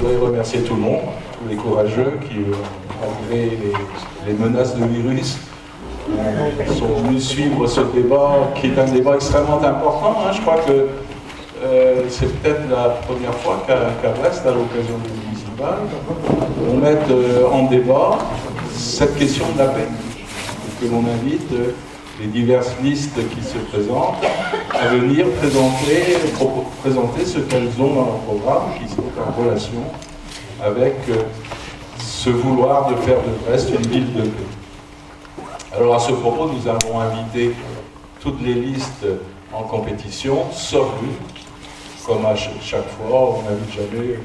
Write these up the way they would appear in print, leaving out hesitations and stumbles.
Je voudrais remercier tout le monde, tous les courageux qui, malgré les menaces de virus, sont venus suivre ce débat, qui est un débat extrêmement important. Je crois que c'est peut-être la première fois qu'à Brest, à l'occasion du municipal, on mette en débat cette question de la paix. Que l'on invite les diverses listes qui se présentent à venir présenter ce qu'elles ont dans leur programme, qui sont en relation avec ce vouloir de faire de Brest une ville de paix. Alors à ce propos, nous avons invité toutes les listes en compétition, sauf une. Comme à chaque fois, on n'invite jamais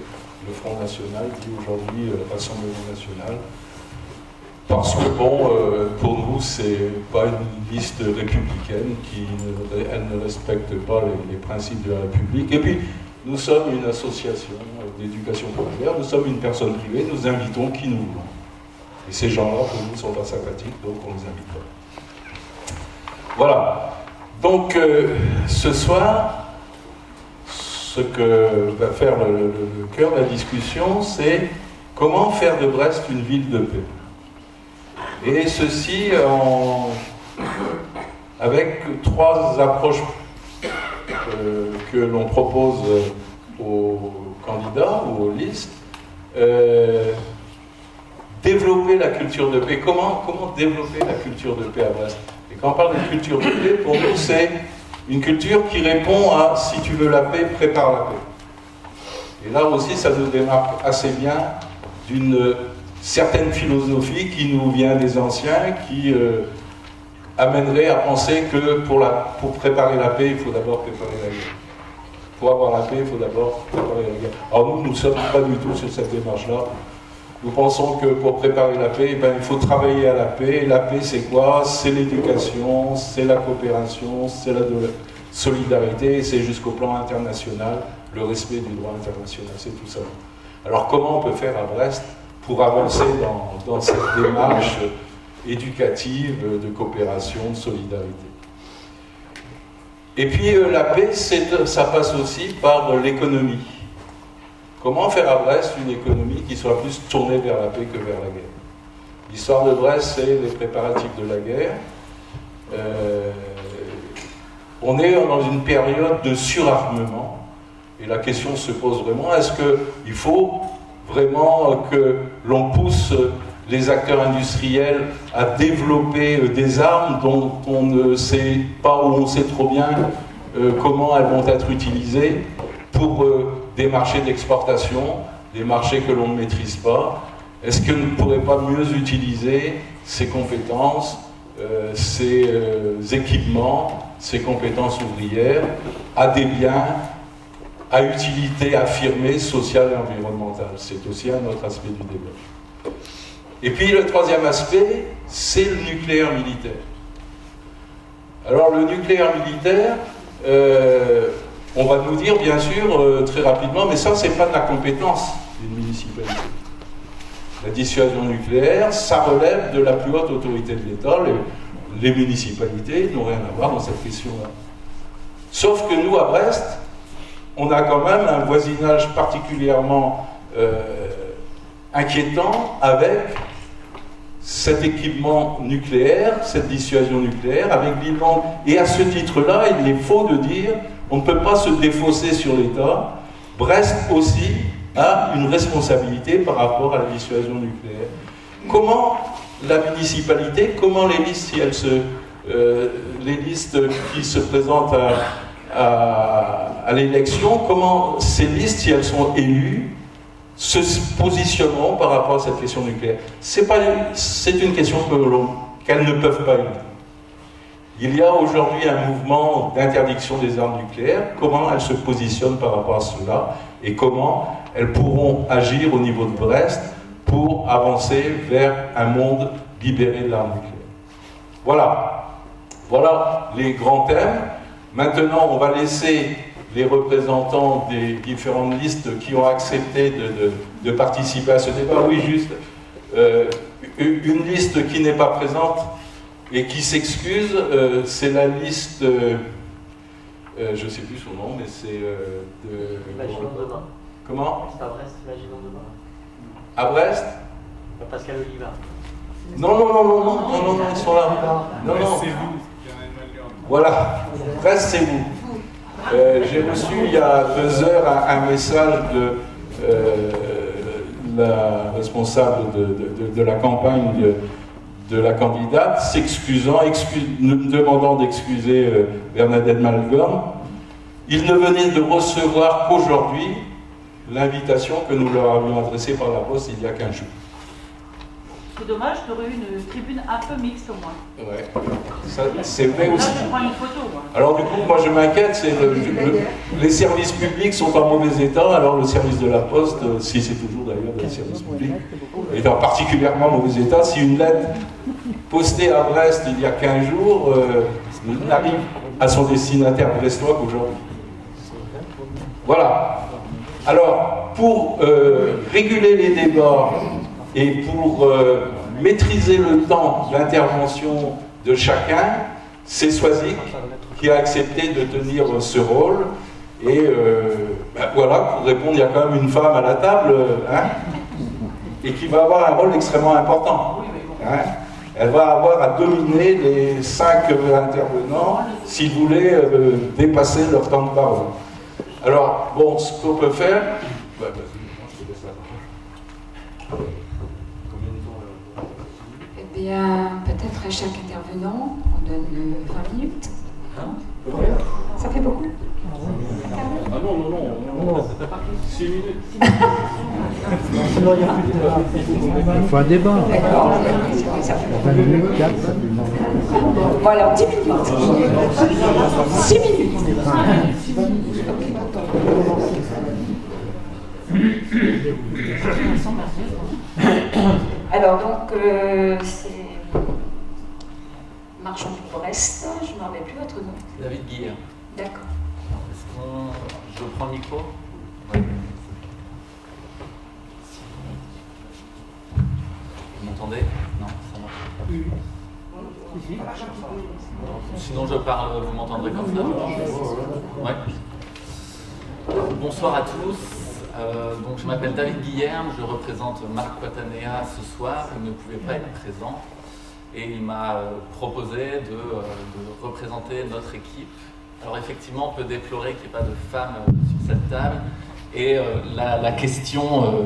le Front National, qui est aujourd'hui Rassemblement National. Parce que, bon, pour nous, c'est pas une liste républicaine elle ne respecte pas les principes de la République. Et puis, nous sommes une association d'éducation populaire, nous sommes une personne privée, nous invitons qui nous voulons. Et ces gens-là, pour nous, ne sont pas sympathiques, donc on ne les invite pas. Voilà. Donc, ce soir, ce que va faire le cœur de la discussion, c'est comment faire de Brest une ville de paix. Et ceci avec trois approches que l'on propose aux candidats ou aux listes. Développer la culture de paix. Comment développer la culture de paix à Brest? Et quand on parle de culture de paix, pour nous, c'est une culture qui répond à « si tu veux la paix, prépare la paix ». Et là aussi, ça nous démarque assez bien d'une certaine philosophie qui nous vient des anciens, qui amènerait à penser que pour préparer la paix, il faut d'abord préparer la guerre. Pour avoir la paix, il faut d'abord préparer la guerre. Alors nous ne sommes pas du tout sur cette démarche-là. Nous pensons que pour préparer la paix, il faut travailler à la paix. La paix, c'est quoi? C'est l'éducation, c'est la coopération, c'est la solidarité, c'est jusqu'au plan international, le respect du droit international, c'est tout ça. Alors comment on peut faire à Brest pour avancer dans cette démarche éducative de coopération, de solidarité? Et puis la paix, ça passe aussi par l'économie. Comment faire à Brest une économie qui soit plus tournée vers la paix que vers la guerre? L'histoire de Brest, c'est les préparatifs de la guerre. On est dans une période de surarmement, et la question se pose vraiment, est-ce qu'il faut vraiment que l'on pousse les acteurs industriels à développer des armes dont on ne sait pas, ou on sait trop bien comment elles vont être utilisées pour des marchés d'exportation, des marchés que l'on ne maîtrise pas? Est-ce qu'on ne pourrait pas mieux utiliser ces compétences, ces équipements, ces compétences ouvrières à des biens à utilité affirmée, sociale et environnementale? C'est aussi un autre aspect du débat. Et puis le troisième aspect, c'est le nucléaire militaire. Alors le nucléaire militaire, on va nous dire bien sûr très rapidement, mais ça c'est pas de la compétence d'une municipalité. La dissuasion nucléaire, ça relève de la plus haute autorité de l'État. Les municipalités n'ont rien à voir dans cette question-là. Sauf que nous, à Brest, on a quand même un voisinage particulièrement inquiétant avec cet équipement nucléaire, cette dissuasion nucléaire, avec l'Iran. Et à ce titre-là, il est faux de dire on ne peut pas se défausser sur l'État. Brest aussi a une responsabilité par rapport à la dissuasion nucléaire. Comment la municipalité, comment les listes, si les listes qui se présentent à l'élection, comment ces listes, si elles sont élues, se positionneront par rapport à cette question nucléaire? C'est une question qu'elles ne peuvent pas éluder. Il y a aujourd'hui un mouvement d'interdiction des armes nucléaires. Comment elles se positionnent par rapport à cela et comment elles pourront agir au niveau de Brest pour avancer vers un monde libéré de l'arme nucléaire? Voilà les grands thèmes. Maintenant, on va laisser les représentants des différentes listes qui ont accepté de participer à ce débat. Oui, juste une liste qui n'est pas présente et qui s'excuse, c'est la liste, je ne sais plus son nom, mais c'est Comment? C'est à Brest, imaginons demain. À Brest? Pascal Oliva. Non, ils sont là. Non. C'est vous. Voilà, Brest, c'est vous. J'ai reçu il y a 2 heures un message de la responsable de la campagne de la candidate, s'excusant, demandant d'excuser Bernadette Malgorn. Ils ne venaient de recevoir qu'aujourd'hui l'invitation que nous leur avions adressée par la poste il y a 15 jours. C'est dommage, tu aurais eu une tribune un peu mixte au moins. Ouais, c'est vrai aussi. Là, je prends une photo, moi. Alors du coup, moi je m'inquiète, c'est les services publics sont en mauvais état, alors le service de la Poste, si c'est toujours d'ailleurs des services publics, est en particulièrement mauvais état. Si une lettre postée à Brest il y a 15 jours n'arrive à son destinataire brestois qu'aujourd'hui. Voilà. Alors, pour réguler les débats et pour maîtriser le temps d'intervention de chacun, c'est Soisic qui a accepté de tenir ce rôle. Et voilà, pour répondre, il y a quand même une femme à la table, hein, et qui va avoir un rôle extrêmement important. Hein. Elle va avoir à dominer les 5 intervenants s'ils voulaient dépasser leur temps de parole. Alors, bon, ce qu'on peut faire... Eh bien, peut-être à chaque intervenant, on donne 20 minutes. Ça fait beaucoup? Ah non. 6 minutes. Il faut un débat. D'accord, ça fait beaucoup. 20 minutes, 4. Bon, alors 10 minutes. 6 minutes. Alors, donc, c'est Marchons pour Brest, je ne me rappelle plus votre nom. David Guillaume. D'accord. Je prends le micro. Ouais. Vous m'entendez? Non, ça marche pas. Oui. Sinon je parle, vous m'entendrez comme ça. Ouais. Bonsoir à tous. Donc je m'appelle David Guillerme, je représente Marc Quatanea ce soir, il ne pouvait pas être présent et il m'a proposé de représenter notre équipe. Alors effectivement, on peut déplorer qu'il n'y ait pas de femmes sur cette table et la question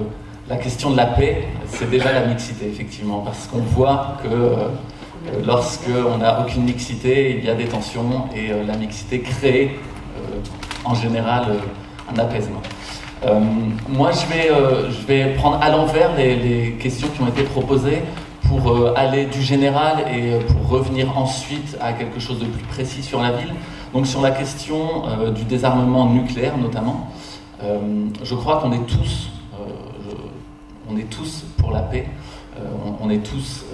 de la paix, c'est déjà la mixité effectivement, parce qu'on voit que lorsqu'on n'a aucune mixité, il y a des tensions et la mixité crée en général un apaisement. Moi, je vais prendre à l'envers les questions qui ont été proposées pour aller du général et pour revenir ensuite à quelque chose de plus précis sur la ville. Donc sur la question du désarmement nucléaire notamment, je crois qu'on est tous pour la paix, on est tous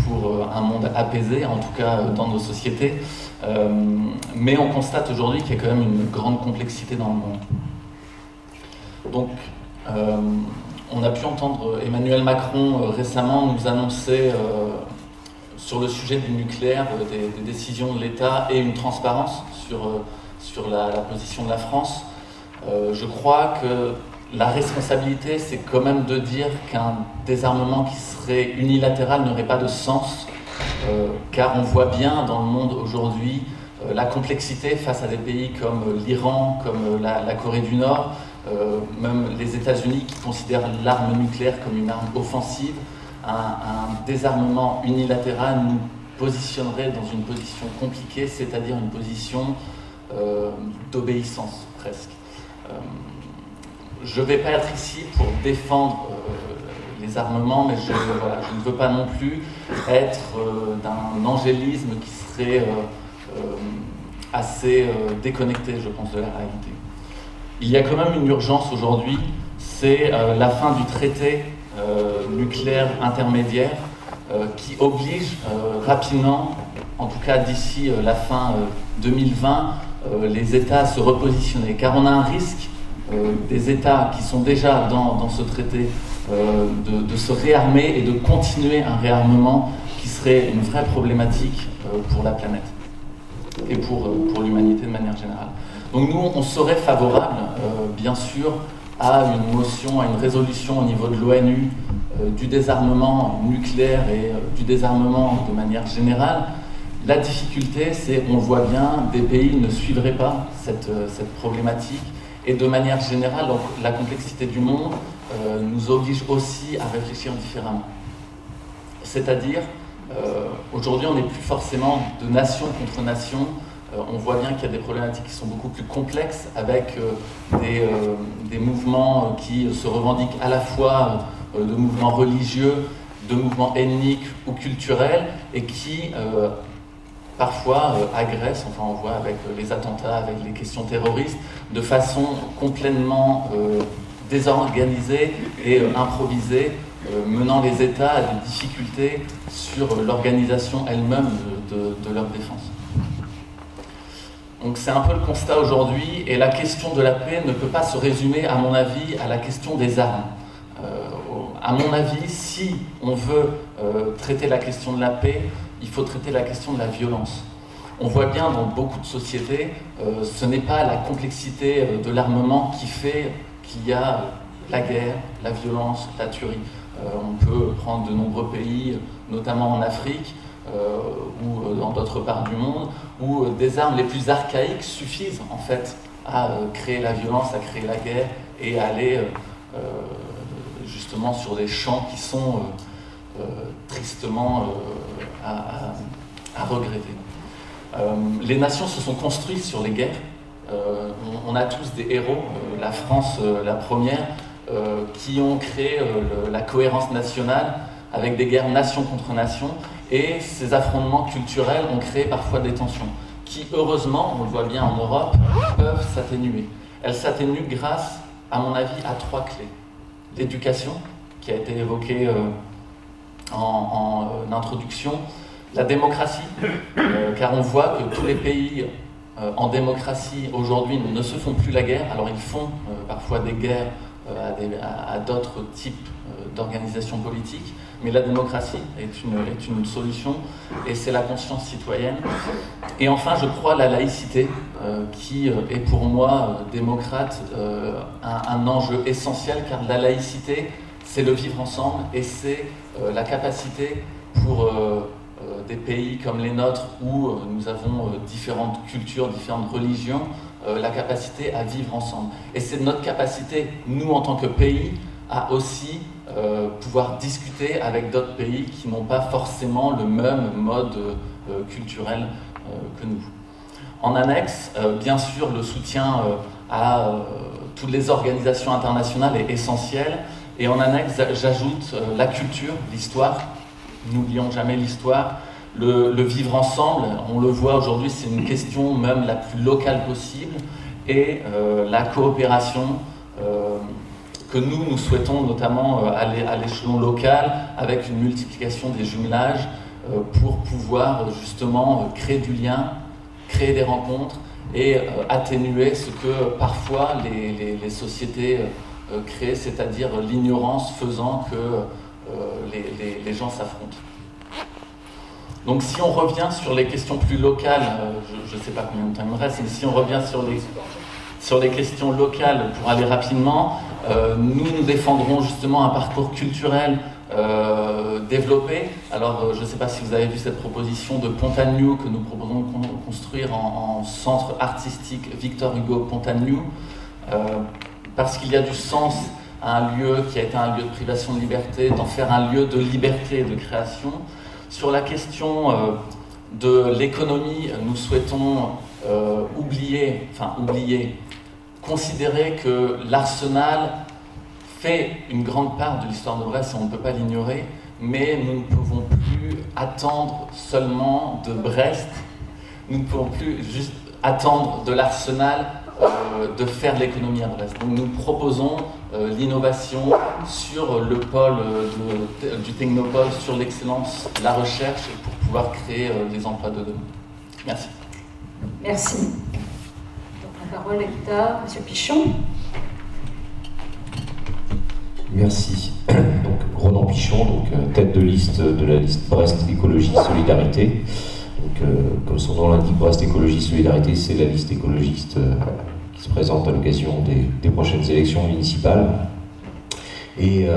pour un monde apaisé, en tout cas dans nos sociétés, mais on constate aujourd'hui qu'il y a quand même une grande complexité dans le monde. Donc, on a pu entendre Emmanuel Macron récemment nous annoncer sur le sujet du nucléaire des décisions de l'État et une transparence sur la position de la France. Je crois que la responsabilité, c'est quand même de dire qu'un désarmement qui serait unilatéral n'aurait pas de sens, car on voit bien dans le monde aujourd'hui la complexité face à des pays comme l'Iran, comme la Corée du Nord, même les États-Unis qui considèrent l'arme nucléaire comme une arme offensive. Un désarmement unilatéral nous positionnerait dans une position compliquée, c'est-à-dire une position d'obéissance presque. Je ne vais pas être ici pour défendre les armements, mais je ne veux pas non plus être d'un angélisme qui serait assez déconnecté, je pense, de la réalité. Il y a quand même une urgence aujourd'hui, c'est la fin du traité nucléaire intermédiaire qui oblige rapidement, en tout cas d'ici la fin 2020, les États à se repositionner. Car on a un risque des États qui sont déjà dans ce traité de se réarmer et de continuer un réarmement qui serait une vraie problématique pour la planète et pour l'humanité de manière générale. Donc nous, on serait favorable, bien sûr, à une motion, à une résolution au niveau de l'ONU du désarmement nucléaire et du désarmement de manière générale. La difficulté, c'est, on le voit bien, des pays ne suivraient pas cette problématique, et de manière générale, donc, la complexité du monde nous oblige aussi à réfléchir différemment. C'est-à-dire, aujourd'hui, on n'est plus forcément de nation contre nation. On voit bien qu'il y a des problématiques qui sont beaucoup plus complexes, avec des mouvements qui se revendiquent à la fois de mouvements religieux, de mouvements ethniques ou culturels, et qui parfois agressent, enfin on voit avec les attentats, avec les questions terroristes, de façon complètement désorganisée et improvisée, menant les États à des difficultés sur l'organisation elle-même de leur défense. Donc c'est un peu le constat aujourd'hui, et la question de la paix ne peut pas se résumer, à mon avis, à la question des armes. À mon avis, si on veut traiter la question de la paix, il faut traiter la question de la violence. On voit bien dans beaucoup de sociétés, ce n'est pas la complexité de l'armement qui fait qu'il y a la guerre, la violence, la tuerie. On peut prendre de nombreux pays, notamment en Afrique ou dans d'autres parts du monde, où des armes les plus archaïques suffisent en fait à créer la violence, à créer la guerre et à aller justement sur des champs qui sont tristement à regretter. Les nations se sont construites sur les guerres. On a tous des héros, la France la première, qui ont créé la cohérence nationale avec des guerres nation contre nation, et ces affrontements culturels ont créé parfois des tensions qui, heureusement, on le voit bien en Europe, peuvent s'atténuer. Elles s'atténuent grâce, à mon avis, à 3 clés. L'éducation, qui a été évoquée en introduction, la démocratie, car on voit que tous les pays en démocratie aujourd'hui ne se font plus la guerre. Alors ils font parfois des guerres à d'autres types d'organisations politiques, mais la démocratie est une solution, et c'est la conscience citoyenne. Et enfin, je crois la laïcité, qui est pour moi, démocrate, un enjeu essentiel, car la laïcité, c'est le vivre ensemble, et c'est la capacité pour des pays comme les nôtres, où nous avons différentes cultures, différentes religions, la capacité à vivre ensemble. Et c'est notre capacité, nous en tant que pays, à aussi pouvoir discuter avec d'autres pays qui n'ont pas forcément le même mode culturel que nous. En annexe, bien sûr, le soutien à toutes les organisations internationales est essentiel. Et en annexe, j'ajoute la culture, l'histoire. N'oublions jamais l'histoire. Le vivre ensemble, on le voit aujourd'hui, c'est une question même la plus locale possible. Et la coopération que nous souhaitons notamment à l'échelon local, avec une multiplication des jumelages pour pouvoir justement créer du lien, créer des rencontres et atténuer ce que parfois les sociétés créent, c'est-à-dire l'ignorance faisant que les gens s'affrontent. Donc si on revient sur les questions plus locales, je ne sais pas combien de temps il me reste, mais si on revient sur les questions locales pour aller rapidement, nous défendrons justement un parcours culturel développé. Alors je ne sais pas si vous avez vu cette proposition de Pontagnou que nous proposons de construire en centre artistique Victor Hugo Pontagnou, parce qu'il y a du sens à un lieu qui a été un lieu de privation de liberté, d'en faire un lieu de liberté et de création. Sur la question de l'économie, nous souhaitons considérer que l'Arsenal fait une grande part de l'histoire de Brest, et on ne peut pas l'ignorer, mais nous ne pouvons plus attendre seulement de Brest, nous ne pouvons plus juste attendre de l'Arsenal de faire l'économie à Brest. Donc nous proposons l'innovation sur le pôle du technopole, sur l'excellence, la recherche, pour pouvoir créer des emplois de demain. Merci. Merci. Donc la parole est à M. Pichon. Merci. Donc Ronan Pichon, tête de liste de la liste Brest Écologie Solidarité. Donc, comme son nom l'indique, Brest Écologie Solidarité, c'est la liste écologiste qui se présente à l'occasion des prochaines élections municipales. Et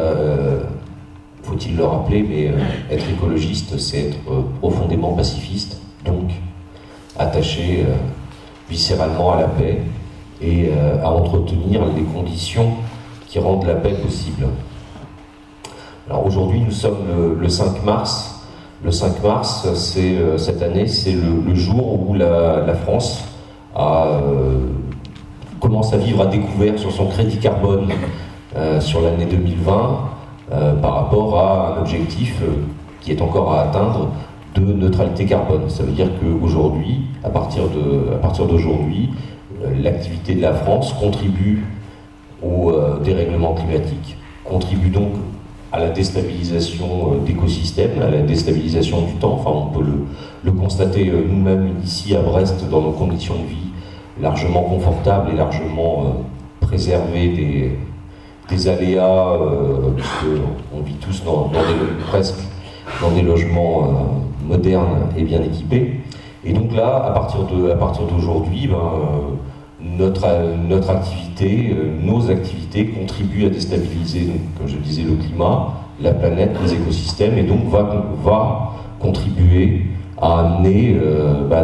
faut-il le rappeler, mais être écologiste, c'est être profondément pacifiste, donc attaché viscéralement à la paix et à entretenir les conditions qui rendent la paix possible. Alors aujourd'hui, nous sommes le 5 mars. Le 5 mars, cette année, c'est le jour où la France commence à vivre à découvert sur son crédit carbone sur l'année 2020 par rapport à un objectif qui est encore à atteindre de neutralité carbone. Ça veut dire qu'aujourd'hui, à partir d'aujourd'hui, l'activité de la France contribue au dérèglement climatique, contribue donc à la déstabilisation d'écosystèmes, à la déstabilisation du temps. Enfin, on peut le constater nous-mêmes ici à Brest, dans nos conditions de vie largement confortables et largement préservées des aléas, puisqu'on vit tous presque dans des logements modernes et bien équipés. Et donc là, à partir d'aujourd'hui, notre activité, nos activités contribuent à déstabiliser, donc, comme je disais, le climat, la planète, les écosystèmes, et donc va contribuer à amener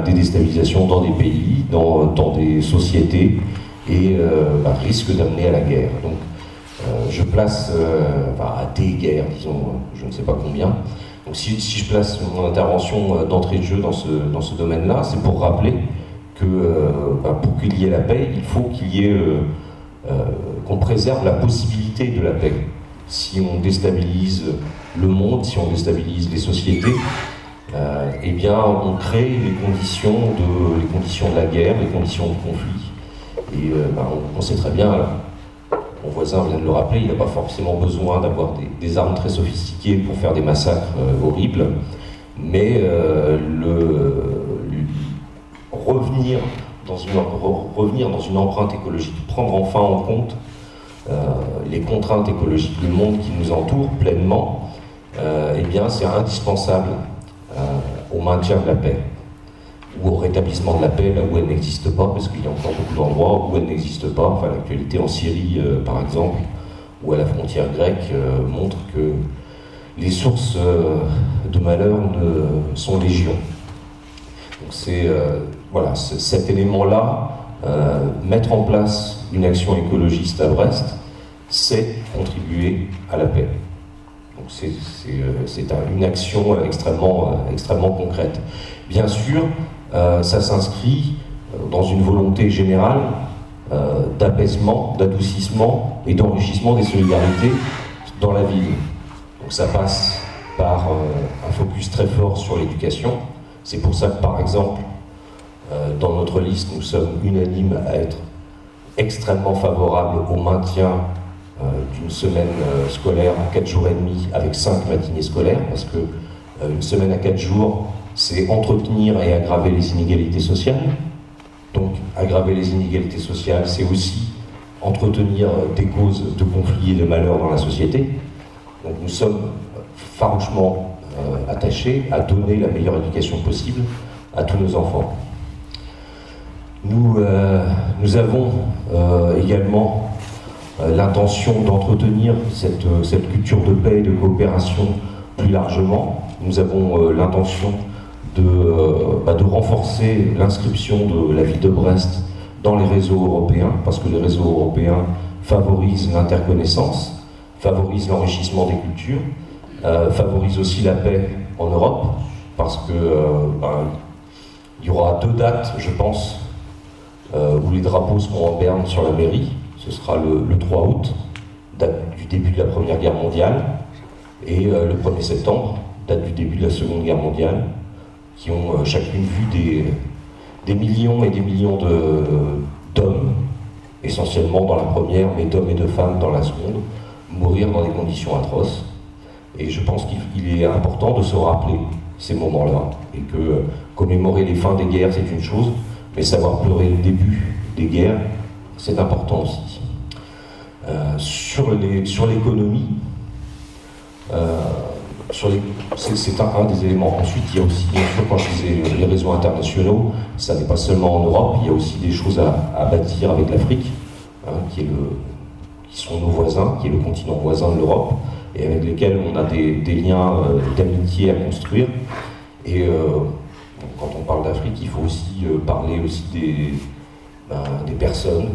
des déstabilisations dans des pays, dans des sociétés, et risque d'amener à la guerre. Donc je place à des guerres, disons, je ne sais pas combien. Donc si je place mon intervention d'entrée de jeu dans ce domaine-là, c'est pour rappeler que pour qu'il y ait la paix, il faut qu'il y ait qu'on préserve la possibilité de la paix. Si on déstabilise le monde, si on déstabilise les sociétés, eh bien on crée les conditions de la guerre, les conditions de conflit. Et on sait très bien, mon voisin vient de le rappeler, il n'a pas forcément besoin d'avoir des armes très sophistiquées pour faire des massacres horribles, mais revenir dans une empreinte écologique, prendre enfin en compte les contraintes écologiques du monde qui nous entoure pleinement, eh bien c'est indispensable au maintien de la paix, ou au rétablissement de la paix là où elle n'existe pas, parce qu'il y a encore beaucoup d'endroits où elle n'existe pas. Enfin, l'actualité en Syrie, par exemple, ou à la frontière grecque, montre que les sources de malheur sont légion. Donc c'est cet élément-là, mettre en place une action écologiste à Brest, c'est contribuer à la paix. Donc c'est une action extrêmement concrète. Bien sûr, ça s'inscrit dans une volonté générale d'apaisement, d'adoucissement et d'enrichissement des solidarités dans la ville. Donc ça passe par un focus très fort sur l'éducation. C'est pour ça que, par exemple, dans notre liste, nous sommes unanimes à être extrêmement favorables au maintien d'une semaine scolaire à 4 jours et demi avec 5 matinées scolaires, parce que une semaine à 4 jours, c'est entretenir et aggraver les inégalités sociales. Donc, aggraver les inégalités sociales, c'est aussi entretenir des causes de conflits et de malheurs dans la société. Donc, nous sommes farouchement attachés à donner la meilleure éducation possible à tous nos enfants. Nous avons également l'intention d'entretenir cette culture de paix et de coopération plus largement. Nous avons l'intention de renforcer l'inscription de la ville de Brest dans les réseaux européens, parce que les réseaux européens favorisent l'interconnaissance, favorisent l'enrichissement des cultures, favorisent aussi la paix en Europe, parce que il y aura 2 dates, je pense, où les drapeaux seront en berne sur la mairie. Ce sera le 3 août, date du début de la Première Guerre mondiale, et le 1er septembre, date du début de la Seconde Guerre mondiale, qui ont chacune vu des millions et des millions d'hommes, essentiellement dans la première, mais d'hommes et de femmes dans la seconde, mourir dans des conditions atroces. Et je pense qu'il est important de se rappeler ces moments-là, et que commémorer les fins des guerres, c'est une chose, mais savoir pleurer le début des guerres, c'est important aussi. Sur l'économie, c'est un des éléments. Ensuite, il y a aussi, bien sûr, quand je disais les réseaux internationaux, ça n'est pas seulement en Europe, il y a aussi des choses à bâtir avec l'Afrique, hein, qui sont nos voisins, qui est le continent voisin de l'Europe, et avec lesquels on a des liens d'amitié à construire. Et quand on parle d'Afrique, il faut aussi parler aussi des personnes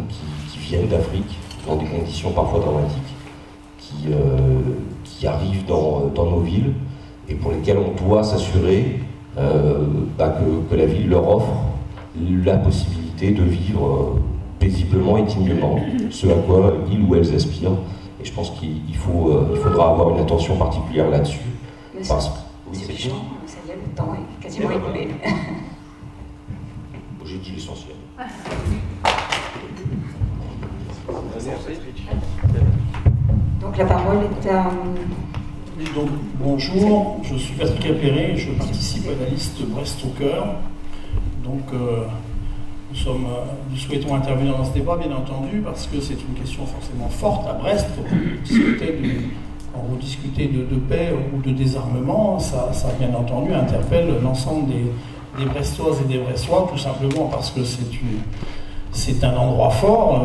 qui viennent d'Afrique dans des conditions parfois dramatiques, qui arrivent dans nos villes et pour lesquelles on doit s'assurer que la ville leur offre la possibilité de vivre paisiblement et dignement, ce à quoi ils ou elles aspirent. Et je pense qu'il faudra avoir une attention particulière là-dessus. Parce que oui, c'est méchant, ça y est, le temps est quasiment écoulé. J'ai dit l'essentiel. Donc la parole est à... Oui, donc, bonjour, je suis Patrick Appéré, je participe à la liste Brest au cœur. Donc nous souhaitons intervenir dans ce débat, bien entendu, parce que c'est une question forcément forte à Brest. Quand vous discutez de paix ou de désarmement, ça bien entendu interpelle l'ensemble des Brestoises et des Brestois, tout simplement parce que c'est un endroit fort.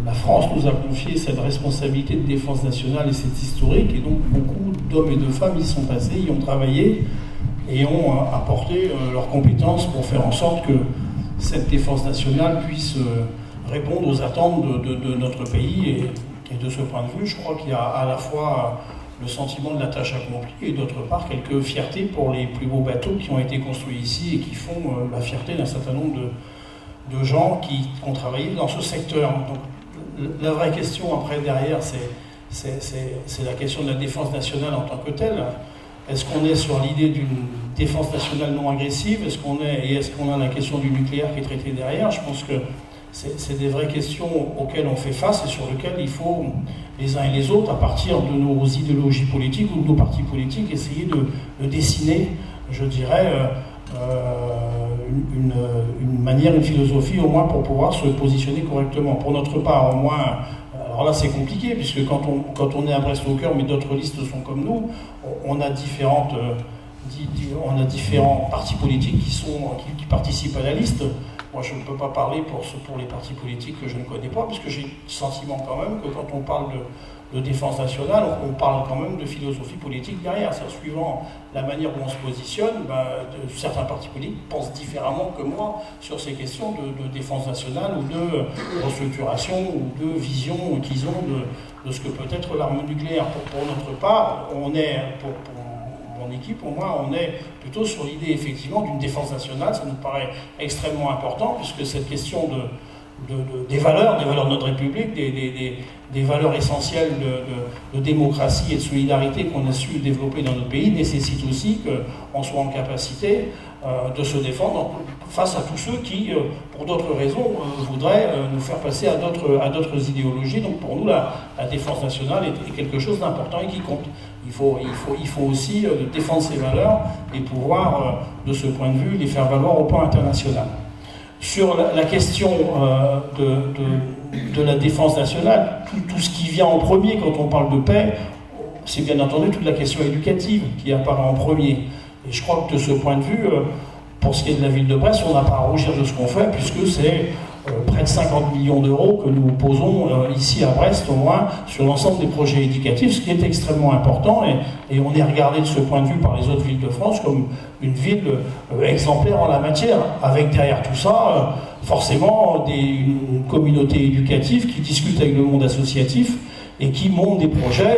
La France nous a confié cette responsabilité de défense nationale et c'est historique, et donc beaucoup d'hommes et de femmes y sont passés, y ont travaillé et ont apporté leurs compétences pour faire en sorte que cette défense nationale puisse répondre aux attentes de notre pays. Et de ce point de vue, je crois qu'il y a à la fois le sentiment de la tâche accomplie et d'autre part quelques fiertés pour les plus beaux bateaux qui ont été construits ici et qui font la fierté d'un certain nombre de gens qui ont travaillé dans ce secteur. Donc la vraie question après derrière, c'est la question de la défense nationale en tant que telle. Est-ce qu'on est sur l'idée d'une défense nationale non agressive? Est-ce qu'on a la question du nucléaire qui est traitée derrière? Je pense que c'est des vraies questions auxquelles on fait face et sur lesquelles il faut, les uns et les autres, à partir de nos idéologies politiques ou de nos partis politiques, essayer de dessiner, je dirais, une manière, une philosophie au moins pour pouvoir se positionner correctement. Pour notre part, au moins, alors là c'est compliqué, puisque quand on est à Brest au cœur, mais d'autres listes sont comme nous, on a différents partis politiques qui participent à la liste. Moi, je ne peux pas parler pour les partis politiques que je ne connais pas, puisque j'ai le sentiment quand même que quand on parle de défense nationale, on parle quand même de philosophie politique derrière. C'est-à-dire, suivant la manière dont on se positionne, certains partis politiques pensent différemment que moi sur ces questions de défense nationale ou de restructuration ou de vision qu'ils ont de ce que peut être l'arme nucléaire. Pour notre part, on est, pour mon équipe, au moins, on est plutôt sur l'idée effectivement d'une défense nationale. Ça nous paraît extrêmement important, puisque cette question des valeurs de notre République, des valeurs essentielles de démocratie et de solidarité qu'on a su développer dans notre pays, nécessite aussi qu'on soit en capacité de se défendre face à tous ceux qui, pour d'autres raisons, voudraient nous faire passer à d'autres idéologies. Donc pour nous, la défense nationale est quelque chose d'important et qui compte. Il faut aussi défendre ces valeurs et pouvoir, de ce point de vue, les faire valoir au plan international. Sur la question de la défense nationale, tout ce qui vient en premier quand on parle de paix, c'est bien entendu toute la question éducative qui apparaît en premier. Et je crois que de ce point de vue, pour ce qui est de la ville de Brest, on n'a pas à rougir de ce qu'on fait, puisque c'est près de 50 millions d'euros que nous posons ici à Brest, au moins, sur l'ensemble des projets éducatifs, ce qui est extrêmement important, et on est regardé de ce point de vue par les autres villes de France comme une ville exemplaire en la matière, avec derrière tout ça, forcément, une communauté éducative qui discute avec le monde associatif et qui monte des projets.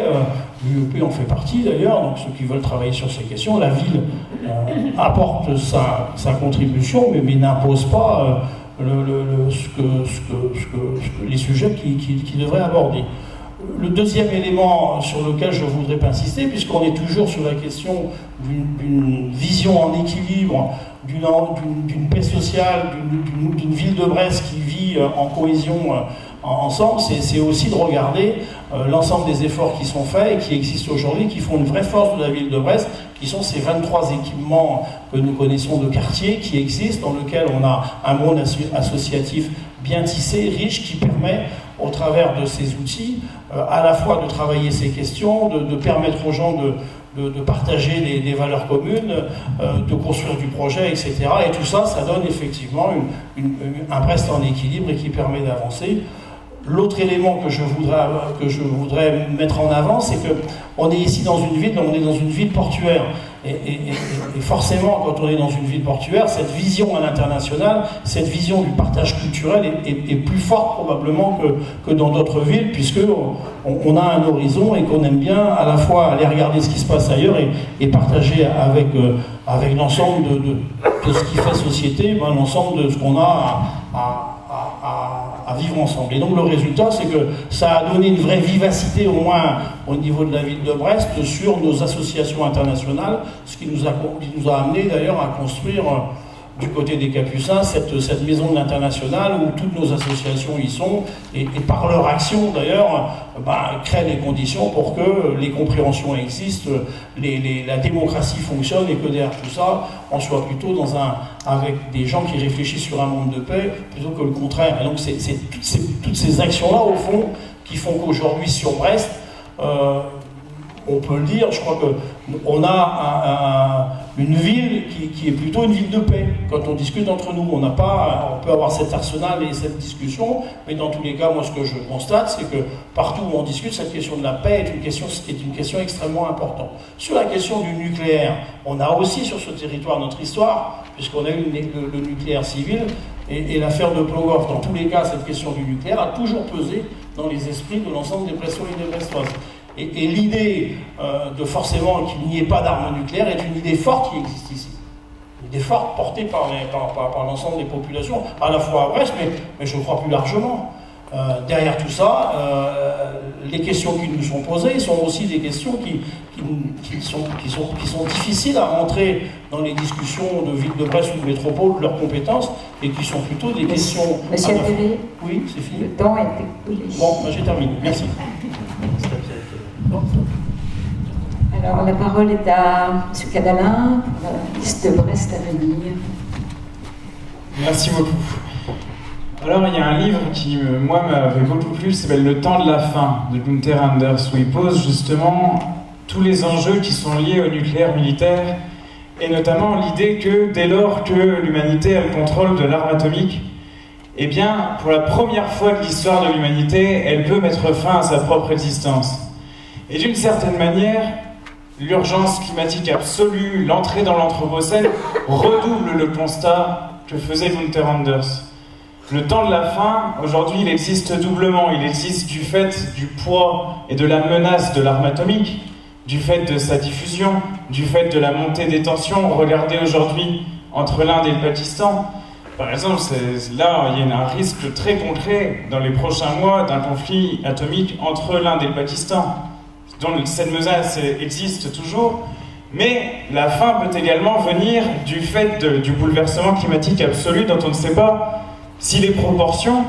L'UEP en fait partie d'ailleurs, donc ceux qui veulent travailler sur ces questions. La ville apporte sa contribution, mais n'impose pas les sujets qu'il devrait aborder. Le deuxième élément sur lequel je voudrais pas insister, puisqu'on est toujours sur la question d'une vision en équilibre, d'une paix sociale, d'une ville de Brest qui vit en cohésion ensemble, c'est aussi de regarder l'ensemble des efforts qui sont faits et qui existent aujourd'hui, qui font une vraie force de la ville de Brest, qui sont ces 23 équipements que nous connaissons de quartiers qui existent, dans lesquels on a un monde associatif bien tissé, riche, qui permet, au travers de ces outils, à la fois de travailler ces questions, de permettre aux gens de partager des valeurs communes, de construire du projet, etc. Et tout ça, ça donne effectivement un Brest en équilibre et qui permet d'avancer. L'autre élément que je voudrais mettre en avant, c'est qu'on est ici dans une ville portuaire. Et forcément, quand on est dans une ville portuaire, cette vision à l'international, cette vision du partage culturel est plus forte probablement que dans d'autres villes, puisqu'on a un horizon et qu'on aime bien à la fois aller regarder ce qui se passe ailleurs et partager avec l'ensemble de ce qui fait société, l'ensemble de ce qu'on a à vivre ensemble. Et donc le résultat, c'est que ça a donné une vraie vivacité, au moins au niveau de la ville de Brest, sur nos associations internationales, ce qui nous a amené d'ailleurs à construire du côté des Capucins cette maison de l'international où toutes nos associations y sont et par leur action d'ailleurs créent les conditions pour que les compréhensions existent, la démocratie fonctionne et que derrière tout ça on soit plutôt avec des gens qui réfléchissent sur un monde de paix plutôt que le contraire. Et donc c'est toutes ces actions-là au fond qui font qu'aujourd'hui sur Brest, on peut le dire, je crois qu'on a une ville qui est plutôt une ville de paix. Quand on discute entre nous, on peut avoir cet arsenal et cette discussion, mais dans tous les cas, moi ce que je constate, c'est que partout où on discute, cette question de la paix est une question extrêmement importante. Sur la question du nucléaire, on a aussi sur ce territoire notre histoire, puisqu'on a eu le nucléaire civil et l'affaire de Plogoff. Dans tous les cas, cette question du nucléaire a toujours pesé dans les esprits de l'ensemble des Brestois et des Brestoises. Et l'idée de forcément qu'il n'y ait pas d'armes nucléaires est une idée forte qui existe ici. Une idée forte portée par l'ensemble des populations, à la fois à Brest, mais je crois plus largement. Derrière tout ça, les questions qui nous sont posées sont aussi des questions qui sont difficiles à rentrer dans les discussions de ville de Brest ou de métropole, de leurs compétences, et qui sont plutôt des questions... Monsieur Perret, oui, c'est fini. Le temps est écoulé. Bon, j'ai terminé. Merci. Alors, la parole est à M. Cadalin pour la liste de Brest à venir. Merci beaucoup. Alors, il y a un livre qui, moi, m'avait beaucoup plu, qui s'appelle Le temps de la fin, de Gunther Anders, où il pose justement tous les enjeux qui sont liés au nucléaire militaire, et notamment l'idée que dès lors que l'humanité a le contrôle de l'arme atomique, eh bien, pour la première fois de l'histoire de l'humanité, elle peut mettre fin à sa propre existence. Et d'une certaine manière, l'urgence climatique absolue, l'entrée dans l'anthropocène, redouble le constat que faisait Gunther Anders. Le temps de la fin, aujourd'hui, il existe doublement. Il existe du fait du poids et de la menace de l'arme atomique, du fait de sa diffusion, du fait de la montée des tensions. Regardez aujourd'hui entre l'Inde et le Pakistan. Par exemple, là, il y a un risque très concret dans les prochains mois d'un conflit atomique entre l'Inde et le Pakistan. Donc cette menace existe toujours, mais la fin peut également venir du fait du bouleversement climatique absolu dont on ne sait pas si les proportions,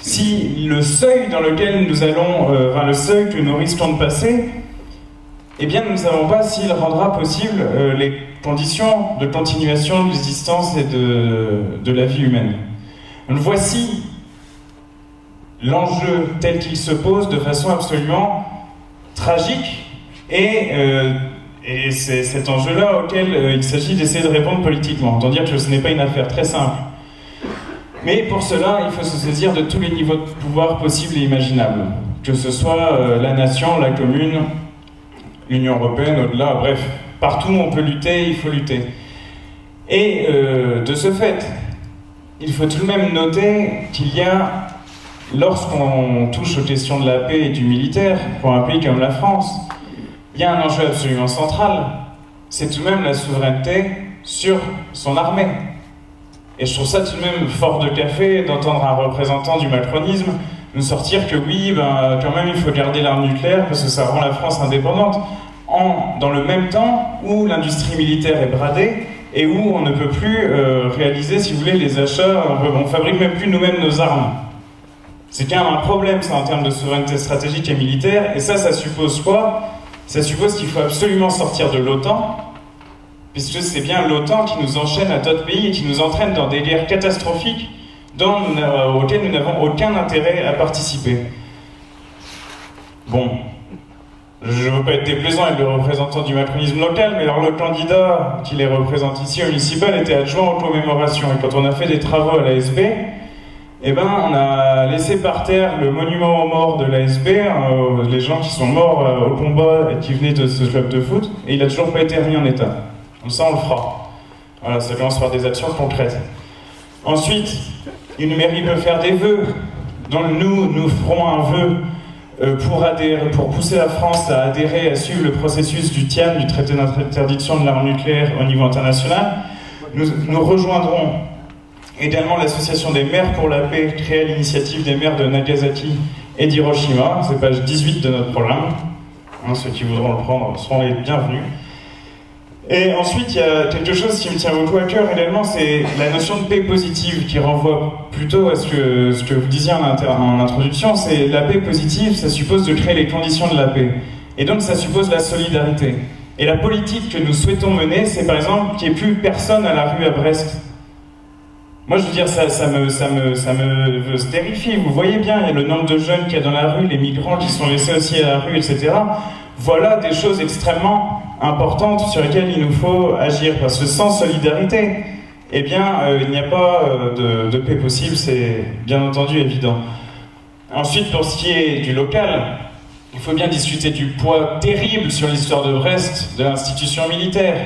si le seuil dans lequel nous allons, le seuil que nous risquons de passer, eh bien nous ne savons pas s'il rendra possible les conditions de continuation de l'existence et de la vie humaine. Donc voici l'enjeu tel qu'il se pose de façon absolument tragique, et c'est cet enjeu-là auquel il s'agit d'essayer de répondre politiquement. Autant dire que ce n'est pas une affaire très simple. Mais pour cela, il faut se saisir de tous les niveaux de pouvoir possibles et imaginables. Que ce soit la nation, la commune, l'Union européenne, au-delà, bref. Partout où on peut lutter, il faut lutter. Et de ce fait, il faut tout de même noter qu'il y a, lorsqu'on touche aux questions de la paix et du militaire, pour un pays comme la France, il y a un enjeu absolument central, c'est tout de même la souveraineté sur son armée. Et je trouve ça tout de même fort de café d'entendre un représentant du macronisme nous sortir que oui, quand même il faut garder l'arme nucléaire parce que ça rend la France indépendante, dans le même temps où l'industrie militaire est bradée et où on ne peut plus réaliser, si vous voulez, les achats, on fabrique même plus nous-mêmes nos armes. C'est quand même un problème, ça, en termes de souveraineté stratégique et militaire, et ça suppose quoi? Ça suppose qu'il faut absolument sortir de l'OTAN, puisque c'est bien l'OTAN qui nous enchaîne à d'autres pays et qui nous entraîne dans des guerres catastrophiques auxquelles nous n'avons aucun intérêt à participer. Bon, je ne veux pas être déplaisant avec le représentant du macronisme local, mais alors le candidat qui les représente ici au municipal était adjoint aux commémorations. Et quand on a fait des travaux à l'ASB, eh ben, on a laissé par terre le monument aux morts de l'ASB, les gens qui sont morts au combat et qui venaient de ce club de foot, et il n'a toujours pas été remis en état. Donc ça, on le fera. Voilà, ça commence par des actions concrètes. Ensuite, une mairie peut faire des vœux. Donc nous ferons un vœu pour pousser la France à adhérer, à suivre le processus du TIAN, du traité d'interdiction de l'arme nucléaire au niveau international. Nous rejoindrons également l'association des maires pour la paix, créée à l'initiative des maires de Nagasaki et d'Hiroshima. C'est page 18 de notre programme. Ceux qui voudront le prendre seront les bienvenus. Et ensuite, il y a quelque chose qui me tient beaucoup à cœur également, c'est la notion de paix positive, qui renvoie plutôt à ce que vous disiez en introduction. C'est la paix positive, ça suppose de créer les conditions de la paix. Et donc ça suppose la solidarité. Et la politique que nous souhaitons mener, c'est par exemple qu'il n'y ait plus personne à la rue à Brest. Moi, je veux dire, ça me terrifie. Vous voyez bien, il y a le nombre de jeunes qu'il y a dans la rue, les migrants qui sont laissés aussi à la rue, etc. Voilà des choses extrêmement importantes sur lesquelles il nous faut agir. Parce que sans solidarité, eh bien, il n'y a pas de paix possible, c'est bien entendu évident. Ensuite, pour ce qui est du local, il faut bien discuter du poids terrible sur l'histoire de Brest de l'institution militaire,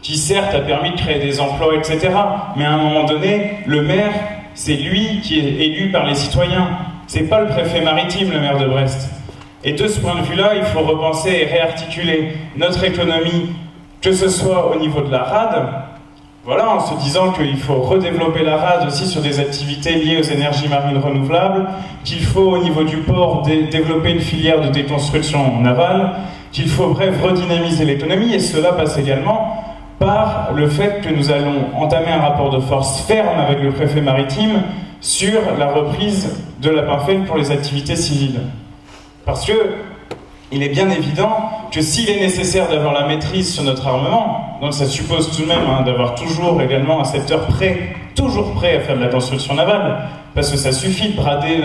qui certes a permis de créer des emplois, etc. Mais à un moment donné, le maire, c'est lui qui est élu par les citoyens. C'est pas le préfet maritime, le maire de Brest. Et de ce point de vue-là, il faut repenser et réarticuler notre économie, que ce soit au niveau de la rade, voilà, en se disant qu'il faut redévelopper la rade aussi sur des activités liées aux énergies marines renouvelables, qu'il faut au niveau du port développer une filière de déconstruction navale, qu'il faut bref redynamiser l'économie, et cela passe également par le fait que nous allons entamer un rapport de force ferme avec le préfet maritime sur la reprise de la Pinfel pour les activités civiles. Parce que il est bien évident que s'il est nécessaire d'avoir la maîtrise sur notre armement, donc ça suppose tout de même d'avoir toujours également un secteur prêt, toujours prêt à faire de la construction navale, parce que ça suffit de brader,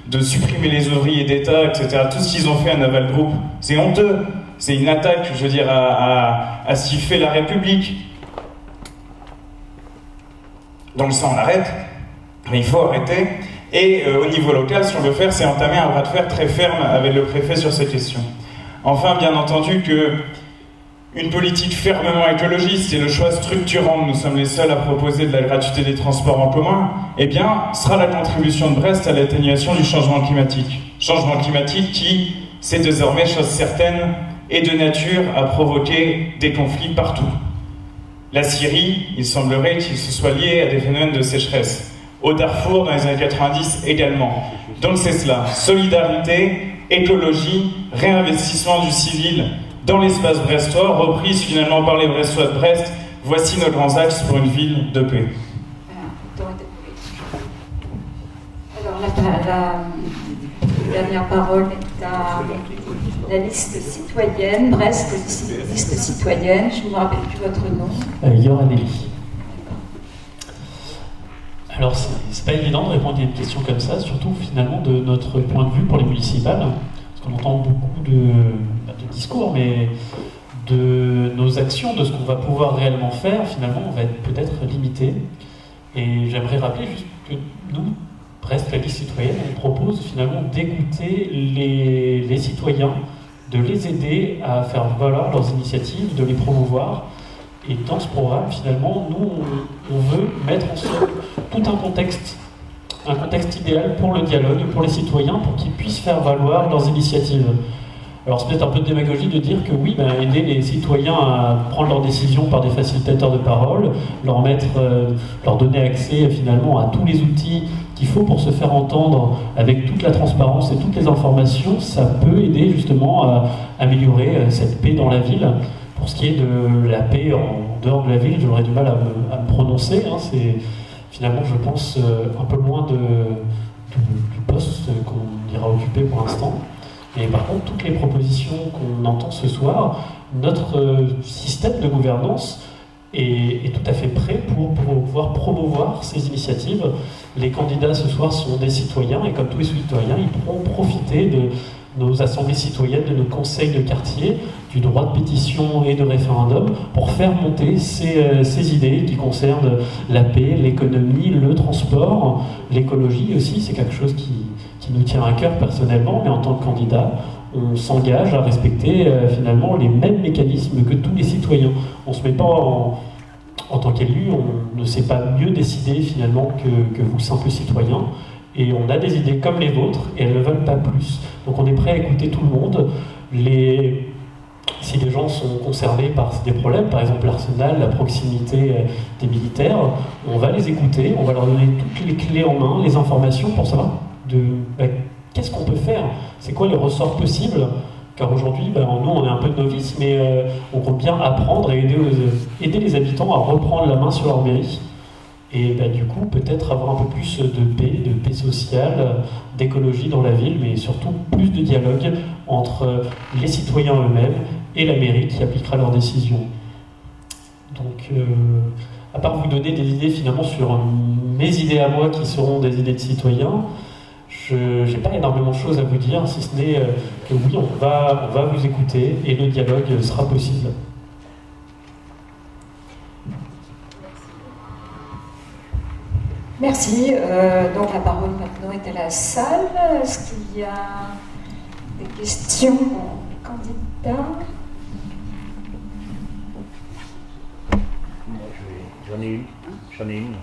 de supprimer les ouvriers d'État, etc. Tout ce qu'ils ont fait à Naval Group, c'est honteux. C'est une attaque, je veux dire, à ce qui fait la République. Donc ça, on arrête. Mais il faut arrêter. Et au niveau local, ce qu'on veut faire, c'est entamer un bras de fer très ferme avec le préfet sur ces questions. Enfin, bien entendu, une politique fermement écologiste et le choix structurant, nous sommes les seuls à proposer de la gratuité des transports en commun, eh bien, sera la contribution de Brest à l'atténuation du changement climatique. Changement climatique qui, c'est désormais chose certaine, est de nature à provoquer des conflits partout. La Syrie, il semblerait qu'il se soit lié à des phénomènes de sécheresse. Au Darfour, dans les années 90, également. Donc c'est cela, solidarité, écologie, réinvestissement du civil dans l'espace brestois, reprise finalement par les Brestois de Brest. Voici nos grands axes pour une ville de paix. Alors la dernière parole est à la liste citoyenne, Brest, liste citoyenne, je ne me rappelle plus votre nom. Yoranelli. Alors, c'est pas évident de répondre à une question comme ça, surtout finalement de notre point de vue pour les municipales, parce qu'on entend beaucoup de discours, mais de nos actions, de ce qu'on va pouvoir réellement faire, finalement, on va être peut-être limité. Et j'aimerais rappeler juste que nous, Brest, la liste citoyenne, on propose finalement d'écouter les citoyens, de les aider à faire valoir leurs initiatives, de les promouvoir. Et dans ce programme, finalement, nous, on veut mettre en scène tout un contexte idéal pour le dialogue, pour les citoyens, pour qu'ils puissent faire valoir leurs initiatives. Alors c'est peut-être un peu de démagogie de dire que oui, aider les citoyens à prendre leurs décisions par des facilitateurs de parole, leur donner accès finalement à tous les outils qu'il faut pour se faire entendre avec toute la transparence et toutes les informations, ça peut aider justement à améliorer cette paix dans la ville. Pour ce qui est de la paix en dehors de la ville, j'aurais du mal à me prononcer. C'est finalement, je pense, un peu loin du poste qu'on ira occuper pour l'instant. Et par contre, toutes les propositions qu'on entend ce soir, notre système de gouvernance est tout à fait prêt pour pouvoir promouvoir ces initiatives. Les candidats ce soir sont des citoyens, et comme tous les citoyens, ils pourront profiter nos assemblées citoyennes, de nos conseils de quartier, du droit de pétition et de référendum, pour faire monter ces idées qui concernent la paix, l'économie, le transport, l'écologie aussi. C'est quelque chose qui nous tient à cœur personnellement, mais en tant que candidat, on s'engage à respecter finalement les mêmes mécanismes que tous les citoyens. On ne se met pas en tant qu'élu, on ne sait pas mieux décider finalement que vous, simples citoyens. Et on a des idées comme les vôtres, et elles ne veulent pas plus. Donc on est prêt à écouter tout le monde. Si les gens sont concernés par des problèmes, par exemple l'arsenal, la proximité des militaires, on va les écouter, on va leur donner toutes les clés en main, les informations pour savoir qu'est-ce qu'on peut faire, c'est quoi les ressorts possibles. Car aujourd'hui, nous, on est un peu novices, mais on compte bien apprendre et aider les habitants à reprendre la main sur leur mairie. Et du coup, peut-être avoir un peu plus de paix sociale, d'écologie dans la ville, mais surtout plus de dialogue entre les citoyens eux-mêmes et la mairie qui appliquera leurs décisions. Donc, à part vous donner des idées finalement sur mes idées à moi qui seront des idées de citoyens, je n'ai pas énormément de choses à vous dire, si ce n'est que oui, on va vous écouter et le dialogue sera possible. Merci. Donc la parole maintenant est à la salle. Est-ce qu'il y a des questions aux candidats? J'en ai une.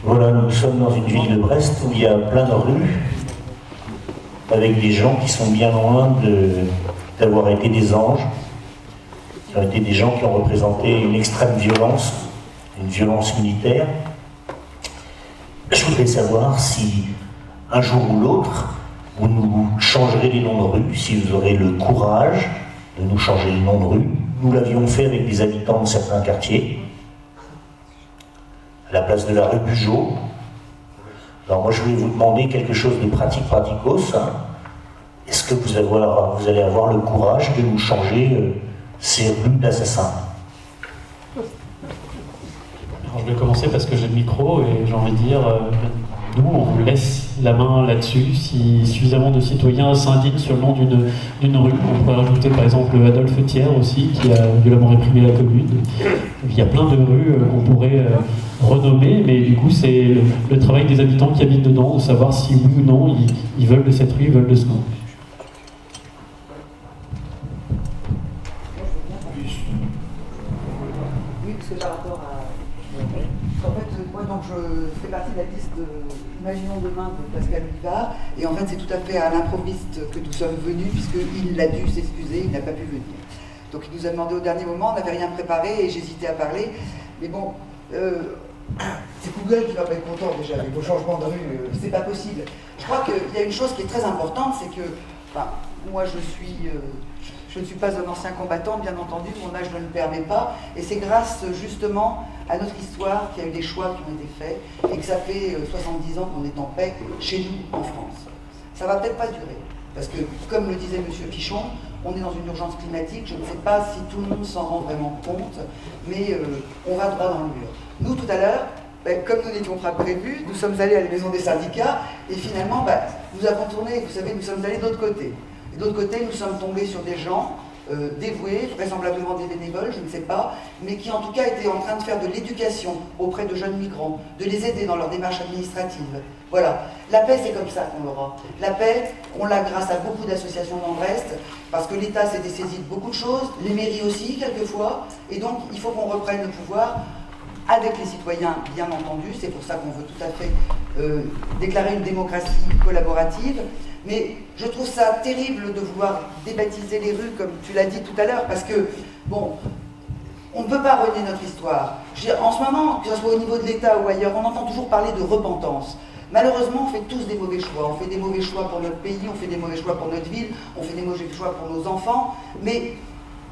Voilà, nous sommes dans une ville de Brest où il y a plein de rues avec des gens qui sont bien loin d'avoir été des anges, qui ont été des gens qui ont représenté une extrême violence, une violence militaire. Je voudrais savoir si, un jour ou l'autre, vous nous changerez les noms de rue, si vous aurez le courage de nous changer les noms de rue. Nous l'avions fait avec des habitants de certains quartiers, à la place de la rue Bugeaud. Alors moi je voulais vous demander quelque chose de praticos. Est-ce que vous allez avoir le courage de nous changer ces rues d'assassins? Alors je vais commencer parce que j'ai le micro et j'ai envie de dire, nous on vous laisse la main là-dessus. Si suffisamment de citoyens s'indignent sur le nom d'une rue, on pourrait rajouter par exemple Adolphe Thiers aussi, qui a violemment réprimé la commune. Il y a plein de rues qu'on pourrait renommer, mais du coup c'est le travail des habitants qui habitent dedans, de savoir si oui ou non ils veulent de cette rue, ils veulent de ce nom. Oui, parce que par rapport à... En fait, moi, donc, je fais partie de la liste de Imaginons demain de Pascal Olivard, et en fait, c'est tout à fait à l'improviste que nous sommes venus, puisqu'il a dû s'excuser, il n'a pas pu venir. Donc, il nous a demandé au dernier moment, on n'avait rien préparé, et j'hésitais à parler, mais bon... c'est Google qui va pas être content déjà avec vos changements de rue, c'est pas possible. Je crois qu'il y a une chose qui est très importante, c'est que, moi je ne suis pas un ancien combattant, bien entendu, mon âge ne le permet pas, et c'est grâce justement à notre histoire qu'il y a eu des choix qui ont été faits, et que ça fait 70 ans qu'on est en paix chez nous, en France. Ça va peut-être pas durer, parce que, comme le disait M. Pichon, on est dans une urgence climatique, je ne sais pas si tout le monde s'en rend vraiment compte, mais on va droit dans le mur. Nous, tout à l'heure, comme nous n'étions pas prévus, nous sommes allés à la maison des syndicats, et finalement, nous avons tourné, vous savez, nous sommes allés de l'autre côté. Et de l'autre côté, nous sommes tombés sur des gens dévoués, vraisemblablement des bénévoles, je ne sais pas, mais qui en tout cas étaient en train de faire de l'éducation auprès de jeunes migrants, de les aider dans leur démarche administrative. Voilà. La paix, c'est comme ça qu'on l'aura. La paix, on l'a grâce à beaucoup d'associations dans Brest, parce que l'État s'est dessaisi de beaucoup de choses, les mairies aussi, quelquefois, et donc il faut qu'on reprenne le pouvoir avec les citoyens, bien entendu. C'est pour ça qu'on veut tout à fait déclarer une démocratie collaborative. Mais je trouve ça terrible de vouloir débaptiser les rues, comme tu l'as dit tout à l'heure, parce que, bon, on ne peut pas renier notre histoire. En ce moment, que ce soit au niveau de l'État ou ailleurs, on entend toujours parler de repentance. Malheureusement, on fait tous des mauvais choix. On fait des mauvais choix pour notre pays, on fait des mauvais choix pour notre ville, on fait des mauvais choix pour nos enfants, mais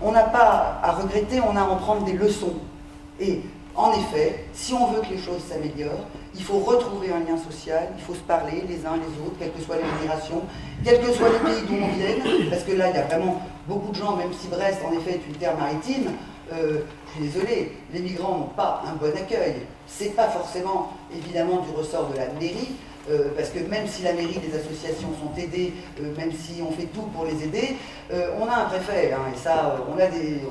on n'a pas à regretter, on a à en prendre des leçons. Et en effet, si on veut que les choses s'améliorent, il faut retrouver un lien social, il faut se parler les uns les autres, quelles que soient les générations, quels que soient les pays d'où on vienne, parce que là, il y a vraiment beaucoup de gens, même si Brest, en effet, est une terre maritime, je suis désolé, les migrants n'ont pas un bon accueil. C'est pas forcément, évidemment, du ressort de la mairie, parce que même si la mairie, les associations sont aidées, même si on fait tout pour les aider, on a un préfet, hein, et ça, on a des...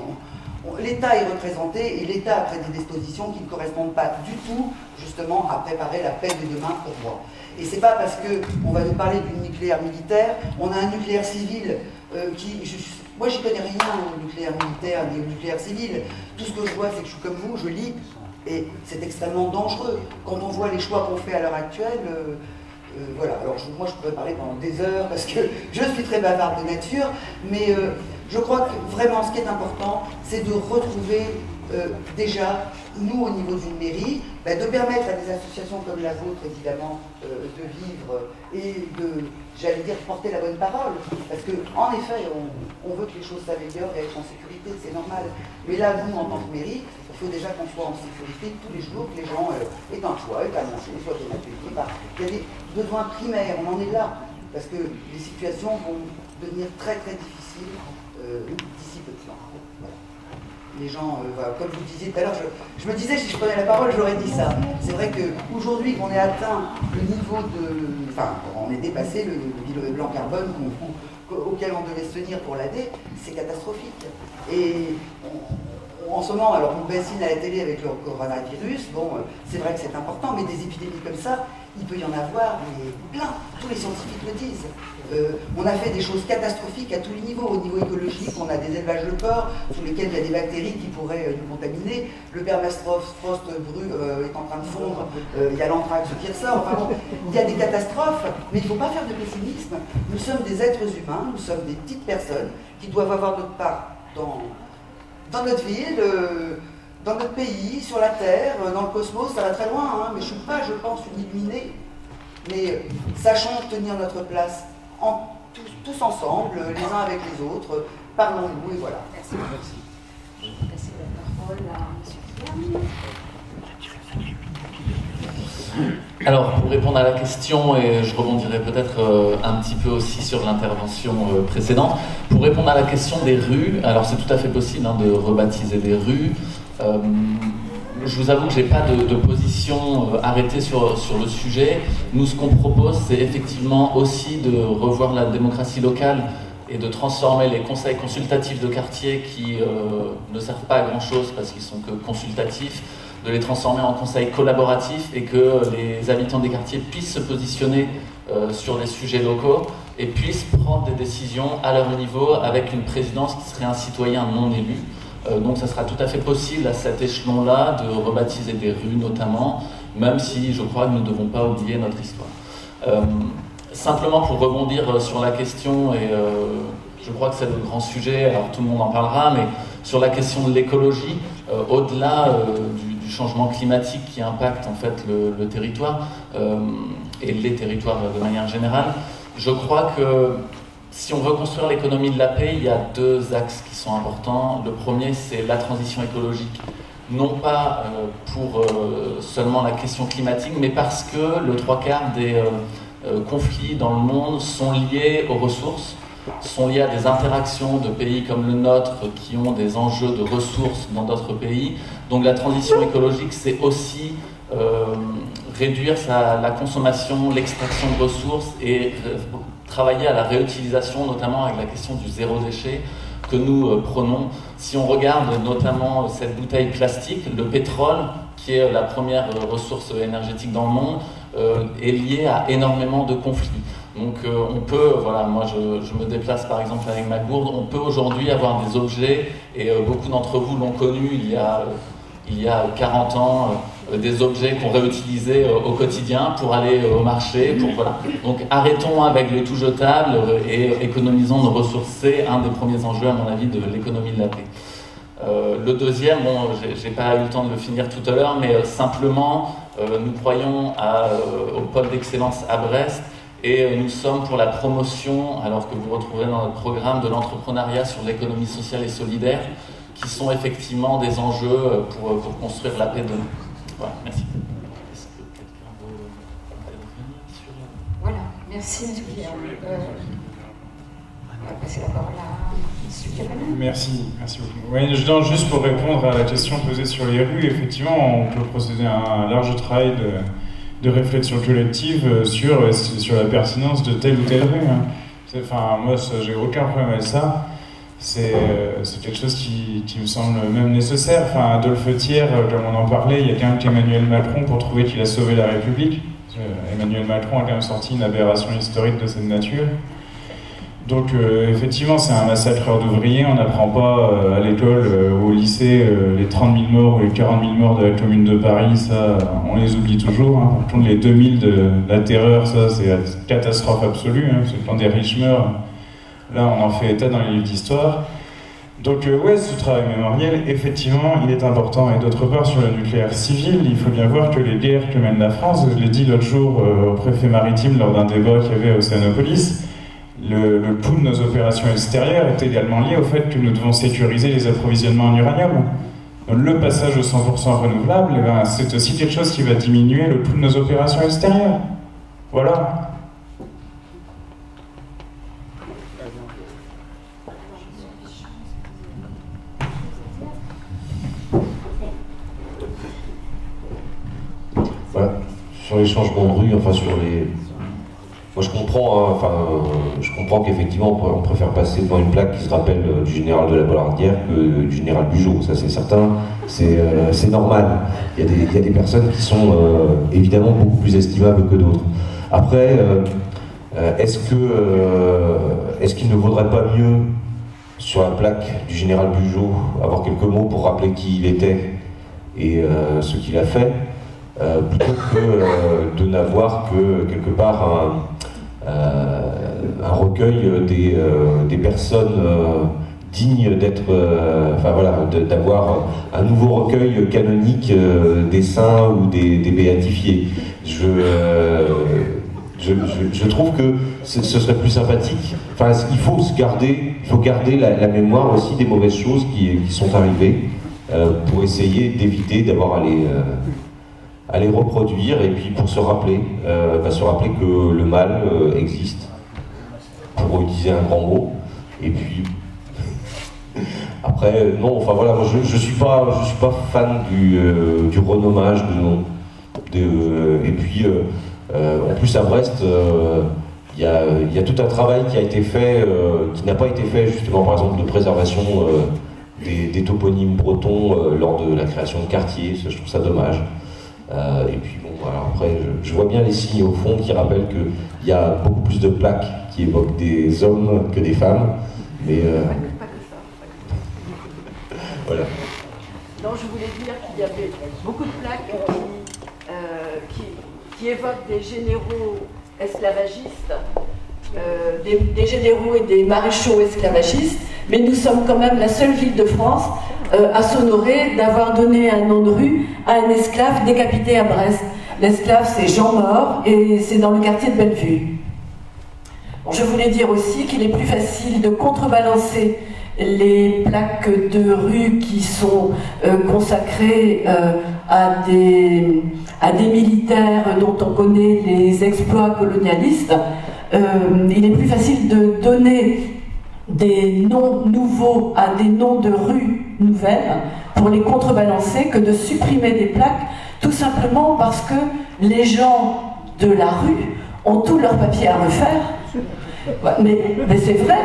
L'État est représenté et l'État a pris des dispositions qui ne correspondent pas du tout, justement, à préparer la paix de demain pour moi. Et c'est pas parce qu'on va nous parler du nucléaire militaire, on a un nucléaire civil moi, j'y connais rien au nucléaire militaire ni au nucléaire civil. Tout ce que je vois, c'est que je suis comme vous, je lis, et c'est extrêmement dangereux. Quand on voit les choix qu'on fait à l'heure actuelle, voilà. Alors, moi, je pourrais parler pendant des heures, parce que je suis très bavarde de nature, mais je crois que vraiment, ce qui est important, c'est de retrouver déjà, nous, au niveau d'une mairie, de permettre à des associations comme la vôtre, évidemment, de vivre et de, j'allais dire, porter la bonne parole. Parce qu'en effet, on veut que les choses s'améliorent et être en sécurité, c'est normal. Mais là, nous, en tant que mairie, il faut déjà qu'on soit en sécurité tous les jours, que les gens aient un toit, aient à manger, soient bien accueillis. Il y a des besoins primaires, on en est là. Parce que les situations vont devenir très très difficiles d'ici peu de temps. Voilà. Les gens, comme vous disiez tout à l'heure, je me disais, si je prenais la parole, j'aurais dit ça. C'est vrai qu'aujourd'hui, qu'on ait atteint le niveau de... Enfin, on est dépassé le bilan carbone auquel on devait se tenir pour l'AD, c'est catastrophique. Et en ce moment, alors on bassine à la télé avec le coronavirus, bon, c'est vrai que c'est important, mais des épidémies comme ça, il peut y en avoir, mais plein. Tous les scientifiques le disent. On a fait des choses catastrophiques à tous les niveaux. Au niveau écologique, on a des élevages de porcs sous lesquels il y a des bactéries qui pourraient nous contaminer. Le permafrost est en train de fondre. Il y a l'anthrax qui ressort. Enfin bon, il y a des catastrophes, mais il ne faut pas faire de pessimisme. Nous sommes des êtres humains, nous sommes des petites personnes qui doivent avoir notre part dans notre ville, dans notre pays, sur la Terre, dans le cosmos. Ça va très loin, hein, mais je ne suis pas, je pense, une illuminée. Mais sachons tenir notre place tous ensemble, les uns avec les autres, parlons-nous et voilà. Merci. Je vais passer la parole à M. Pierre. Alors, pour répondre à la question, et je rebondirai peut-être un petit peu aussi sur l'intervention précédente, pour répondre à la question des rues, alors c'est tout à fait possible de rebaptiser des rues. Je vous avoue que je n'ai pas de position arrêtée sur le sujet. Nous, ce qu'on propose, c'est effectivement aussi de revoir la démocratie locale et de transformer les conseils consultatifs de quartier qui ne servent pas à grand-chose parce qu'ils sont que consultatifs, de les transformer en conseils collaboratifs et que les habitants des quartiers puissent se positionner sur les sujets locaux et puissent prendre des décisions à leur niveau avec une présidence qui serait un citoyen non élu. Donc ça sera tout à fait possible à cet échelon-là de rebaptiser des rues notamment, même si je crois que nous ne devons pas oublier notre histoire. Simplement pour rebondir sur la question, et je crois que c'est le grand sujet, alors tout le monde en parlera, mais sur la question de l'écologie, au-delà du changement climatique qui impacte en fait le territoire et les territoires de manière générale, je crois que si on veut construire l'économie de la paix, il y a deux axes qui sont importants. Le premier, c'est la transition écologique. Non pas pour seulement la question climatique, mais parce que le 3/4 des conflits dans le monde sont liés aux ressources, sont liés à des interactions de pays comme le nôtre qui ont des enjeux de ressources dans d'autres pays. Donc la transition écologique, c'est aussi réduire la consommation, l'extraction de ressources et travailler à la réutilisation, notamment avec la question du zéro déchet que nous prenons. Si on regarde notamment cette bouteille plastique, le pétrole, qui est la première ressource énergétique dans le monde, est lié à énormément de conflits. Donc on peut, voilà, moi je me déplace par exemple avec ma gourde, on peut aujourd'hui avoir des objets, et beaucoup d'entre vous l'ont connu il y a 40 ans, des objets qu'on réutilisait au quotidien pour aller au marché, voilà. Donc arrêtons avec le tout jetable et économisons nos ressources. C'est un des premiers enjeux, à mon avis, de l'économie de la paix. Le deuxième, bon, j'ai pas eu le temps de le finir tout à l'heure, mais simplement, nous croyons au pôle d'excellence à Brest, et nous sommes pour la promotion, alors que vous retrouverez dans notre programme, de l'entrepreneuriat sur l'économie sociale et solidaire, qui sont effectivement des enjeux pour construire la paix demain. Voilà, merci. Est-ce que quelqu'un veut intervenir sur... Voilà, merci M. Guillaume. On va passer la parole à M. Cabanel. Merci beaucoup. Oui, juste pour répondre à la question posée sur les rues, effectivement, on peut procéder à un large travail de réflexion collective sur la pertinence de telle ou telle rue. Hein. Enfin, moi, j'ai aucun problème avec ça. C'est quelque chose qui me semble même nécessaire. Enfin, Adolphe Thiers, comme on en parlait, il y a quand même qu'Emmanuel Macron pour trouver qu'il a sauvé la République. Emmanuel Macron a quand même sorti une aberration historique de cette nature. Donc effectivement, c'est un massacreur d'ouvriers. On n'apprend pas à l'école ou au lycée les 30 000 morts ou les 40 000 morts de la Commune de Paris, ça, on les oublie toujours. Hein. Par contre, les 2000 de la terreur, ça, c'est la catastrophe absolue. Hein, parce que quand des riches meurent, là, on en fait état dans les livres d'histoire. Donc ouais, ce travail mémoriel, effectivement, il est important. Et d'autre part, sur le nucléaire civil, il faut bien voir que les guerres que mène la France, je l'ai dit l'autre jour au préfet maritime lors d'un débat qu'il y avait à Océanopolis, le coût de nos opérations extérieures est également lié au fait que nous devons sécuriser les approvisionnements en uranium. Donc, le passage au 100% renouvelable, eh ben, c'est aussi quelque chose qui va diminuer le coût de nos opérations extérieures. Voilà. Voilà. Sur les changements de rue, enfin sur les... Moi je comprends, hein, je comprends qu'effectivement on préfère passer devant une plaque qui se rappelle du général de la Bollardière que du général Bugeaud, ça c'est certain, c'est normal. Il y a des personnes qui sont évidemment beaucoup plus estimables que d'autres. Après, est-ce qu'il ne vaudrait pas mieux, sur la plaque du général Bugeaud, avoir quelques mots pour rappeler qui il était et ce qu'il a fait, plutôt que de n'avoir que quelque part un recueil des personnes dignes d'être, enfin voilà, d'avoir un nouveau recueil canonique des saints ou des béatifiés. Je trouve que ce serait plus sympathique. Enfin, il faut garder la mémoire aussi des mauvaises choses qui sont arrivées pour essayer d'éviter d'avoir à les reproduire, et puis pour se rappeler que le mal existe, pour utiliser un grand mot. Et puis après, non, enfin voilà, moi je suis pas fan du renommage de nom. Et puis en plus à Brest, il y a tout un travail qui a été fait, qui n'a pas été fait justement, par exemple, de préservation des toponymes bretons lors de la création de quartiers. Je trouve ça dommage. Et puis bon, alors après, je vois bien les signes au fond qui rappellent qu'il y a beaucoup plus de plaques qui évoquent des hommes que des femmes, mais Pas que ça. voilà. Non, je voulais dire qu'il y avait beaucoup de plaques qui évoquent des généraux esclavagistes, des généraux et des maréchaux esclavagistes, mais nous sommes quand même la seule ville de France à s'honorer d'avoir donné un nom de rue à un esclave décapité à Brest. L'esclave, c'est Jean Mort, et c'est dans le quartier de Bellevue. Bon, je voulais dire aussi qu'il est plus facile de contrebalancer les plaques de rue qui sont consacrées à des militaires dont on connaît les exploits colonialistes. Il est plus facile de donner des noms nouveaux à des noms de rues nouvelles pour les contrebalancer que de supprimer des plaques, tout simplement parce que les gens de la rue ont tous leurs papiers à refaire. Mais c'est vrai,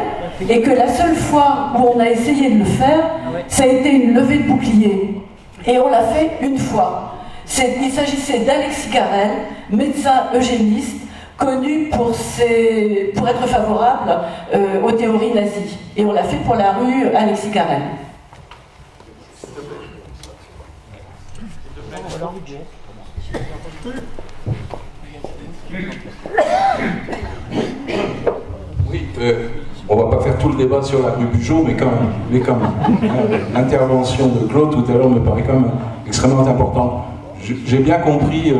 et que la seule fois où on a essayé de le faire, ça a été une levée de bouclier. Et on l'a fait une fois. Il s'agissait d'Alexis Carrel, médecin eugéniste, connu pour être favorable aux théories nazies. Et on l'a fait pour la rue Alexis Carrel. Oui, on va pas faire tout le débat sur la rue Bugeaud, mais quand même. L'intervention de Claude tout à l'heure me paraît quand même extrêmement importante. J'ai bien compris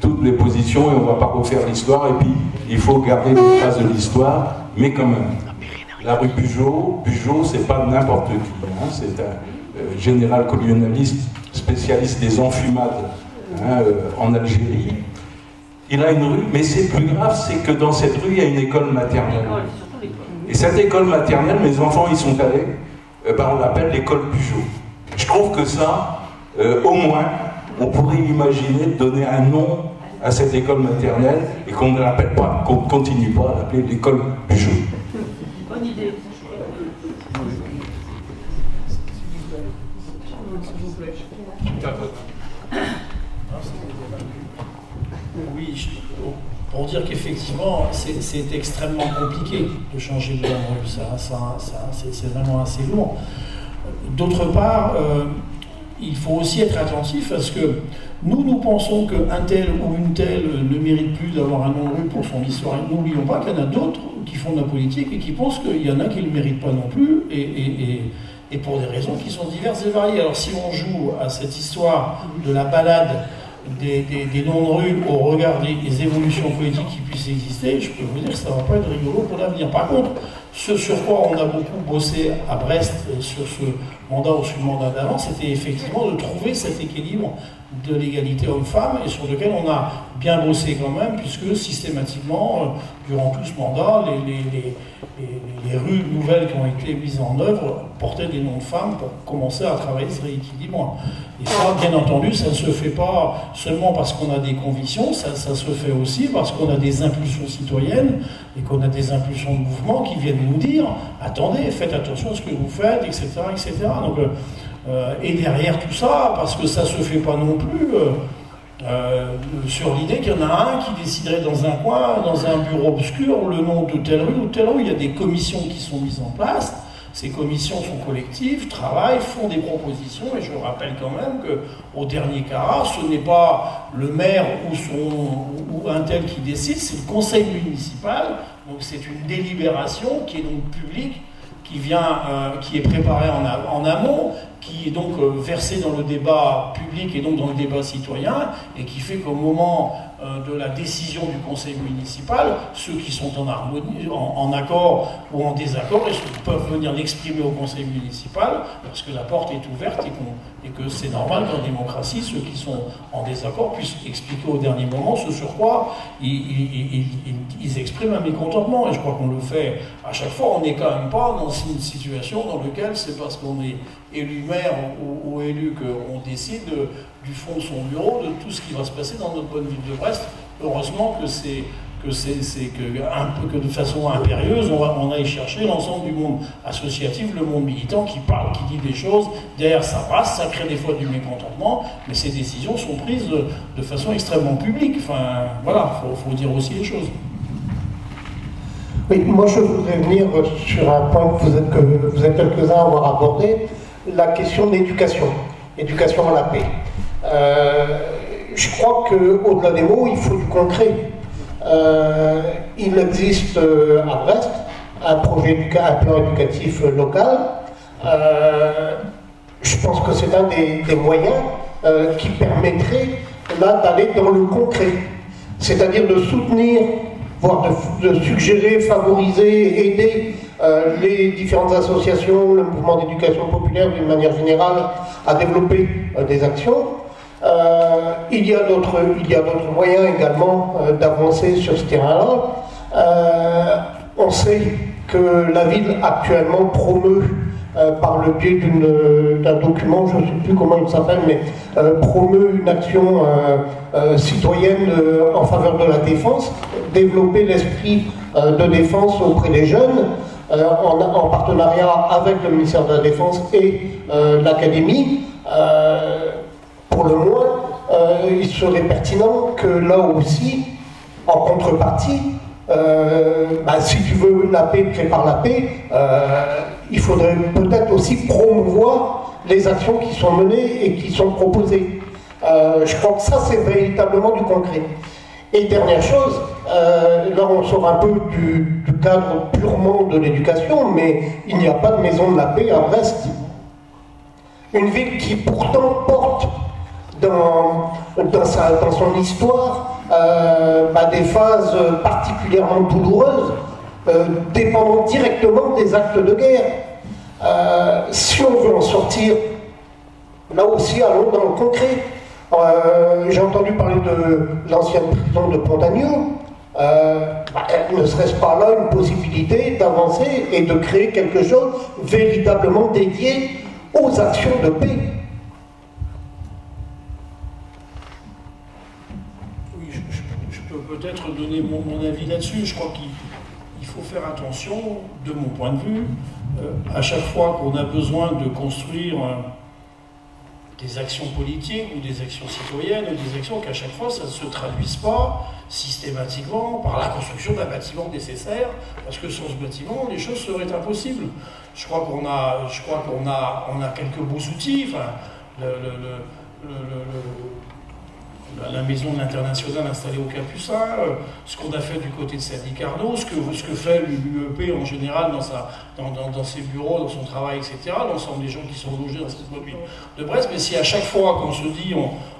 toutes les positions et on va pas refaire l'histoire, et puis il faut garder les traces de l'histoire, mais quand même. La rue Bugeaud c'est pas n'importe qui. Hein, général colonialiste, spécialiste des enfumades en Algérie. Il a une rue, mais c'est plus grave, c'est que dans cette rue, il y a une école maternelle. Et cette école maternelle, mes enfants y sont allés, on l'appelle l'école Pujol. Je trouve que ça, au moins, on pourrait imaginer de donner un nom à cette école maternelle et qu'on ne l'appelle pas, qu'on ne continue pas à l'appeler l'école Pujol. Bonne idée. Oui, pour dire qu'effectivement, c'est extrêmement compliqué de changer de langue, c'est vraiment assez lourd. D'autre part, il faut aussi être attentif parce que nous pensons qu'un tel ou une telle ne mérite plus d'avoir un nom de rue pour son histoire. N'oublions pas qu'il y en a d'autres qui font de la politique et qui pensent qu'il y en a qui ne le méritent pas non plus, et pour des raisons qui sont diverses et variées. Alors si on joue à cette histoire de la balade des noms de rue au regard des évolutions politiques qui puissent exister, je peux vous dire que ça ne va pas être rigolo pour l'avenir. Par contre, ce sur quoi on a beaucoup bossé à Brest sur ce mandat ou sur le mandat d'avant, c'était effectivement de trouver cet équilibre de l'égalité homme-femme et sur lequel on a bien bossé quand même, puisque systématiquement, durant tout ce mandat, les rues nouvelles qui ont été mises en œuvre portaient des noms de femmes pour commencer à travailler ce rééquilibrement. Et ça, bien entendu, ça ne se fait pas seulement parce qu'on a des convictions, ça se fait aussi parce qu'on a des impulsions citoyennes et qu'on a des impulsions de mouvement qui viennent nous dire « Attendez, faites attention à ce que vous faites, etc. etc. » Donc, et derrière tout ça, parce que ça ne se fait pas non plus sur l'idée qu'il y en a un qui déciderait dans un coin, dans un bureau obscur, le nom de telle rue ou telle rue. Il y a des commissions qui sont mises en place. Ces commissions sont collectives, travaillent, font des propositions, et je rappelle quand même qu'au dernier cas, ce n'est pas le maire ou un tel qui décide, c'est le conseil municipal. Donc c'est une délibération qui est donc publique, qui est préparée en amont, qui est donc versée dans le débat public et donc dans le débat citoyen, et qui fait qu'au moment de la décision du conseil municipal, ceux qui sont en harmonie, en accord ou en désaccord, peuvent venir l'exprimer au conseil municipal, parce que la porte est ouverte et que c'est normal qu'en démocratie, ceux qui sont en désaccord puissent expliquer au dernier moment ce sur quoi ils expriment un mécontentement. Et je crois qu'on le fait à chaque fois. On n'est quand même pas dans une situation dans laquelle c'est parce qu'on est élu maire ou élu qu'on décide du fond de son bureau de tout ce qui va se passer dans notre bonne ville de Brest. Heureusement que de façon impérieuse, on aille chercher l'ensemble du monde associatif, le monde militant qui parle, qui dit des choses. Derrière ça passe, ça crée des fois du mécontentement, mais ces décisions sont prises de façon extrêmement publique. Enfin, voilà, faut dire aussi les choses. Oui, moi je voudrais venir sur un point que vous êtes quelques-uns à avoir abordé, la question de l'éducation à la paix. Je crois qu'au-delà des mots, il faut du concret. Il existe à Brest un plan éducatif local. Je pense que c'est un des moyens qui permettrait là d'aller dans le concret, c'est-à-dire de soutenir, voire de suggérer, favoriser, aider les différentes associations, le mouvement d'éducation populaire d'une manière générale à développer des actions. Il y a d'autres moyens également d'avancer sur ce terrain-là. On sait que la ville actuellement promeut par le biais d'un document, je ne sais plus comment il s'appelle, mais promeut une action citoyenne en faveur de la défense, développer l'esprit de défense auprès des jeunes, en partenariat avec le ministère de la Défense et l'académie. Pour le moins, il serait pertinent que là aussi, en contrepartie, si tu veux la paix, prépare la paix, il faudrait peut-être aussi promouvoir les actions qui sont menées et qui sont proposées. Je crois que ça, c'est véritablement du concret. Et dernière chose, là on sort un peu du cadre purement de l'éducation, mais il n'y a pas de maison de la paix à Brest. Une ville qui pourtant porte dans son histoire des phases particulièrement douloureuses, dépendant directement des actes de guerre. Si on veut en sortir là aussi, allons dans le concret. J'ai entendu parler de l'ancienne prison de Pontagnou. Ne serait-ce pas là une possibilité d'avancer et de créer quelque chose véritablement dédié aux actions de paix? Oui, je peux peut-être donner mon avis là-dessus. Je crois qu'il faut faire attention, de mon point de vue, à chaque fois qu'on a besoin de construire des actions politiques ou des actions citoyennes, des actions qu'à chaque fois ça ne se traduise pas systématiquement par la construction d'un bâtiment nécessaire, parce que sans ce bâtiment, les choses seraient impossibles. Je crois qu'on a quelques beaux outils. Enfin, la maison de l'international installée au Capucin, ce qu'on a fait du côté de Sadi Carnot, ce que fait l'UEP en général dans ses bureaux, dans son travail, etc., l'ensemble des gens qui sont logés dans cette ville de Brest. Mais si à chaque fois qu'on se dit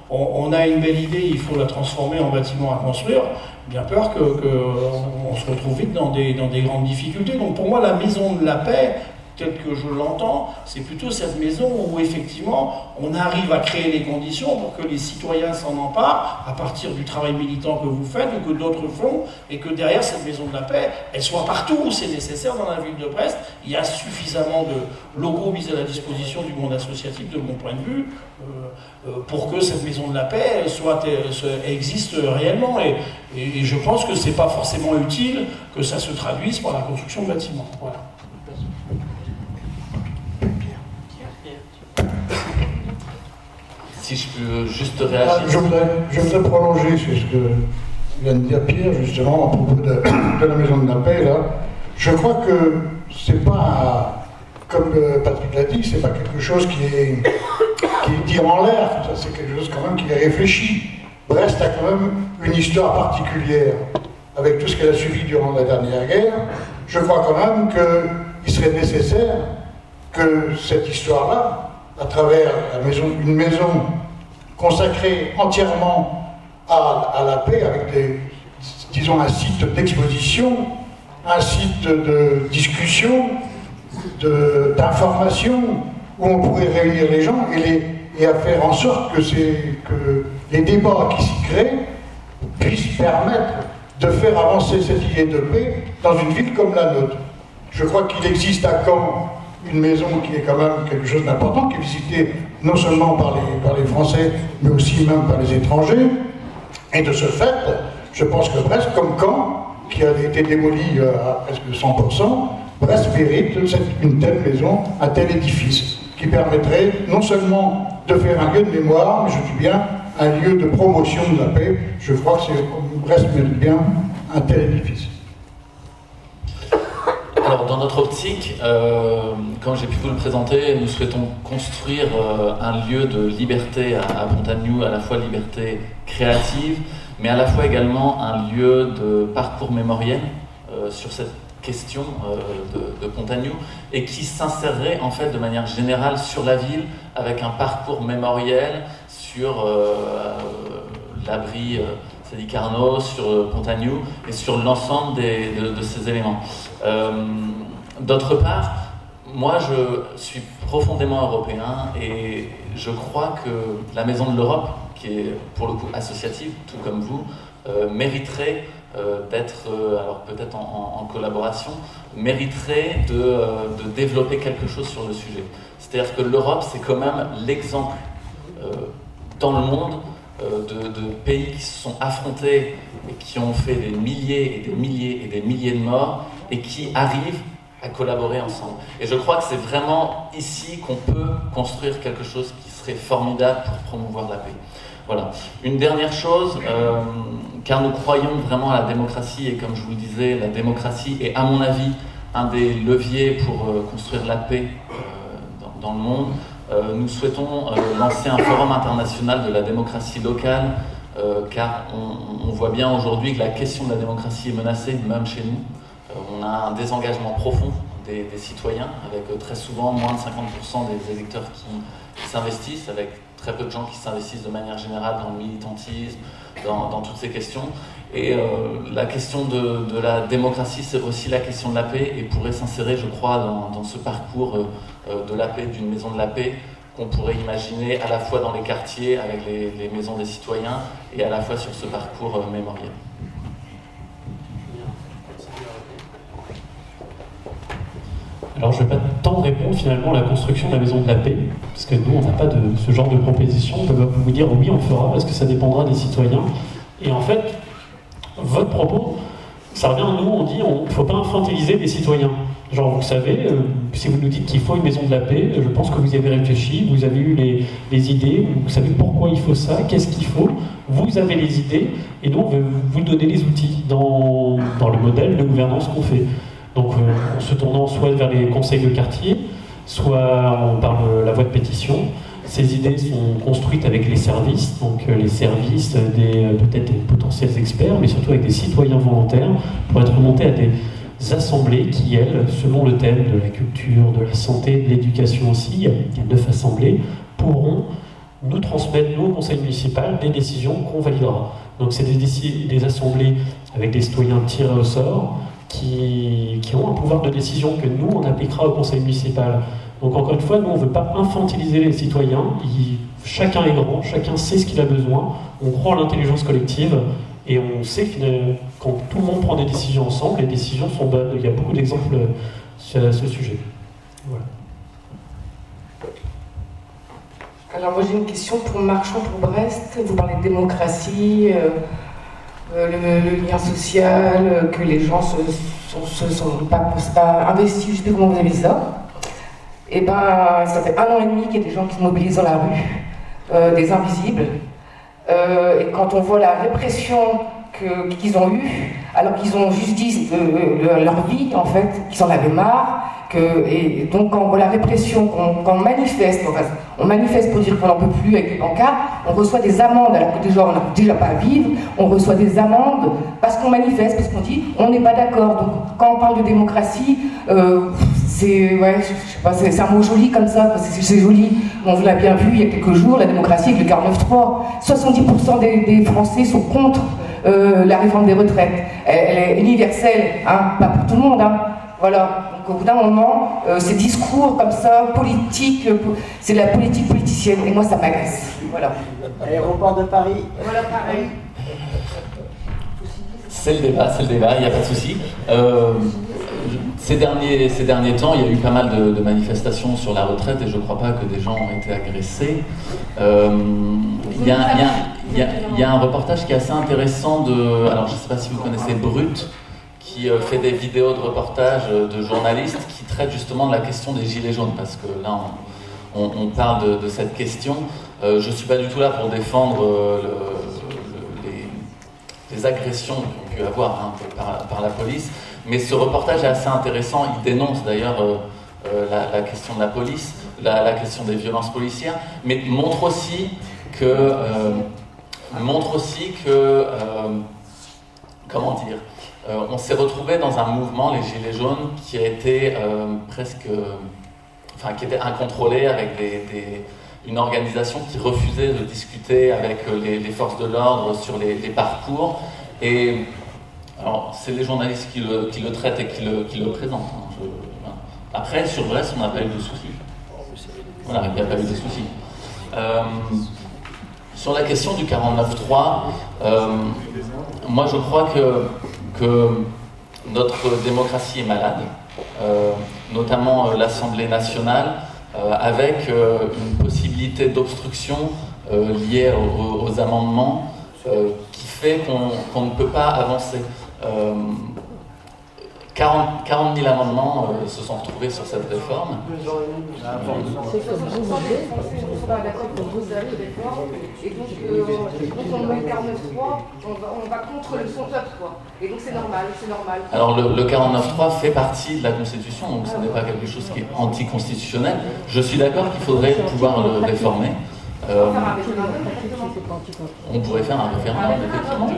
on a une belle idée, il faut la transformer en bâtiment à construire, bien peur qu'on se retrouve vite dans des grandes difficultés. Donc pour moi, la maison de la paix, tel que je l'entends, c'est plutôt cette maison où effectivement on arrive à créer les conditions pour que les citoyens s'en emparent à partir du travail militant que vous faites ou que d'autres font, et que derrière cette maison de la paix, elle soit partout où c'est nécessaire dans la ville de Brest. Il y a suffisamment de locaux mis à la disposition du monde associatif, de mon point de vue, pour que cette maison de la paix existe réellement. Et je pense que c'est pas forcément utile que ça se traduise par la construction de bâtiments. Voilà. Si je peux juste réagir. Je voudrais prolonger sur ce que vient de dire Pierre, justement, à propos de la Maison de la Paix, là. Je crois que c'est pas, comme Patrick l'a dit, c'est pas quelque chose qui est tiré en l'air, c'est quelque chose quand même qui est réfléchi. Brest a quand même une histoire particulière, avec tout ce qu'elle a subi durant la dernière guerre. Je crois quand même qu'il serait nécessaire que cette histoire-là, à travers une maison consacrée entièrement à la paix, avec disons un site d'exposition, un site de discussion, d'information, où on pourrait réunir les gens et à faire en sorte que les débats qui s'y créent puissent permettre de faire avancer cette idée de paix dans une ville comme la nôtre. Je crois qu'il existe à Caen une maison qui est quand même quelque chose d'important, qui est visitée non seulement par les Français, mais aussi même par les étrangers. Et de ce fait, je pense que Brest, comme Caen, qui a été démoli à presque 100%, Brest mérite une telle maison, un tel édifice, qui permettrait non seulement de faire un lieu de mémoire, mais je dis bien un lieu de promotion de la paix. Je crois que Brest mérite bien un tel édifice. Alors, dans notre optique, comme j'ai pu vous le présenter, nous souhaitons construire un lieu de liberté à Pontagnou, à la fois liberté créative, mais à la fois également un lieu de parcours mémoriel sur cette question de Pontagnou, et qui s'insérerait en fait de manière générale sur la ville, avec un parcours mémoriel sur l'abri Sadi Carnot, sur Pontagnou et sur l'ensemble de ces éléments. D'autre part, moi je suis profondément européen et je crois que la Maison de l'Europe, qui est pour le coup associative, tout comme vous, mériterait d'être, alors peut-être en collaboration, mériterait de développer quelque chose sur le sujet. C'est-à-dire que l'Europe, c'est quand même l'exemple dans le monde de pays qui se sont affrontés et qui ont fait des milliers et des milliers et des milliers de morts et qui arrivent à collaborer ensemble. Et je crois que c'est vraiment ici qu'on peut construire quelque chose qui serait formidable pour promouvoir la paix. Voilà. Une dernière chose, car nous croyons vraiment à la démocratie, et comme je vous le disais, la démocratie est à mon avis un des leviers pour construire la paix dans le monde. Nous souhaitons lancer un forum international de la démocratie locale, car on voit bien aujourd'hui que la question de la démocratie est menacée, même chez nous. On a un désengagement profond des citoyens, avec très souvent moins de 50% des électeurs qui s'investissent, avec très peu de gens qui s'investissent de manière générale dans le militantisme, dans toutes ces questions. Et la question de la démocratie, c'est aussi la question de la paix, et pourrait s'insérer, je crois, dans ce parcours de la paix, d'une maison de la paix, qu'on pourrait imaginer à la fois dans les quartiers avec les maisons des citoyens et à la fois sur ce parcours mémoriel. Alors je ne vais pas tant répondre finalement à la construction de la maison de la paix, parce que nous on n'a pas de ce genre de proposition, on peut vous dire oui on le fera parce que ça dépendra des citoyens. Et en fait, votre propos, ça revient à nous, on dit on ne faut pas infantiliser les citoyens. Genre vous savez, si vous nous dites qu'il faut une maison de la paix, je pense que vous y avez réfléchi, vous avez eu les idées, vous savez pourquoi il faut ça, qu'est-ce qu'il faut, vous avez les idées, et nous on veut vous donner les outils dans le modèle de gouvernance qu'on fait. Donc en se tournant soit vers les conseils de quartier, soit par la voie de pétition. Ces idées sont construites avec les services, donc les services peut-être des potentiels experts, mais surtout avec des citoyens volontaires, pour être remontés à des assemblées qui, elles, selon le thème de la culture, de la santé, de l'éducation aussi, il y a 9 assemblées, pourront nous transmettre, nous, au conseil municipal, des décisions qu'on validera. Donc c'est des assemblées avec des citoyens tirés au sort, qui ont un pouvoir de décision que nous, on appliquera au conseil municipal. Donc encore une fois, nous, on ne veut pas infantiliser les citoyens. Chacun est grand, chacun sait ce qu'il a besoin. On croit en l'intelligence collective et on sait que quand tout le monde prend des décisions ensemble, les décisions sont bonnes. Il y a beaucoup d'exemples à ce sujet. Voilà. Alors moi j'ai une question pour Marchand pour Brest. Vous parlez de démocratie, le lien social, que les gens se sont pas investis, je ne sais plus comment vous avez dit ça. Et ben ça fait 1 an et demi qu'il y a des gens qui se mobilisent dans la rue, des invisibles. Et quand on voit la répression qu'ils ont eue, alors qu'ils ont juste dit leur vie en fait, qu'ils en avaient marre, et donc quand on voit la répression, quand on manifeste, on manifeste pour dire qu'on n'en peut plus avec des pancartes, on reçoit des amendes alors que déjà on n'a déjà pas à vivre, on reçoit des amendes parce qu'on manifeste, parce qu'on dit on n'est pas d'accord. Donc quand on parle de démocratie, c'est un mot joli comme ça, c'est joli. On l'a bien vu il y a quelques jours, la démocratie avec le 49.3. 70% des Français sont contre la réforme des retraites. Elle est universelle, hein, pas pour tout le monde. Hein. Voilà. Donc au bout d'un moment, ces discours comme ça, politiques, c'est de la politique politicienne, et moi ça m'agace. Voilà. Aéroport de Paris. Voilà, pareil. C'est le débat, il n'y a pas de souci. Ces derniers temps, il y a eu pas mal de manifestations sur la retraite et je ne crois pas que des gens ont été agressés. Il y a un reportage qui est assez intéressant alors je ne sais pas si vous connaissez Brut, qui fait des vidéos de reportage de journalistes qui traitent justement de la question des gilets jaunes, parce que là on parle de cette question. Je ne suis pas du tout là pour défendre les agressions qu'il y a pu avoir par la police, mais ce reportage est assez intéressant. Il dénonce d'ailleurs la question de la police, la question des violences policières, mais montre aussi que comment dire, on s'est retrouvé dans un mouvement, les Gilets jaunes, qui a été qui était incontrôlé, avec une organisation qui refusait de discuter avec les forces de l'ordre sur les parcours. Et alors, c'est les journalistes qui le traitent et qui le présentent. Hein. Après, sur Brest, on n'a pas eu de soucis. Voilà, il n'y a pas eu de soucis. Sur la question du 49.3, moi je crois que notre démocratie est malade, notamment l'Assemblée nationale, avec une possibilité d'obstruction liée aux amendements qui fait qu'on ne peut pas avancer. 40 000 amendements se sont retrouvés sur cette réforme. C'est que vous ne sont pas d'accord pour vous avez des réformes, et donc quand on met le 49.3, on va contre son peuple, quoi. Et donc c'est normal. Alors le 49.3 fait partie de la Constitution, donc ce n'est pas quelque chose qui est anticonstitutionnel. Je suis d'accord qu'il faudrait pouvoir le réformer. On pourrait faire un référendum, effectivement,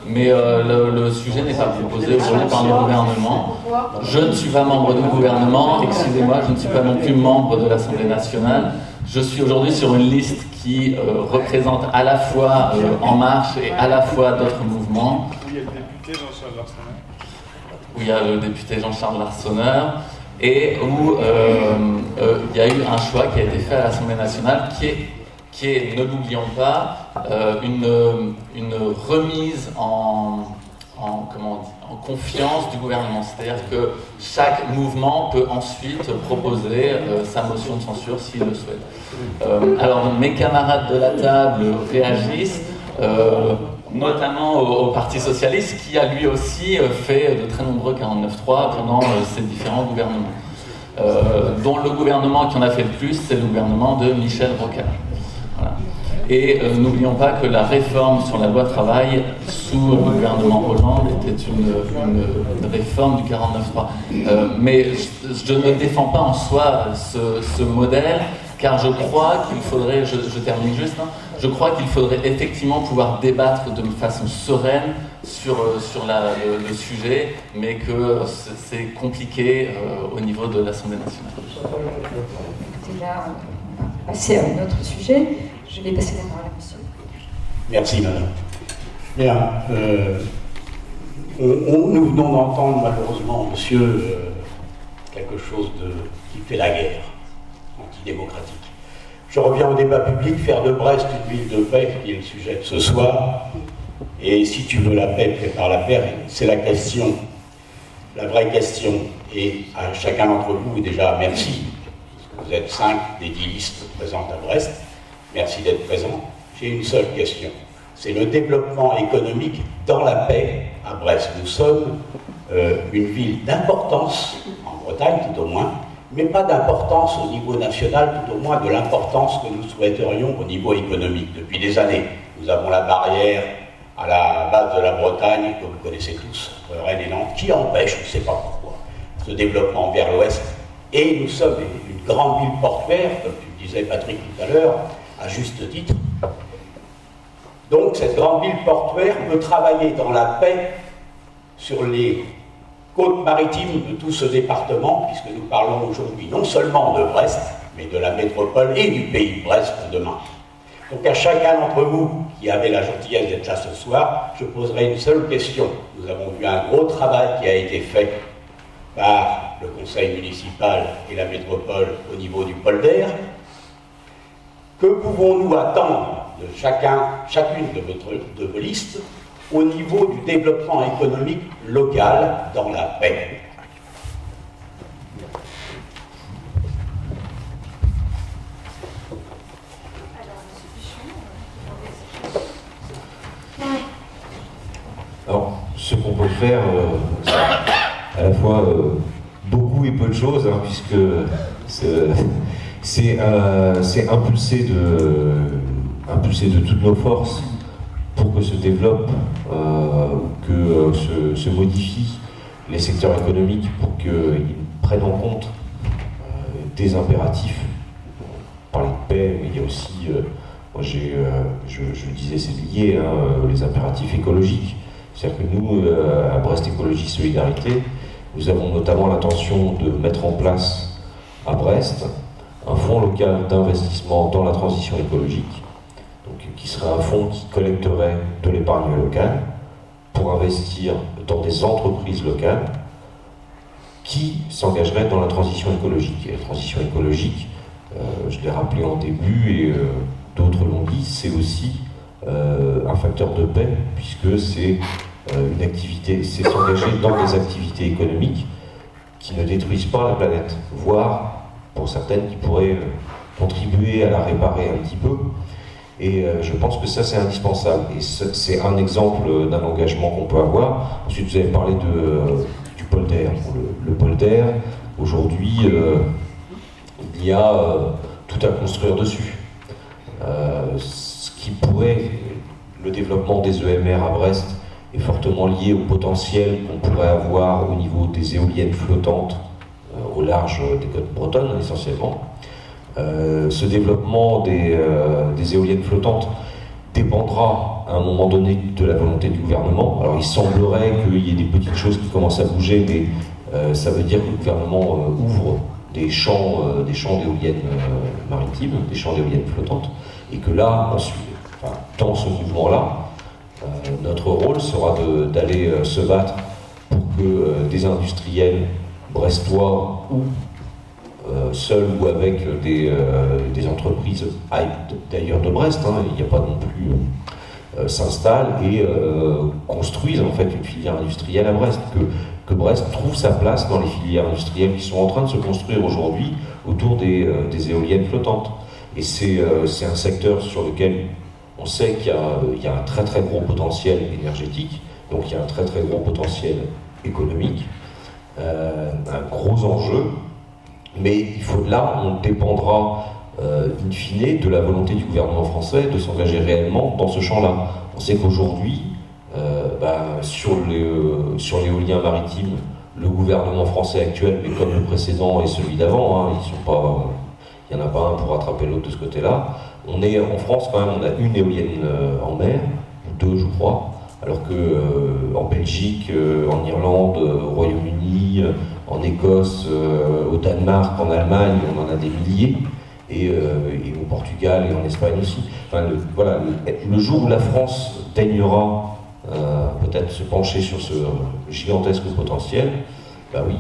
mais le sujet n'est pas proposé aujourd'hui par le gouvernement. Je ne suis pas membre du gouvernement, excusez-moi, je ne suis pas non plus membre de l'Assemblée nationale. Je suis aujourd'hui sur une liste qui représente à la fois En Marche et à la fois d'autres mouvements. Il y a le député Jean-Charles Larsonneur. Où il y a le député Jean-Charles Larsonneur. et où il y a eu un choix qui a été fait à l'Assemblée nationale qui est, ne l'oublions pas, une remise en confiance du gouvernement. C'est-à-dire que chaque mouvement peut ensuite proposer sa motion de censure s'il le souhaite. Alors mes camarades de la table réagissent, notamment au Parti Socialiste, qui a lui aussi fait de très nombreux 49.3 pendant ces différents gouvernements. Dont le gouvernement qui en a fait le plus, c'est le gouvernement de Michel Rocard. Voilà. Et n'oublions pas que la réforme sur la loi travail sous le gouvernement Hollande était une réforme du 49.3. Mais je ne défends pas en soi ce modèle, car je crois qu'il faudrait, je termine juste, je crois qu'il faudrait effectivement pouvoir débattre de façon sereine sur le sujet, mais que c'est compliqué au niveau de l'Assemblée nationale. Écoutez, là, on va passer à un autre sujet. Je vais passer la parole à monsieur. Merci, madame. Bien, nous venons d'entendre malheureusement, monsieur, quelque chose qui fait la guerre, antidémocratique. Je reviens au débat public, faire de Brest une ville de paix, qui est le sujet de ce soir. Et si tu veux la paix, prépare la paix, c'est la question, la vraie question. Et à chacun d'entre vous, et déjà merci, parce que vous êtes 5 des 10 listes présentes à Brest. Merci d'être présent. J'ai une seule question. C'est le développement économique dans la paix à Brest. Nous sommes une ville d'importance, en Bretagne tout au moins, mais pas d'importance au niveau national, tout au moins de l'importance que nous souhaiterions au niveau économique. Depuis des années, nous avons la barrière à la base de la Bretagne, que vous connaissez tous, entre Rennes et Nantes, qui empêche, on ne sait pas pourquoi, ce développement vers l'ouest. Et nous sommes une grande ville portuaire, comme tu disais Patrick tout à l'heure, à juste titre. Donc cette grande ville portuaire peut travailler dans la paix sur les côtes maritimes de tout ce département, puisque nous parlons aujourd'hui non seulement de Brest, mais de la métropole et du pays de Brest demain. Donc à chacun d'entre vous qui avait la gentillesse d'être là ce soir, je poserai une seule question. Nous avons vu un gros travail qui a été fait par le conseil municipal et la métropole au niveau du polder. Que pouvons-nous attendre de chacune de vos listes au niveau du développement économique local dans la paix? Alors, ce qu'on peut faire, à la fois beaucoup et peu de choses, hein, puisque c'est impulser de toutes nos forces pour que se développent, que se modifient les secteurs économiques, pour qu'ils prennent en compte des impératifs. On parlait de paix, mais il y a aussi, moi je disais, c'est lié, hein, les impératifs écologiques. C'est-à-dire que nous, à Brest Écologie Solidarité, nous avons notamment l'intention de mettre en place à Brest un fonds local d'investissement dans la transition écologique, donc, qui serait un fonds qui collecterait de l'épargne locale pour investir dans des entreprises locales qui s'engageraient dans la transition écologique. Et la transition écologique, je l'ai rappelé en début et d'autres l'ont dit, c'est aussi un facteur de paix, puisque c'est une activité, c'est s'engager dans des activités économiques qui ne détruisent pas la planète, voire pour certaines qui pourraient contribuer à la réparer un petit peu. Et je pense que ça c'est indispensable. Et c'est un exemple d'un engagement qu'on peut avoir. Ensuite vous avez parlé du polder. Le polder, aujourd'hui, il y a tout à construire dessus. Ce qui pourrait, le développement des EMR à Brest est fortement lié au potentiel qu'on pourrait avoir au niveau des éoliennes flottantes au large des côtes bretonnes essentiellement. Ce développement des éoliennes flottantes dépendra à un moment donné de la volonté du gouvernement. Alors il semblerait qu'il y ait des petites choses qui commencent à bouger, mais ça veut dire que le gouvernement ouvre des champs d'éoliennes maritimes, des champs d'éoliennes flottantes, et que là, ensuite, dans ce mouvement-là, notre rôle sera d'aller se battre pour que des industriels brestois ou seul ou avec des entreprises d'ailleurs de Brest, hein, il n'y a pas non plus s'installent et construisent en fait une filière industrielle à Brest, que Brest trouve sa place dans les filières industrielles qui sont en train de se construire aujourd'hui autour des éoliennes flottantes. Et c'est un secteur sur lequel on sait qu'il y a un très très gros potentiel énergétique, donc il y a un très très gros potentiel économique, un gros enjeu, mais là on dépendra in fine de la volonté du gouvernement français de s'engager réellement dans ce champ-là. On sait qu'aujourd'hui, sur l'éolien maritime, le gouvernement français actuel, mais comme le précédent et celui d'avant, hein, il n'y en a pas un pour rattraper l'autre de ce côté-là. On est en France quand même, on a une éolienne en mer, ou deux je crois, alors que en Belgique, en Irlande, au Royaume-Uni, en Écosse, au Danemark, en Allemagne, on en a des milliers, et au Portugal et en Espagne aussi. Enfin, le jour où la France daignera peut-être se pencher sur ce gigantesque potentiel, bah oui,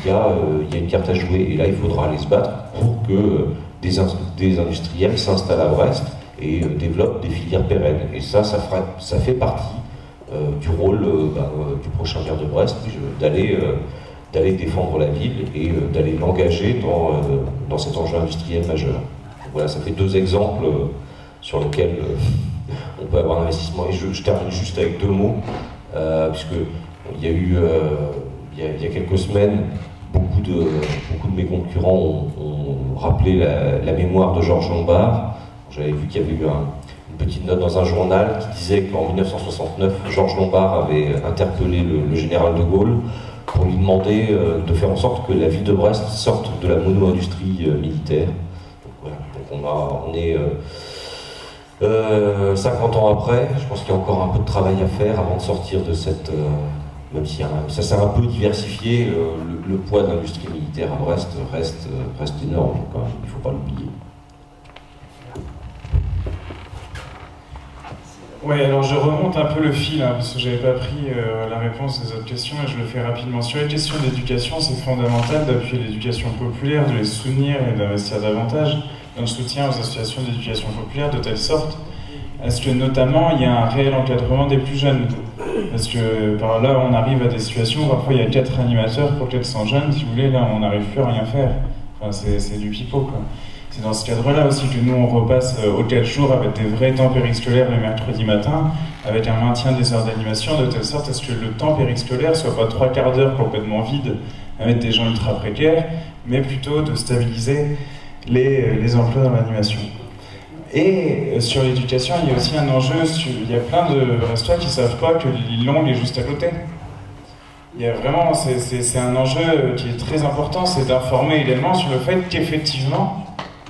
il y a une carte à jouer, et là il faudra aller se battre pour que des industriels s'installent à Brest et développent des filières pérennes. Et ça fait partie du rôle du prochain maire de Brest, d'aller défendre la ville et d'aller l'engager dans cet enjeu industriel majeur. Donc voilà, ça fait deux exemples sur lesquels on peut avoir un investissement. Et je termine juste avec deux mots, puisque il y a eu il y a quelques semaines, beaucoup de mes concurrents ont rappelé la mémoire de Georges Lombard. J'avais vu qu'il y avait eu une petite note dans un journal qui disait qu'en 1969, Georges Lombard avait interpellé le général de Gaulle pour lui demander de faire en sorte que la ville de Brest sorte de la mono-industrie militaire. Donc, voilà. Donc on est 50 ans après, je pense qu'il y a encore un peu de travail à faire avant de sortir de cette... même si ça s'est un peu diversifié, le poids de l'industrie militaire à Brest reste énorme, quand même, il ne faut pas l'oublier. Oui, alors je remonte un peu le fil, hein, parce que je n'avais pas pris la réponse des autres questions, et je le fais rapidement. Sur les questions d'éducation, c'est fondamental d'appuyer l'éducation populaire, de les soutenir et d'investir davantage dans le soutien aux associations d'éducation populaire, de telle sorte à ce que notamment il y a un réel encadrement des plus jeunes. Parce que par là, on arrive à des situations où parfois il y a 4 animateurs pour 400 jeunes, si vous voulez, là on n'arrive plus à rien faire. Enfin, c'est du pipeau, quoi. C'est dans ce cadre-là aussi que nous on repasse aux 4 jours avec des vrais temps périscolaires le mercredi matin, avec un maintien des heures d'animation, de telle sorte à ce que le temps périscolaire soit pas 3 quarts d'heure complètement vide avec des gens ultra précaires, mais plutôt de stabiliser les emplois dans l'animation. Et sur l'éducation, il y a aussi un enjeu, il y a plein de restaurants qui ne savent pas que l'île Longue est juste à côté. Il y a vraiment, c'est un enjeu qui est très important, c'est d'informer également sur le fait qu'effectivement,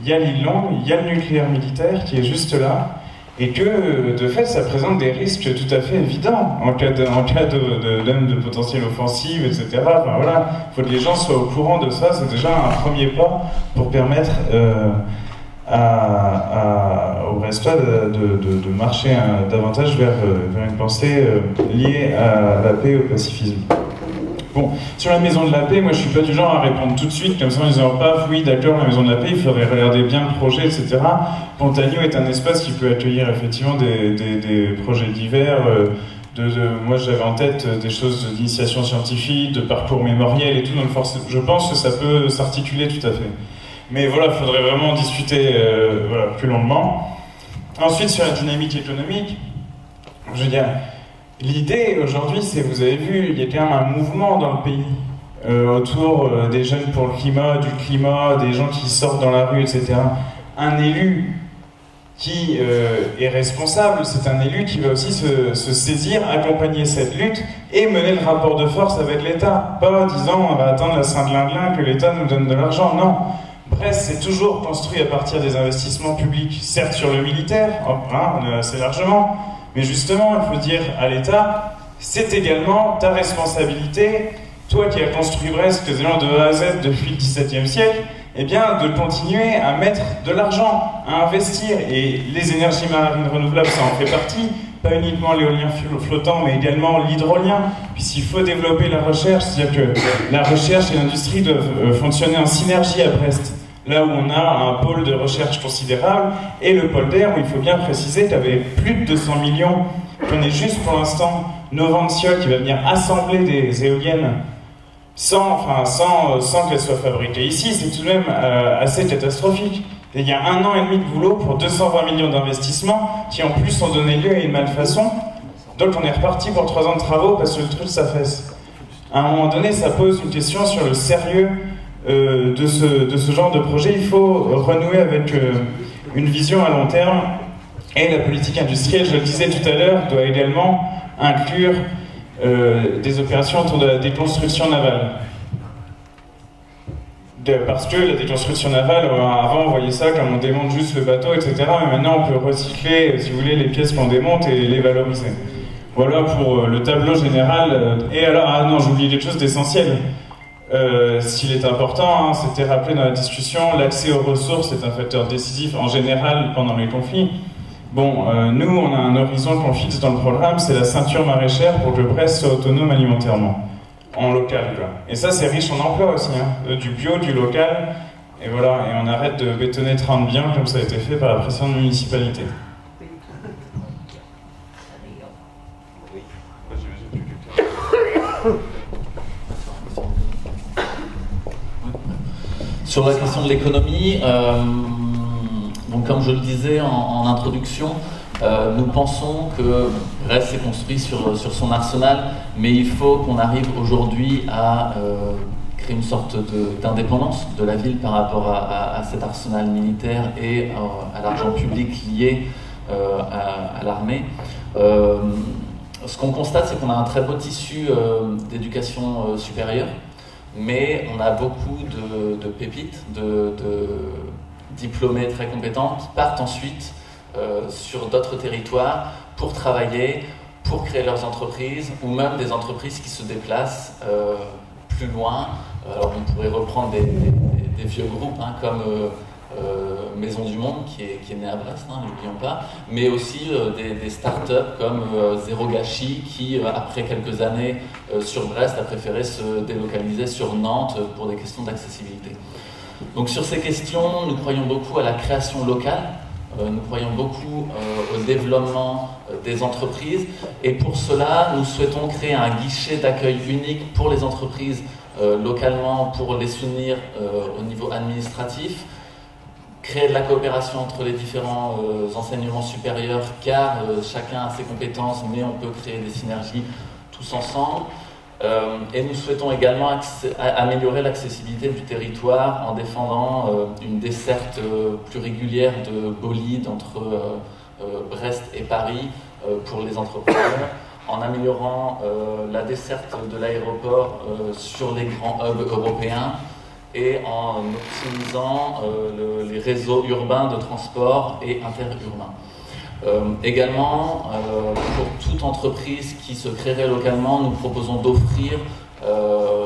il y a l'île Longue, il y a le nucléaire militaire qui est juste là, et que de fait ça présente des risques tout à fait évidents en cas de potentiel offensif, etc. Enfin voilà, il faut que les gens soient au courant de ça, c'est déjà un premier pas pour permettre au Brestois de marcher davantage vers une pensée liée à la paix et au pacifisme. Bon, sur la Maison de la Paix, moi je suis pas du genre à répondre tout de suite, comme ça en disant paf, oui d'accord, la Maison de la Paix, il faudrait regarder bien le projet, etc. Pontagnaud est un espace qui peut accueillir effectivement des projets divers. Moi j'avais en tête des choses d'initiation scientifique, de parcours mémoriel et tout, donc je pense que ça peut s'articuler tout à fait. Mais voilà, il faudrait vraiment discuter plus longuement. Ensuite, sur la dynamique économique, je veux dire, l'idée aujourd'hui, c'est, vous avez vu, il y a quand même un mouvement dans le pays autour des jeunes pour le climat, du climat, des gens qui sortent dans la rue, etc. Un élu qui est responsable, c'est un élu qui va aussi se saisir, accompagner cette lutte et mener le rapport de force avec l'État. Pas en disant on va attendre la Saint-Glinglin que l'État nous donne de l'argent, non. Brest, c'est toujours construit à partir des investissements publics, certes sur le militaire, assez largement, mais justement, il faut dire à l'État, c'est également ta responsabilité, toi qui as construit Brest quasiment de A à Z depuis le XVIIe siècle, eh bien, de continuer à mettre de l'argent, à investir, et les énergies marines renouvelables, ça en fait partie, pas uniquement l'éolien flottant, mais également l'hydrolien, puisqu'il faut développer la recherche, c'est-à-dire que la recherche et l'industrie doivent fonctionner en synergie à Brest. Là où on a un pôle de recherche considérable, et le pôle d'air, où il faut bien préciser qu'il y avait plus de 200 millions, qu'on est juste pour l'instant Novantia qui va venir assembler des éoliennes sans qu'elles soient fabriquées ici. C'est tout de même assez catastrophique. Et il y a 1 an et demi de boulot pour 220 millions d'investissements qui en plus ont donné lieu à une malfaçon. Donc on est reparti pour 3 ans de travaux parce que le truc s'affaisse. À un moment donné, ça pose une question sur le sérieux de ce genre de projet. Il faut renouer avec une vision à long terme, et la politique industrielle, je le disais tout à l'heure, doit également inclure des opérations autour de la déconstruction navale. Parce que la déconstruction navale, avant on voyait ça comme on démonte juste le bateau, etc. Mais maintenant on peut recycler, si vous voulez, les pièces qu'on démonte et les valoriser. Voilà pour le tableau général. Et alors, ah non, j'oublie quelque chose d'essentiel. S'il est important, hein, c'était rappelé dans la discussion, l'accès aux ressources est un facteur décisif en général pendant les conflits. Bon, nous, on a un horizon qu'on fixe dans le programme, c'est la ceinture maraîchère pour que Brest soit autonome alimentairement, en local, quoi. Et ça, c'est riche en emplois aussi, hein, du bio, du local, et voilà, et on arrête de bétonner 30 biens comme ça a été fait par la précédente municipalité. Sur la question de l'économie, donc comme je le disais en introduction, nous pensons que Brest s'est construit sur son arsenal, mais il faut qu'on arrive aujourd'hui à créer une sorte d'indépendance de la ville par rapport à cet arsenal militaire et à l'argent public lié à l'armée. Ce qu'on constate, c'est qu'on a un très beau tissu d'éducation supérieure, mais on a beaucoup de pépites, de diplômés très compétents qui partent ensuite sur d'autres territoires pour travailler, pour créer leurs entreprises, ou même des entreprises qui se déplacent plus loin. Alors on pourrait reprendre des vieux groupes, hein, comme Maison du Monde, qui est né à Brest, hein, n'oublions pas, mais aussi des startups comme Zéro Gâchis, qui, après quelques années sur Brest, a préféré se délocaliser sur Nantes pour des questions d'accessibilité. Donc sur ces questions, nous croyons beaucoup à la création locale, nous croyons beaucoup au développement des entreprises, et pour cela, nous souhaitons créer un guichet d'accueil unique pour les entreprises localement, pour les soutenir au niveau administratif, créer de la coopération entre les différents enseignements supérieurs, car chacun a ses compétences, mais on peut créer des synergies tous ensemble. Et nous souhaitons également améliorer l'accessibilité du territoire en défendant une desserte plus régulière de bolides entre Brest et Paris pour les entrepreneurs, en améliorant la desserte de l'aéroport sur les grands hubs européens, et en optimisant les réseaux urbains de transport et interurbains. Également, pour toute entreprise qui se créerait localement, nous proposons d'offrir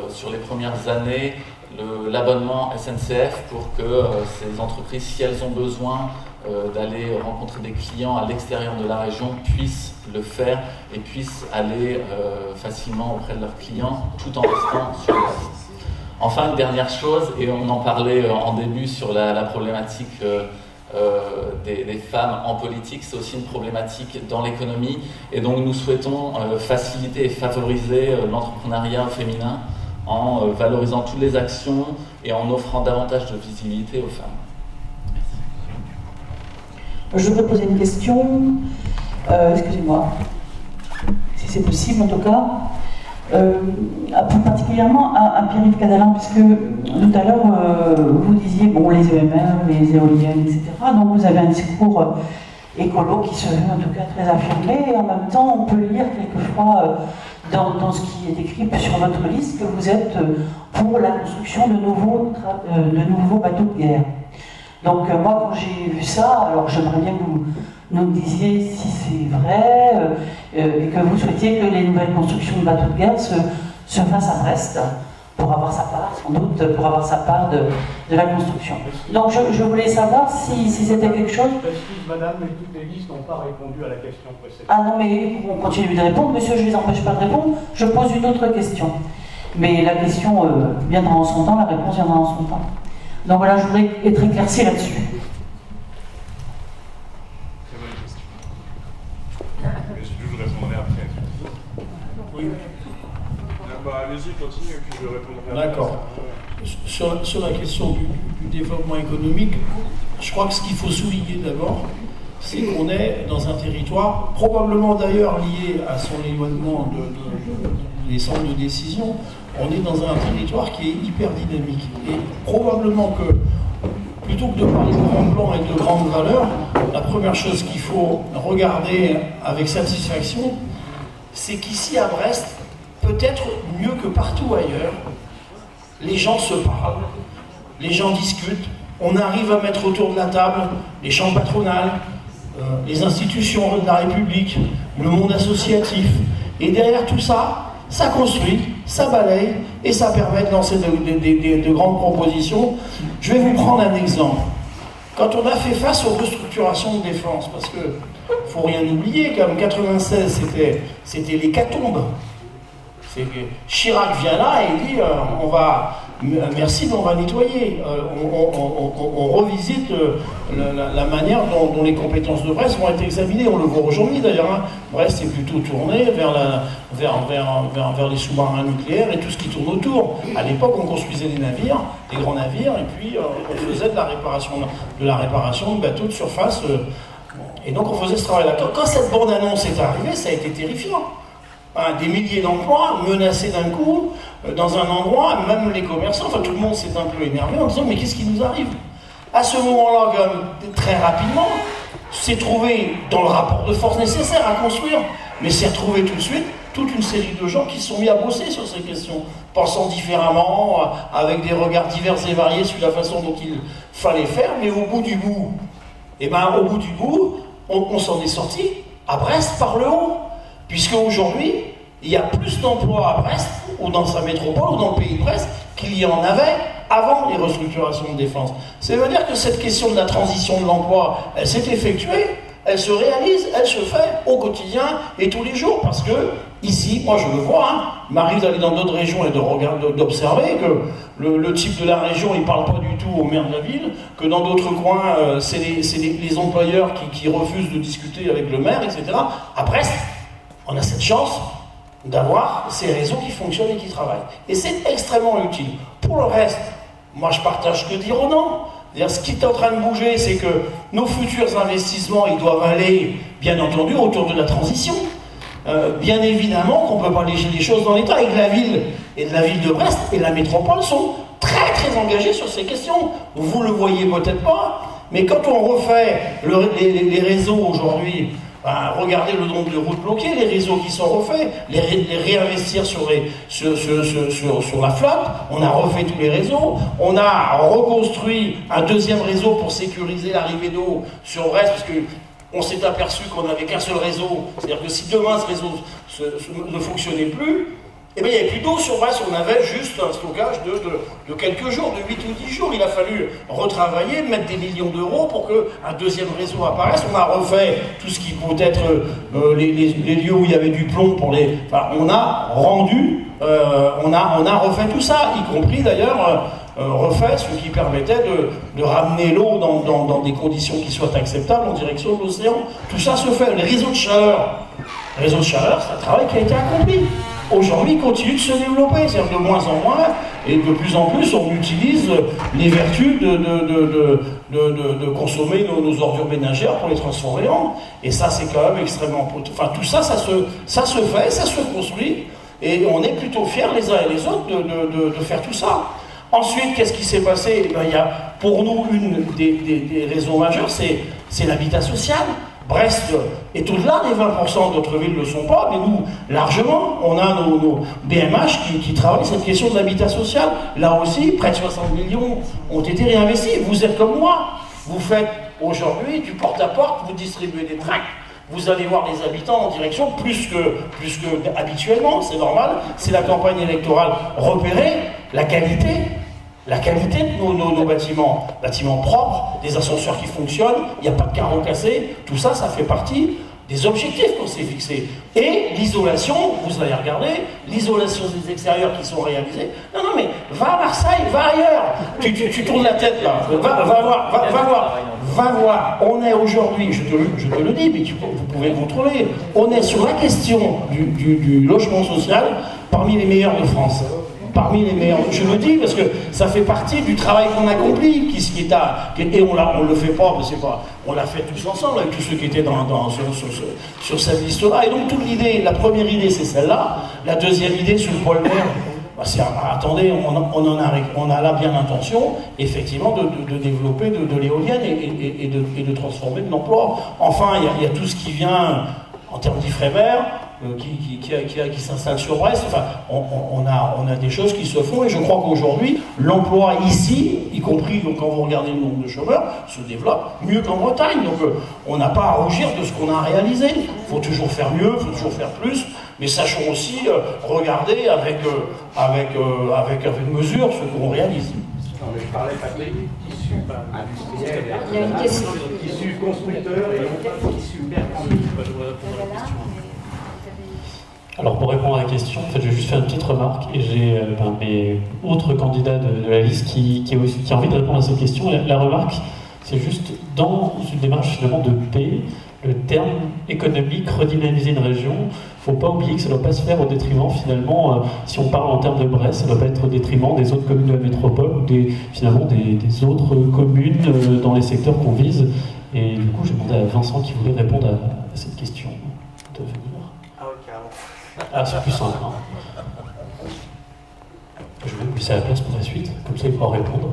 sur les premières années l'abonnement SNCF pour que ces entreprises, si elles ont besoin d'aller rencontrer des clients à l'extérieur de la région, puissent le faire et puissent aller facilement auprès de leurs clients tout en restant sur place. Enfin, une dernière chose, et on en parlait en début sur la problématique des femmes en politique, c'est aussi une problématique dans l'économie, et donc nous souhaitons faciliter et favoriser l'entrepreneuriat féminin en valorisant toutes les actions et en offrant davantage de visibilité aux femmes. Je voudrais poser une question, excusez-moi, si c'est possible en tout cas. Plus particulièrement à Pierre-Yves Cadalan, puisque tout à l'heure vous disiez bon, les EMR, les éoliennes, etc. Donc vous avez un discours écolo qui se veut en tout cas très affirmé, et en même temps on peut lire quelquefois dans ce qui est écrit sur votre liste que vous êtes pour la construction de nouveaux bateaux de guerre. Donc moi quand j'ai vu ça, alors j'aimerais bien que vous nous disiez si c'est vrai et que vous souhaitiez que les nouvelles constructions de bateaux de guerre se fassent à Brest. pour avoir sa part, sans doute, pour avoir sa part de la construction. Donc je voulais savoir si c'était quelque chose... Excuse madame, mais toutes les listes n'ont pas répondu à la question précédente. Ah non, mais on continue de répondre, monsieur, je ne les empêche pas de répondre, je pose une autre question. Mais la question viendra en son temps, la réponse viendra en son temps. Donc voilà, je voudrais être éclairci là-dessus. Je vous répondrai après. Oui. Allez-y, continuez, et puis je répondrai après. D'accord. Sur la question du développement économique, je crois que ce qu'il faut souligner d'abord, c'est qu'on est dans un territoire, probablement d'ailleurs lié à son éloignement des centres de décision, on est dans un territoire qui est hyper dynamique. Et probablement que, plutôt que de parler de grands plans et de grandes valeurs, la première chose qu'il faut regarder avec satisfaction, c'est qu'ici à Brest, peut-être mieux que partout ailleurs, les gens se parlent, les gens discutent, on arrive à mettre autour de la table les chambres patronales, les institutions de la République, le monde associatif, et derrière tout ça, ça construit, ça balaye, et ça permet de lancer de grandes propositions. Je vais vous prendre un exemple. Quand on a fait face aux restructurations de défense, parce que faut rien oublier, comme 96, c'était l'hécatombe. Chirac vient là et dit merci, mais on va nettoyer. On revisite la manière dont les compétences de Brest vont être examinées. On le voit aujourd'hui d'ailleurs. Hein. Brest est plutôt tourné vers les sous-marins nucléaires et tout ce qui tourne autour. À l'époque, on construisait des navires, des grands navires, et puis on faisait de la réparation de bateaux de surface. Et donc on faisait ce travail-là. Quand cette bande-annonce est arrivée, ça a été terrifiant. Des milliers d'emplois menacés d'un coup, dans un endroit, même les commerçants, enfin tout le monde s'est un peu énervé en disant mais qu'est-ce qui nous arrive? À ce moment-là, quand même, très rapidement, s'est trouvé dans le rapport de force nécessaire à construire, mais s'est retrouvé tout de suite toute une série de gens qui se sont mis à bosser sur ces questions, pensant différemment, avec des regards divers et variés sur la façon dont il fallait faire, mais au bout du bout, on s'en est sorti à Brest par le haut. Puisque aujourd'hui, il y a plus d'emplois à Brest, ou dans sa métropole, ou dans le pays de Brest, qu'il y en avait avant les restructurations de défense. Ça veut dire que cette question de la transition de l'emploi, elle s'est effectuée, elle se réalise, elle se fait au quotidien et tous les jours. Parce que, ici, moi je le vois, hein, il m'arrive d'aller dans d'autres régions et d'observer que le type de la région, il ne parle pas du tout au maire de la ville, que dans d'autres coins, c'est les employeurs qui refusent de discuter avec le maire, etc. À Brest, on a cette chance d'avoir ces réseaux qui fonctionnent et qui travaillent. Et c'est extrêmement utile. Pour le reste, moi je partage que dire au non. Ce qui est en train de bouger, c'est que nos futurs investissements, ils doivent aller, bien entendu, autour de la transition. Bien évidemment qu'on ne peut pas léger les choses dans l'État, et que la ville de Brest et la métropole sont très très engagées sur ces questions. Vous le voyez peut-être pas, mais quand on refait les réseaux aujourd'hui, regardez le nombre de routes bloquées, les réseaux qui sont refaits, les réinvestir sur la flotte, on a refait tous les réseaux, on a reconstruit un deuxième réseau pour sécuriser l'arrivée d'eau sur Brest, parce qu'on s'est aperçu qu'on n'avait qu'un seul réseau, c'est-à-dire que si demain ce réseau ne fonctionnait plus, eh bien, il n'y avait plus d'eau sur Brest, on avait juste un stockage de quelques jours, de 8 ou 10 jours. Il a fallu retravailler, mettre des millions d'euros pour qu'un deuxième réseau apparaisse. On a refait tout ce qui peut être les lieux où il y avait du plomb pour les... Enfin, on a rendu, on a refait tout ça, y compris d'ailleurs refait ce qui permettait de ramener l'eau dans des conditions qui soient acceptables en direction de l'océan. Tout ça se fait. Les réseaux de chaleur, c'est un travail qui a été accompli. Aujourd'hui, il continue de se développer, c'est-à-dire de moins en moins, et de plus en plus, on utilise les vertus de consommer nos ordures ménagères pour les transformer en. Et ça, c'est quand même extrêmement... Enfin, tout ça, ça se fait, ça se construit, et on est plutôt fiers les uns et les autres de faire tout ça. Ensuite, qu'est-ce qui s'est passé? Il y a, pour nous, une des raisons majeures, c'est l'habitat social. Brest est au-delà des 20%, d'autres villes ne le sont pas, mais nous, largement, on a nos BMH qui travaillent cette question de l'habitat social. Là aussi, près de 60 millions ont été réinvestis. Vous êtes comme moi, vous faites aujourd'hui du porte-à-porte, vous distribuez des tracts, vous allez voir les habitants en direction plus que habituellement, c'est normal, c'est la campagne électorale repérée. la qualité de nos bâtiments, bâtiments propres, des ascenseurs qui fonctionnent, il n'y a pas de carreaux cassés, tout ça, ça fait partie des objectifs qu'on s'est fixés. Et l'isolation, vous allez regarder, l'isolation des extérieurs qui sont réalisés. Non, mais va à Marseille, va ailleurs. Tu tournes la tête là. Va voir. On est aujourd'hui, je te le dis, mais vous pouvez le contrôler. On est sur la question du logement social parmi les meilleurs de France. Parmi les meilleurs, je le dis parce que ça fait partie du travail qu'on accomplit, et on le fait pas, on l'a fait tous ensemble avec tous ceux qui étaient sur cette liste-là. Et donc toute l'idée, la première idée c'est celle-là, la deuxième idée sur le polder, attendez, on a là bien l'intention, effectivement, de développer de l'éolienne et de transformer de l'emploi. Enfin, il y a tout ce qui vient en termes d'Ifremer, qui s'installe sur Brest. Enfin, on a des choses qui se font, et je crois qu'aujourd'hui, l'emploi ici, y compris quand vous regardez le nombre de chômeurs, se développe mieux qu'en Bretagne. Donc on n'a pas à rougir de ce qu'on a réalisé. Il faut toujours faire mieux, il faut toujours faire plus, mais sachons aussi regarder avec mesure ce qu'on réalise. Non, mais je parlais pas de tissu industriel, tissu constructeur et non pas tissu perçu. Alors pour répondre à la question, en fait, je vais juste faire une petite remarque, et j'ai mes autres candidats de la liste qui a envie de répondre à cette question. La remarque, c'est juste dans une démarche finalement de paix, le terme économique, redynamiser une région, il ne faut pas oublier que ça ne doit pas se faire au détriment finalement, si on parle en termes de Brest, ça ne doit pas être au détriment des autres communes de la métropole, ou finalement des autres communes dans les secteurs qu'on vise. Et du coup, j'ai demandé à Vincent qui voulait répondre à cette question de venir. Ah, c'est plus simple. Hein. Je vais vous laisser la place pour la suite, comme ça il pourra répondre.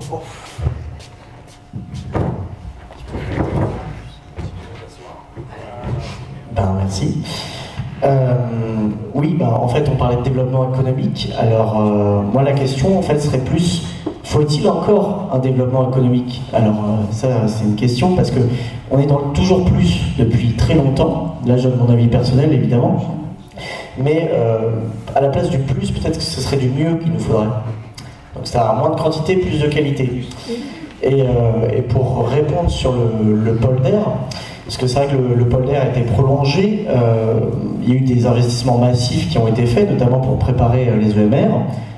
Merci. Oui, en fait, on parlait de développement économique. Alors, moi, la question, en fait, serait plus, faut-il encore un développement économique? Alors, ça, c'est une question, parce que on est dans le toujours plus depuis très longtemps. Là, je donne mon avis personnel, évidemment. Mais à la place du plus, peut-être que ce serait du mieux qu'il nous faudrait. Donc ça a moins de quantité, plus de qualité. Et pour répondre sur le polder, parce que c'est vrai que le polder a été prolongé, il y a eu des investissements massifs qui ont été faits, notamment pour préparer les EMR.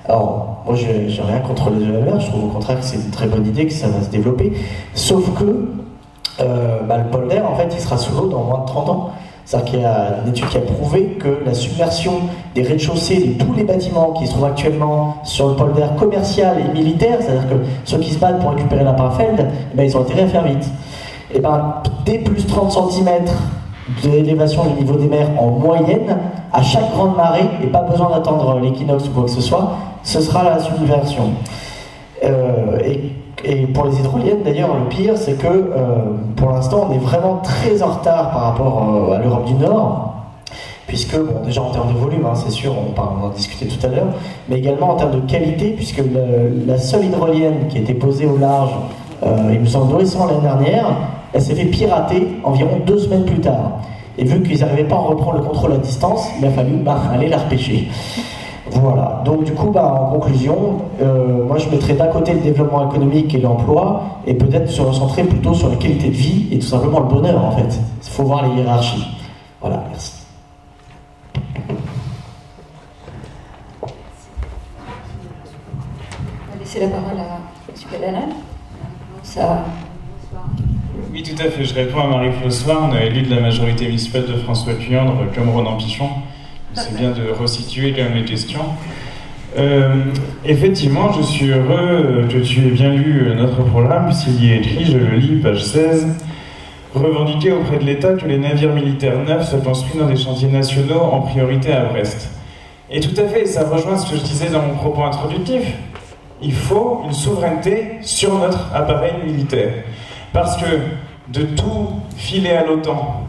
Alors, moi j'ai rien contre les EMR, je trouve au contraire que c'est une très bonne idée, que ça va se développer. Sauf que le polder, en fait, il sera sous l'eau dans moins de 30 ans. C'est-à-dire qu'il y a une étude qui a prouvé que la submersion des rez-de-chaussée de tous les bâtiments qui se trouvent actuellement sur le polder commercial et militaire, c'est-à-dire que ceux qui se battent pour récupérer la Parfeld, ils ont intérêt à faire vite. Et dès plus 30 cm d'élévation du niveau des mers en moyenne, à chaque grande marée, et pas besoin d'attendre l'équinoxe ou quoi que ce soit, ce sera la submersion. Et pour les hydroliennes, d'ailleurs, le pire, c'est que pour l'instant, on est vraiment très en retard par rapport à l'Europe du Nord, puisque, déjà en termes de volume, c'est sûr, on en discutait tout à l'heure, mais également en termes de qualité, puisque la seule hydrolienne qui a été posée au large, il me semble récemment l'année dernière, elle s'est fait pirater environ 2 semaines plus tard. Et vu qu'ils n'arrivaient pas à reprendre le contrôle à distance, il a fallu aller la repêcher. Voilà, donc du coup, en conclusion, moi je mettrais d'un côté le développement économique et l'emploi, et peut-être se recentrer plutôt sur la qualité de vie et tout simplement le bonheur en fait. Il faut voir les hiérarchies. Voilà, merci. On va laisser la parole à M. Cadalal. Oui, tout à fait. Je réponds à Marie-Claude Swarn, élue de la majorité municipale de François Puyandre, comme Ronan Pichon. C'est bien de resituer quand même les questions. Effectivement, je suis heureux que tu aies bien lu notre programme, puisqu'il y est écrit, je le lis, page 16, revendiquer auprès de l'État que les navires militaires neufs soient construits dans des chantiers nationaux en priorité à Brest. Et tout à fait, ça rejoint ce que je disais dans mon propos introductif. Il faut une souveraineté sur notre appareil militaire. Parce que de tout filer à l'OTAN,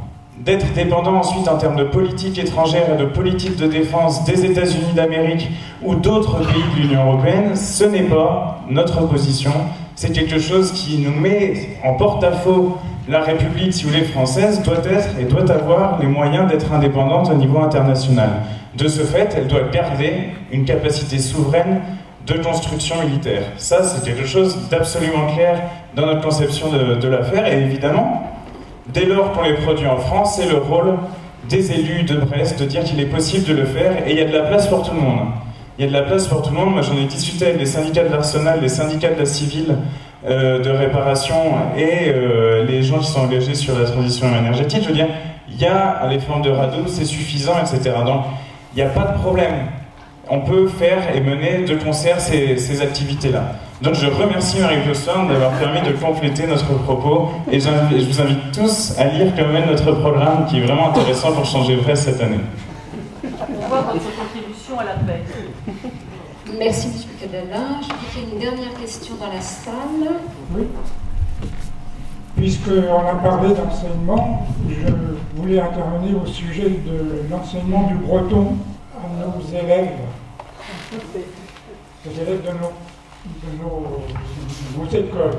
d'être dépendant ensuite en termes de politique étrangère et de politique de défense des États-Unis d'Amérique ou d'autres pays de l'Union européenne, ce n'est pas notre position. C'est quelque chose qui nous met en porte-à-faux. La République, si vous voulez, française, doit être et doit avoir les moyens d'être indépendante au niveau international. De ce fait, elle doit garder une capacité souveraine de construction militaire. Ça, c'est quelque chose d'absolument clair dans notre conception de l'affaire, et évidemment, dès lors qu'on les produit en France, c'est le rôle des élus de Brest de dire qu'il est possible de le faire, et il y a de la place pour tout le monde. Il y a de la place pour tout le monde. Moi, j'en ai discuté avec les syndicats de l'Arsenal, les syndicats de la civile, de réparation, et les gens qui sont engagés sur la transition énergétique. Je veux dire, il y a les formes de radeau, c'est suffisant, etc. Donc, il n'y a pas de problème. On peut faire et mener de concert ces activités-là. Donc je remercie Marie-Claude Storm d'avoir permis de compléter notre propos, et je vous invite tous à lire quand même notre programme qui est vraiment intéressant pour changer Brest cette année. On voit votre contribution à la paix. Merci M. Cadalin. Je crois qu'il y a une dernière question dans la salle. Oui. Puisqu'on a parlé d'enseignement, je voulais intervenir au sujet de l'enseignement du breton à nos élèves, les élèves de nos écoles.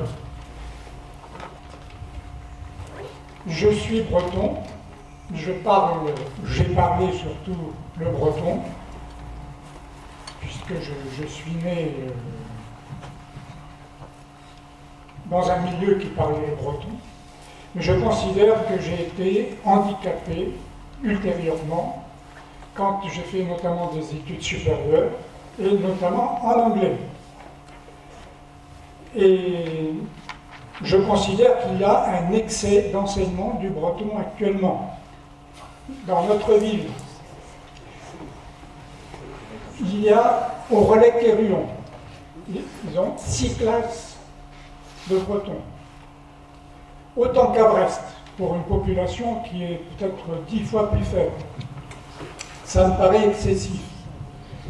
Je suis breton, j'ai parlé surtout le breton, puisque je suis né dans un milieu qui parlait breton. Mais je considère que j'ai été handicapé ultérieurement quand j'ai fait notamment des études supérieures, et notamment en anglais. Et je considère qu'il y a un excès d'enseignement du breton actuellement dans notre ville. Il y a au Relais-Quéruon, ils ont 6 classes de breton. Autant qu'à Brest, pour une population qui est peut-être 10 fois plus faible. Ça me paraît excessif.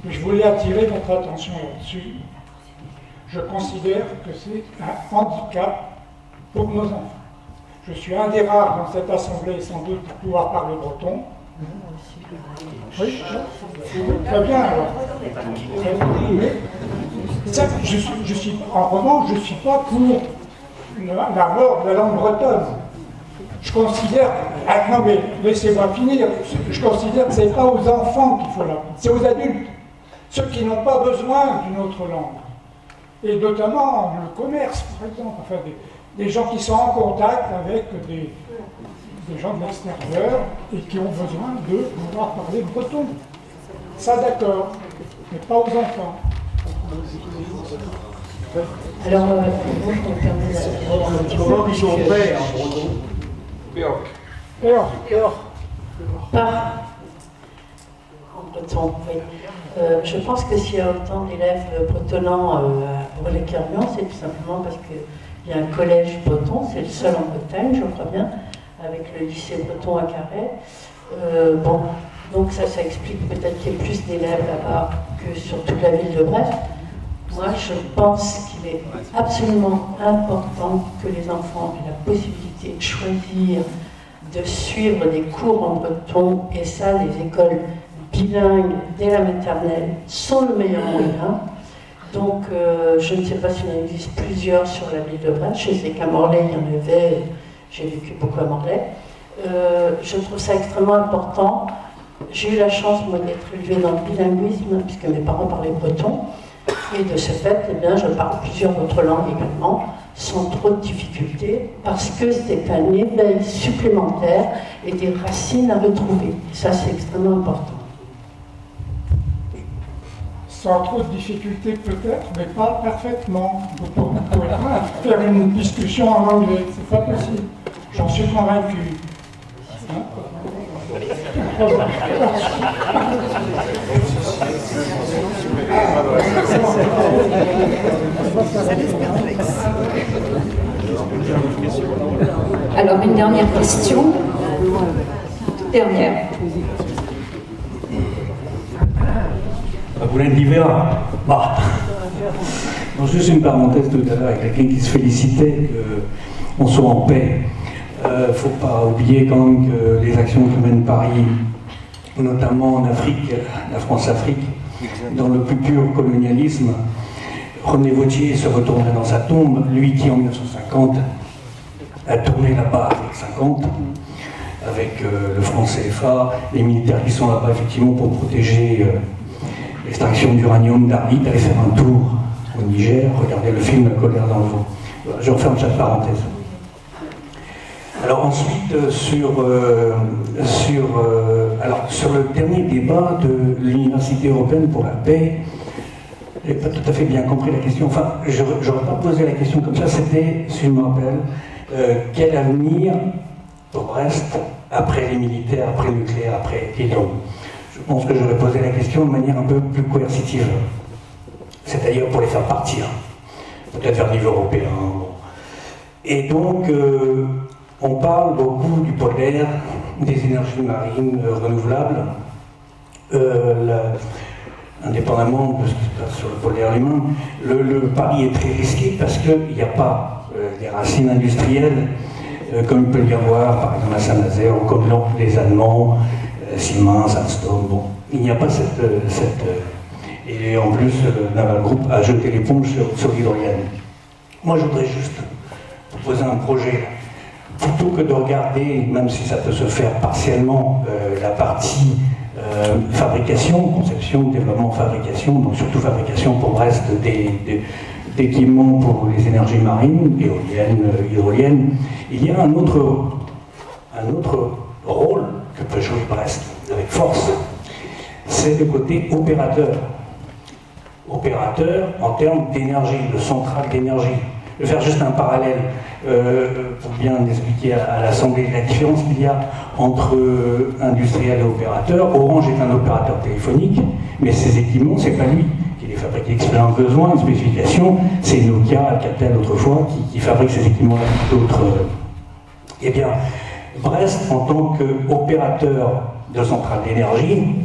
Je voulais attirer votre attention là-dessus. Je considère que c'est un handicap pour nos enfants. Je suis un des rares dans cette assemblée, sans doute, pour pouvoir parler breton. Oui, très bien alors. En revanche, je ne suis pas pour la mort de la langue bretonne. Je considère, non mais laissez-moi finir, je considère que ce n'est pas aux enfants qu'il faut l'apprendre, c'est aux adultes, ceux qui n'ont pas besoin d'une autre langue. Et notamment le commerce, par exemple, enfin des gens qui sont en contact avec des gens de l'extérieur et qui ont besoin de pouvoir parler breton. Ça d'accord, mais pas aux enfants. Alors, moi, je me permets un petit peu. En breton, oui. Je pense que s'il y a autant d'élèves bretonnants à Relais-Quéruon, c'est tout simplement parce qu'il y a un collège breton, c'est le seul en Bretagne, je crois bien, avec le lycée breton à Carhaix. Bon, donc ça explique peut-être qu'il y ait plus d'élèves là-bas que sur toute la ville de Brest. Moi, je pense qu'il est absolument important que les enfants aient la possibilité de choisir, de suivre des cours en breton, et ça, les écoles bilingues dès la maternelle sont le meilleur moyen. Donc, je ne sais pas s'il en existe plusieurs sur la ville de Brest. Je sais qu'à Morlaix, il y en avait, j'ai vécu beaucoup à Morlaix. Je trouve ça extrêmement important. J'ai eu la chance, moi, d'être élevée dans le bilinguisme, puisque mes parents parlaient breton. Et de ce fait, eh bien, je parle plusieurs autres langues également, sans trop de difficultés, parce que c'est un éveil supplémentaire et des racines à retrouver. Et ça, c'est extrêmement important. Sans trop de difficultés peut-être, mais pas parfaitement. Vous ne pouvez pas faire une discussion en anglais, c'est pas possible. J'en suis convaincu. Hein? Alors, une dernière question. Toute dernière. Boulen d'hiver, bah. Non, juste une parenthèse tout à l'heure avec quelqu'un qui se félicitait qu'on soit en paix. Il ne faut pas oublier quand même que les actions que mène Paris, notamment en Afrique, la France-Afrique, dans le plus pur colonialisme, René Vautier se retournerait dans sa tombe, lui qui en 1950 a tourné là-bas avec 50, avec le franc CFA, les militaires qui sont là-bas effectivement pour protéger l'extraction d'uranium, d'arnite, d'aller faire un tour au Niger, regarder le film La colère dans le vent. Voilà, je referme cette parenthèse. Alors ensuite, sur le dernier débat de l'Université européenne pour la paix, je n'ai pas tout à fait bien compris la question. Enfin, je n'aurais pas posé la question comme ça, c'était, si je me rappelle, quel avenir pour Brest après les militaires, après le nucléaire, après les dons. Je pense que j'aurais posé la question de manière un peu plus coercitive, c'est-à-dire pour les faire partir, peut-être vers le niveau européen. Et donc, on parle beaucoup du polaire, des énergies marines renouvelables, indépendamment de ce qui se passe sur le polaire lui-même. Le pari est très risqué parce qu'il n'y a pas des racines industrielles comme il peut y avoir par exemple à Saint-Nazaire ou comme les Allemands, Siemens, Alstom. Bon, il n'y a pas cette et en plus, le Naval Group a jeté l'éponge sur l'hydrogène. Moi, je voudrais juste proposer un projet. Plutôt que de regarder, même si ça peut se faire partiellement, la partie fabrication, conception, développement, fabrication, donc surtout fabrication pour Brest d'équipements pour les énergies marines, éoliennes, hydroliennes, il y a un autre rôle que peut jouer Brest avec force, c'est le côté opérateur. Opérateur en termes d'énergie, de centrale d'énergie. Je vais faire juste un parallèle pour bien expliquer à l'Assemblée la différence qu'il y a entre industriel et opérateur. Orange est un opérateur téléphonique, mais ses équipements, c'est pas lui qui les fabrique. Il exprime un besoin, une spécification, c'est Nokia, Alcatel autrefois, qui fabrique ces équipements d'autres. Eh bien, Brest, en tant qu'opérateur de centrale d'énergie,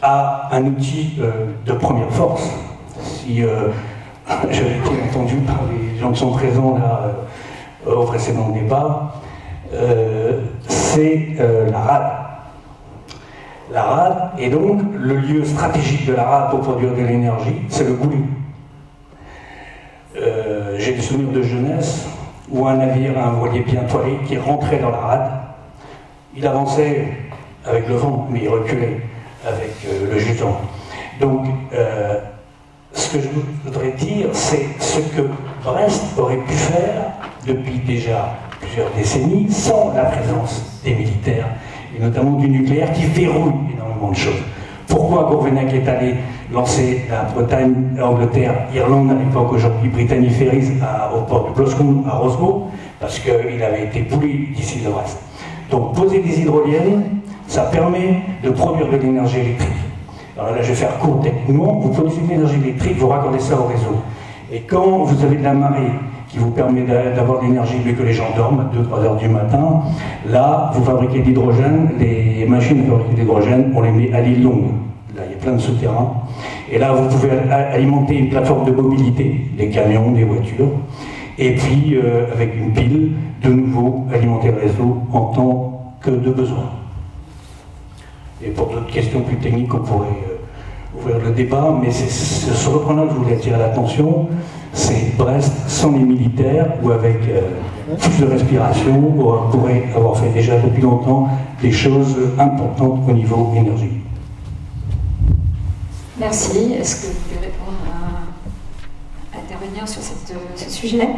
a un outil de première force. Si j'avais été entendu par les gens qui sont présents là au précédent débat, c'est la rade. La rade est donc le lieu stratégique de la rade pour produire de l'énergie, c'est le Goulet. J'ai des souvenirs de jeunesse où un navire, un voilier bien toilé, qui rentrait dans la rade, il avançait avec le vent, mais il reculait avec le jusant. Donc, ce que je voudrais dire, c'est ce que Brest aurait pu faire depuis déjà plusieurs décennies sans la présence des militaires, et notamment du nucléaire qui verrouille énormément de choses. Pourquoi Gourvenac est allé lancer la Bretagne, Angleterre, Irlande à l'époque, aujourd'hui Brittany Ferries au port de Glasgow à Roscoe? Parce qu'il avait été poulé d'ici de Brest. Donc poser des hydroliennes, ça permet de produire de l'énergie électrique. Alors là, je vais faire court techniquement. Vous produisez de l'énergie électrique, vous raccordez ça au réseau. Et quand vous avez de la marée qui vous permet d'avoir de l'énergie dès que les gens dorment, à 2-3 heures du matin, là, vous fabriquez de l'hydrogène. Les machines à fabriquer de l'hydrogène, on les met à l'île Longue. Là, il y a plein de souterrains. Et là, vous pouvez alimenter une plateforme de mobilité, des camions, des voitures. Et puis, avec une pile, de nouveau, alimenter le réseau en tant que de besoin. Et pour d'autres questions plus techniques, on pourrait ouvrir le débat, mais c'est sur le point-là que je voulais attirer l'attention, c'est Brest sans les militaires, ou avec plus de respiration, où on pourrait avoir fait déjà depuis longtemps des choses importantes au niveau énergie. Merci. Est-ce que vous pouvez répondre intervenir sur ce sujet ?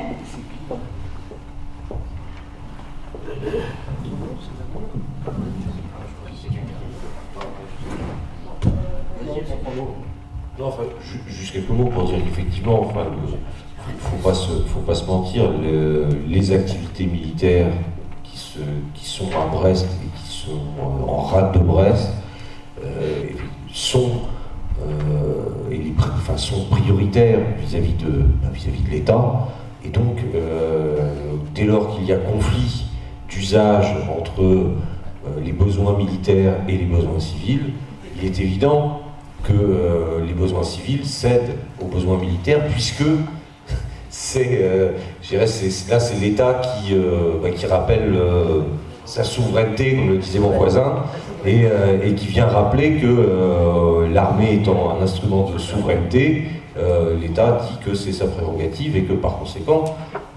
Non, enfin, juste quelques mots pour dire qu'effectivement, enfin, faut pas se mentir, les activités militaires qui sont à Brest et qui sont en rade de Brest sont prioritaires vis-à-vis de l'État. Et donc, dès lors qu'il y a conflit d'usage entre les besoins militaires et les besoins civils, il est évident que les besoins civils cèdent aux besoins militaires, puisque c'est l'État qui rappelle sa souveraineté, comme le disait mon voisin, et qui vient rappeler que l'armée étant un instrument de souveraineté, l'État dit que c'est sa prérogative et que par conséquent,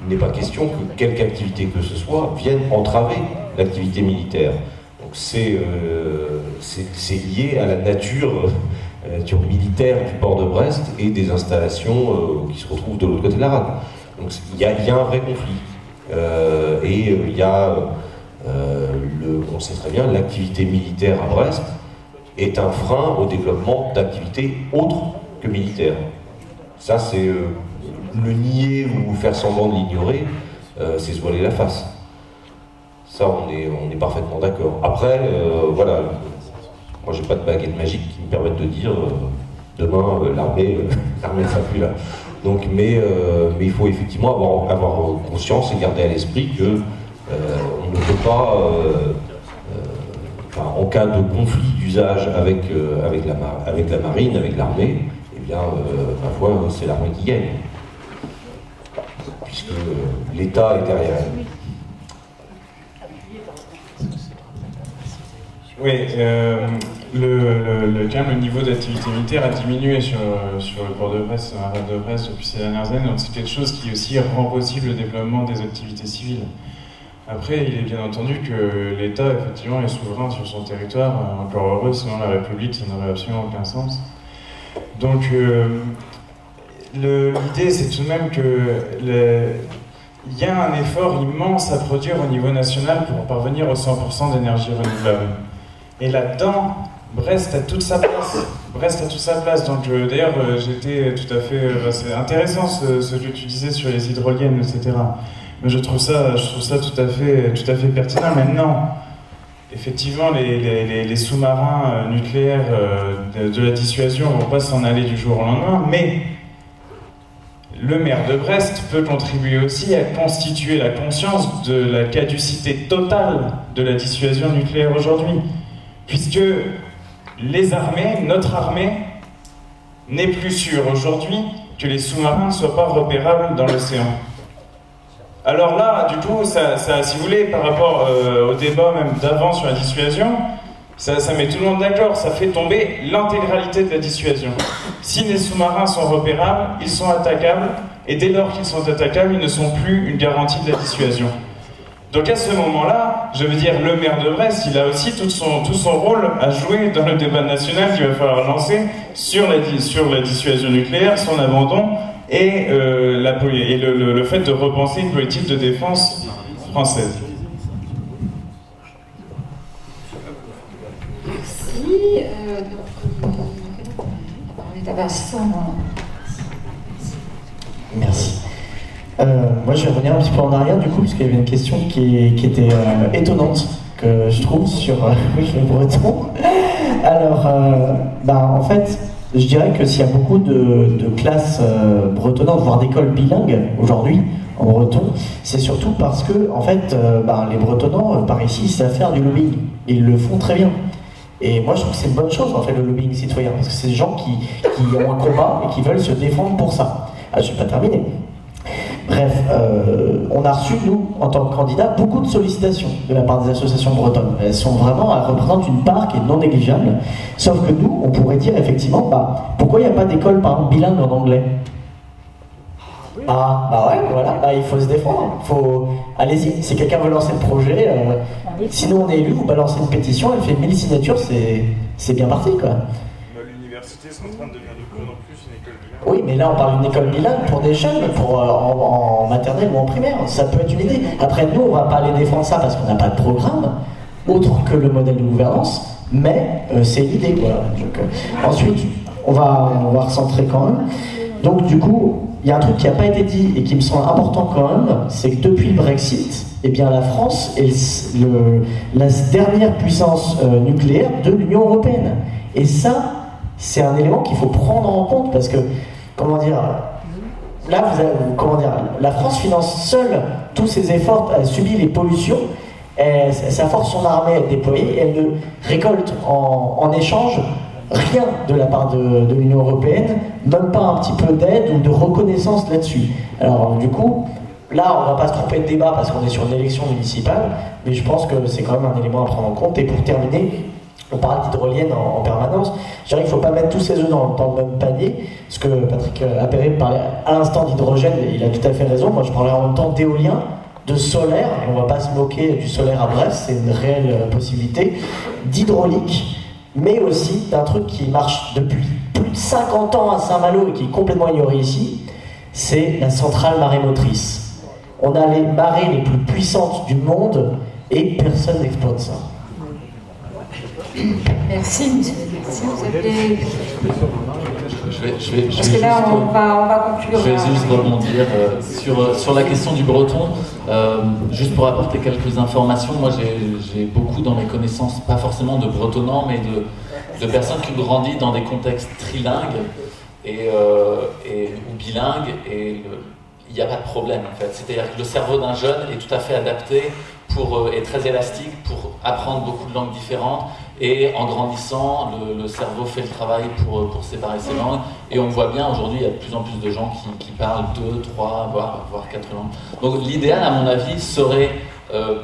il n'est pas question que quelque activité que ce soit vienne entraver l'activité militaire. Donc c'est lié à la nature militaire du port de Brest et des installations qui se retrouvent de l'autre côté de la rade. Donc il y a un vrai conflit. Et il y a, on sait très bien, l'activité militaire à Brest est un frein au développement d'activités autres que militaires. Ça, c'est le nier ou faire semblant de l'ignorer, c'est se voiler la face. Ça, on est parfaitement d'accord. Après, voilà, moi j'ai pas de baguette magique qui me permette de dire demain l'armée ne sera plus là. Donc, mais il faut effectivement avoir conscience et garder à l'esprit que on ne peut pas, en cas de conflit d'usage avec la marine, avec l'armée, eh bien, ma foi, c'est l'armée qui gagne, puisque l'État est derrière elle. Oui, le niveau d'activité militaire a diminué sur le port de Brest, sur la rade de Brest depuis ces dernières années, donc c'est quelque chose qui aussi rend possible le développement des activités civiles. Après, il est bien entendu que l'État, effectivement, est souverain sur son territoire, encore heureux, sinon la République, ça n'aurait absolument aucun sens. Donc, l'idée, c'est tout de même il y a un effort immense à produire au niveau national pour parvenir au 100% d'énergie renouvelable. Et là-dedans, Brest a toute sa place. Donc d'ailleurs, j'étais tout à fait... c'est intéressant ce que tu disais sur les hydroliennes, etc. Mais je trouve ça tout à fait pertinent. Maintenant, effectivement, les sous-marins nucléaires de la dissuasion ne vont pas s'en aller du jour au lendemain, mais le maire de Brest peut contribuer aussi à constituer la conscience de la caducité totale de la dissuasion nucléaire aujourd'hui. Puisque notre armée, n'est plus sûre aujourd'hui que les sous-marins ne soient pas repérables dans l'océan. Alors là, du coup, ça, si vous voulez, par rapport au débat même d'avant sur la dissuasion, ça met tout le monde d'accord, ça fait tomber l'intégralité de la dissuasion. Si les sous-marins sont repérables, ils sont attaquables, et dès lors qu'ils sont attaquables, ils ne sont plus une garantie de la dissuasion. Donc à ce moment-là, je veux dire, le maire de Brest, il a aussi tout son rôle à jouer dans le débat national qu'il va falloir lancer sur la dissuasion nucléaire, son abandon et le fait de repenser une politique de défense française. Merci. On est à Vincent. Merci. Moi, je vais revenir un petit peu en arrière, du coup, parce qu'il y avait une question qui était étonnante, que je trouve, sur les Bretons. Alors, en fait, je dirais que s'il y a beaucoup de classes bretonnantes, voire d'écoles bilingues, aujourd'hui, en breton, c'est surtout parce que, en fait, les Bretonnants, par ici, savent faire du lobbying. Ils le font très bien. Et moi, je trouve que c'est une bonne chose, en fait, le lobbying citoyen, parce que c'est des gens qui ont un combat et qui veulent se défendre pour ça. Ah, je ne vais pas terminer. Bref, on a reçu, nous, en tant que candidats, beaucoup de sollicitations de la part des associations bretonnes. Elles représentent une part qui est non négligeable, sauf que nous, on pourrait dire effectivement, pourquoi il n'y a pas d'école, par exemple, bilingue en anglais ? Ouais, voilà, il faut se défendre. Allez-y, si quelqu'un veut lancer le projet, sinon on est élu, vous balancez une pétition, elle fait 1000 signatures, c'est bien parti, quoi. L'université est en train de devenir de plus en plus une école bilingue. Oui, mais là on parle d'une école bilingue pour des jeunes, en maternelle ou en primaire, ça peut être une idée. Après, nous, on va pas aller défendre ça parce qu'on n'a pas de programme, autre que le modèle de gouvernance, mais c'est l'idée, voilà. Donc, ensuite, on va recentrer quand même. Donc du coup, il y a un truc qui n'a pas été dit et qui me semble important quand même, c'est que depuis le Brexit, eh bien la France est la dernière puissance nucléaire de l'Union européenne. Et ça, c'est un élément qu'il faut prendre en compte parce que, la France finance seule tous ses efforts, elle subit les pollutions, ça force son armée à être déployée et elle ne récolte en échange rien de la part de l'Union européenne, même pas un petit peu d'aide ou de reconnaissance là-dessus. Alors du coup, là on va pas se tromper de débat parce qu'on est sur une élection municipale, mais je pense que c'est quand même un élément à prendre en compte. Et pour terminer, on parle d'hydroliennes en permanence, je dirais qu'il ne faut pas mettre tous ses œufs dans le même panier, parce que Patrick Appéré parlait à l'instant d'hydrogène, et il a tout à fait raison. Moi je parlais en même temps d'éolien, de solaire, et on ne va pas se moquer du solaire à Brest, c'est une réelle possibilité, d'hydraulique, mais aussi d'un truc qui marche depuis 50 ans à Saint-Malo et qui est complètement ignoré ici, c'est la centrale marémotrice. On a les marées les plus puissantes du monde et personne n'exploite ça. Merci, monsieur. Si vous avez... Parce que là, on va conclure. Je vais juste rebondir sur la question du breton. Juste pour apporter quelques informations, moi j'ai beaucoup dans mes connaissances, pas forcément de bretonnants, mais de personnes qui ont grandi dans des contextes trilingues ou bilingues, et il n'y a pas de problème en fait. C'est-à-dire que le cerveau d'un jeune est tout à fait adapté est très élastique pour apprendre beaucoup de langues différentes, et en grandissant, le cerveau fait le travail pour séparer ces langues, et on voit bien aujourd'hui, il y a de plus en plus de gens qui parlent 2, 3, voire 4 langues. Donc l'idéal, à mon avis, serait,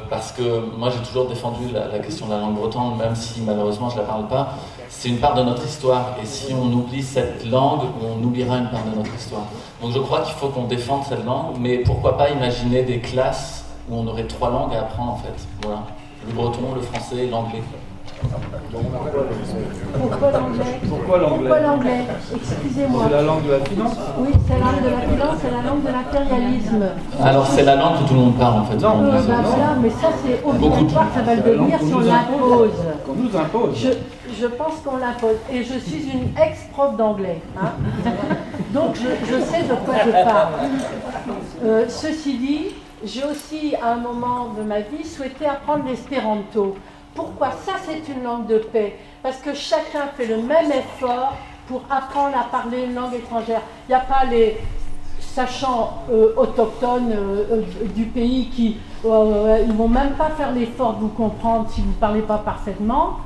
parce que moi j'ai toujours défendu la question de la langue bretonne, même si malheureusement je ne la parle pas, c'est une part de notre histoire, et si on oublie cette langue, on oubliera une part de notre histoire. Donc je crois qu'il faut qu'on défende cette langue, mais pourquoi pas imaginer des classes où on aurait 3 langues à apprendre en fait. Voilà. Le breton, le français, l'anglais. Pourquoi l'anglais? Excusez-moi. C'est la langue de la finance? Oui, c'est la langue de la finance, c'est la langue de l'impérialisme. Alors c'est la langue que tout le monde parle en fait. Non, voilà, mais ça c'est obligatoire, ça va le devenir si on l'impose. Qu'on nous impose. Je pense qu'on l'impose. Et je suis une ex-prof d'anglais. Hein. Donc je sais de quoi je parle. Ceci dit, j'ai aussi, à un moment de ma vie, souhaité apprendre l'espéranto. Pourquoi? Ça, c'est une langue de paix. Parce que chacun fait le même effort pour apprendre à parler une langue étrangère. Il n'y a pas les sachants autochtones du pays qui ils ne vont même pas faire l'effort de vous comprendre si vous ne parlez pas parfaitement.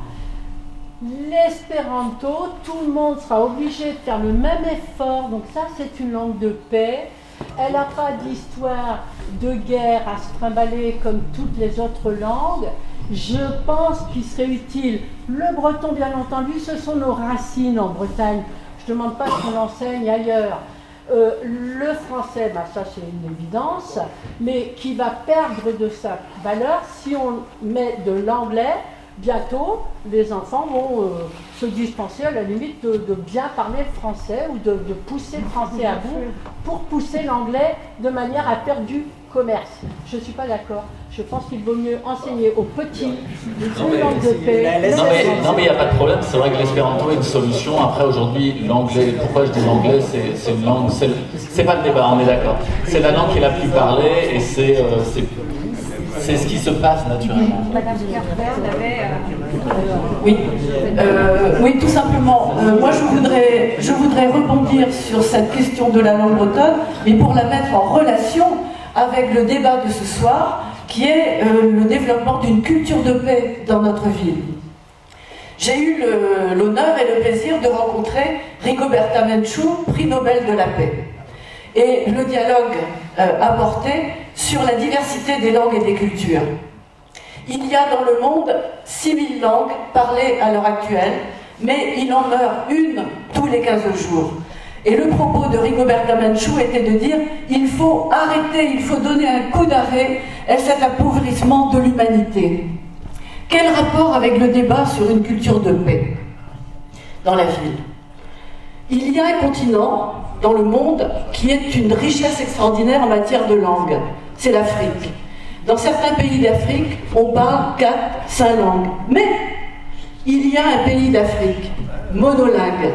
L'espéranto, tout le monde sera obligé de faire le même effort. Donc ça, c'est une langue de paix. Elle n'a pas d'histoire de guerre à se trimballer comme toutes les autres langues. Je pense qu'il serait utile. Le breton, bien entendu, ce sont nos racines en Bretagne. Je ne demande pas qu'on l'enseigne ailleurs. Le français, bah ça c'est une évidence, mais qui va perdre de sa valeur si on met de l'anglais. Bientôt, les enfants vont se dispenser à la limite de bien parler le français ou de pousser le français à bout pour pousser l'anglais de manière à perdre du commerce. Je ne suis pas d'accord. Je pense qu'il vaut mieux enseigner aux petits une langue de paix. Non mais il n'y a pas de problème, c'est vrai que l'espéranto est une solution. Après aujourd'hui, l'anglais, pourquoi je dis l'anglais, c'est une langue, c'est pas le débat, on est d'accord. C'est la langue qui est la plus parlée et c'est ce qui se passe naturellement. Madame Carver avait... Oui, tout simplement. Moi, je voudrais rebondir sur cette question de la langue bretonne, mais pour la mettre en relation avec le débat de ce soir, qui est le développement d'une culture de paix dans notre ville. J'ai eu l'honneur et le plaisir de rencontrer Rigoberta Menchú, prix Nobel de la paix. Et le dialogue apporté sur la diversité des langues et des cultures. Il y a dans le monde 6000 langues parlées à l'heure actuelle, mais il en meurt une tous les 15 jours. Et le propos de Rigoberta Menchú était de dire il faut arrêter, il faut donner un coup d'arrêt à cet appauvrissement de l'humanité. Quel rapport avec le débat sur une culture de paix dans la ville? Il y a un continent dans le monde qui est une richesse extraordinaire en matière de langue, c'est l'Afrique. Dans certains pays d'Afrique, on parle 4, 5 langues. Mais il y a un pays d'Afrique monolingue.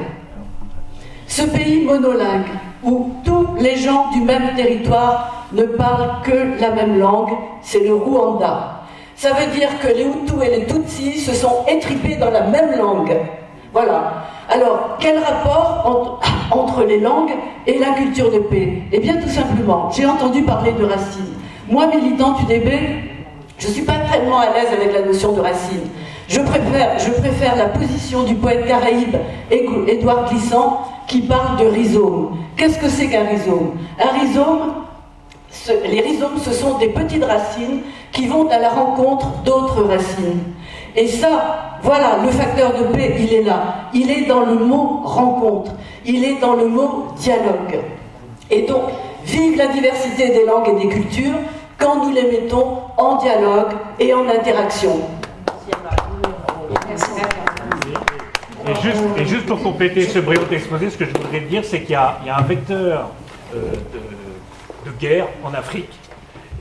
Ce pays monolingue, où tous les gens du même territoire ne parlent que la même langue, c'est le Rwanda. Ça veut dire que les Hutus et les Tutsis se sont étripés dans la même langue. Voilà. Alors, quel rapport entre les langues et la culture de paix? Eh bien, tout simplement, j'ai entendu parler de Racine. Moi, militante UDB, je ne suis pas tellement à l'aise avec la notion de Racine. Je préfère la position du poète caraïbe Édouard Glissant qui parle de rhizome. Qu'est-ce que c'est qu'un rhizome? Un rhizome, les rhizomes, ce sont des petites racines qui vont à la rencontre d'autres racines. Et ça, voilà, le facteur de paix, il est là. Il est dans le mot rencontre. Il est dans le mot dialogue. Et donc, vive la diversité des langues et des cultures quand nous les mettons en dialogue et en interaction. Merci. Et juste pour compléter ce brillant exposé, ce que je voudrais dire, c'est qu'il y a un vecteur de guerre en Afrique.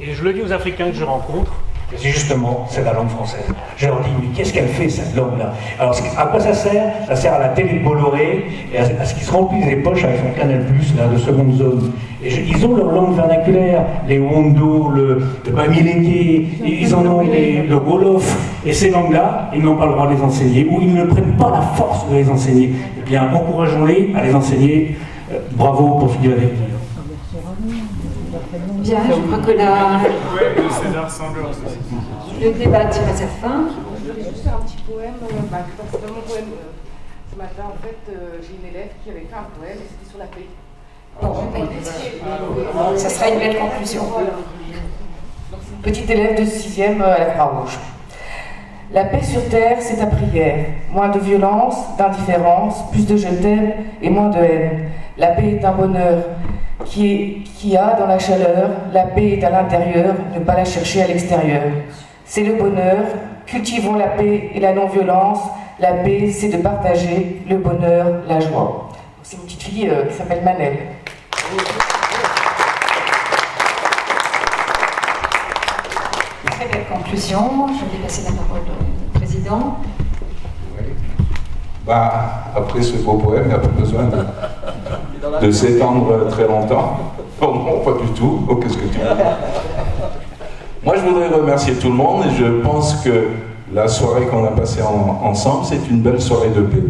Et je le dis aux Africains que je rencontre. C'est justement, c'est la langue française. Je leur dis, mais qu'est-ce qu'elle fait cette langue-là? Alors, à quoi ça sert? Ça sert à la télé de Bolloré et à ce qu'ils se remplissent les poches avec son Canal+, là, de seconde zone. Et ils ont leur langue vernaculaire, les Wondo, le Bamileke, ils en ont le Wolof. Et ces langues-là, ils n'ont pas le droit de les enseigner, ou ils ne prennent pas la force de les enseigner. Eh bien, encourageons-les à les enseigner. Bravo pour ce qu'il a dit. Bien, je crois que le débat tire à sa fin. Je vais juste faire un petit poème. C'est dans mon poème. Ce matin, en fait, j'ai une élève qui avait fait un poème et c'était sur la paix. Bon, ça sera une belle conclusion. Petite élève de 6e à la Croix-Rouge. La paix sur terre, c'est ta prière. Moins de violence, d'indifférence, plus de je t'aime et moins de haine. La paix est un bonheur qui a dans la chaleur. La paix est à l'intérieur, ne pas la chercher à l'extérieur. C'est le bonheur. Cultivons la paix et la non-violence. La paix, c'est de partager le bonheur, la joie. C'est une petite fille qui s'appelle Manel. Très belle conclusion. Je vais passer la parole au président. Après ce beau poème, il n'y a pas besoin de s'étendre très longtemps. Oh non, pas du tout. Oh, qu'est-ce que tu veux? Moi, je voudrais remercier tout le monde et je pense que la soirée qu'on a passée ensemble, c'est une belle soirée de paix.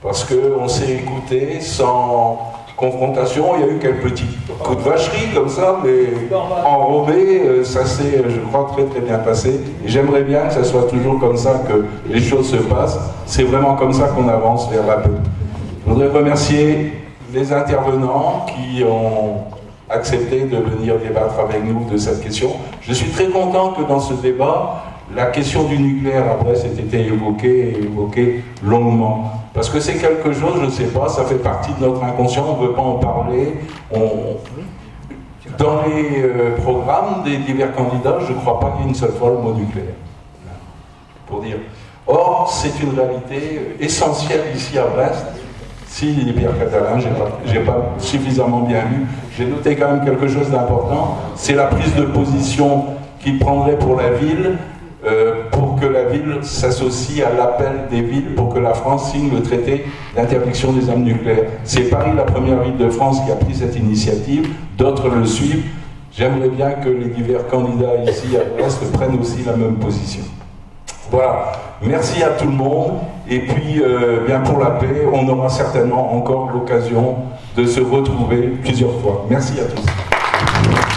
Parce qu'on s'est écouté sans confrontation, il y a eu quelques petits coups de vacherie comme ça, mais enrobés, ça s'est, je crois, très très bien passé. Et j'aimerais bien que ça soit toujours comme ça que les choses se passent. C'est vraiment comme ça qu'on avance vers la paix. Je voudrais remercier les intervenants qui ont accepté de venir débattre avec nous de cette question. Je suis très content que dans ce débat, la question du nucléaire à Brest ait été évoquée longuement. Parce que c'est quelque chose, je ne sais pas, ça fait partie de notre inconscient, on ne veut pas en parler. Dans les programmes des divers candidats, je ne crois pas qu'il y ait une seule fois le mot nucléaire. Pour dire. Or, c'est une réalité essentielle ici à Brest. Si les Pierre Catalan, j'ai pas suffisamment bien lu, j'ai noté quand même quelque chose d'important, c'est la prise de position qu'il prendrait pour la ville, pour que la ville s'associe à l'appel des villes pour que la France signe le traité d'interdiction des armes nucléaires. C'est Paris, la première ville de France, qui a pris cette initiative, d'autres le suivent. J'aimerais bien que les divers candidats ici à Brest prennent aussi la même position. Voilà, merci à tout le monde, et puis bien pour la paix, on aura certainement encore l'occasion de se retrouver plusieurs fois. Merci à tous.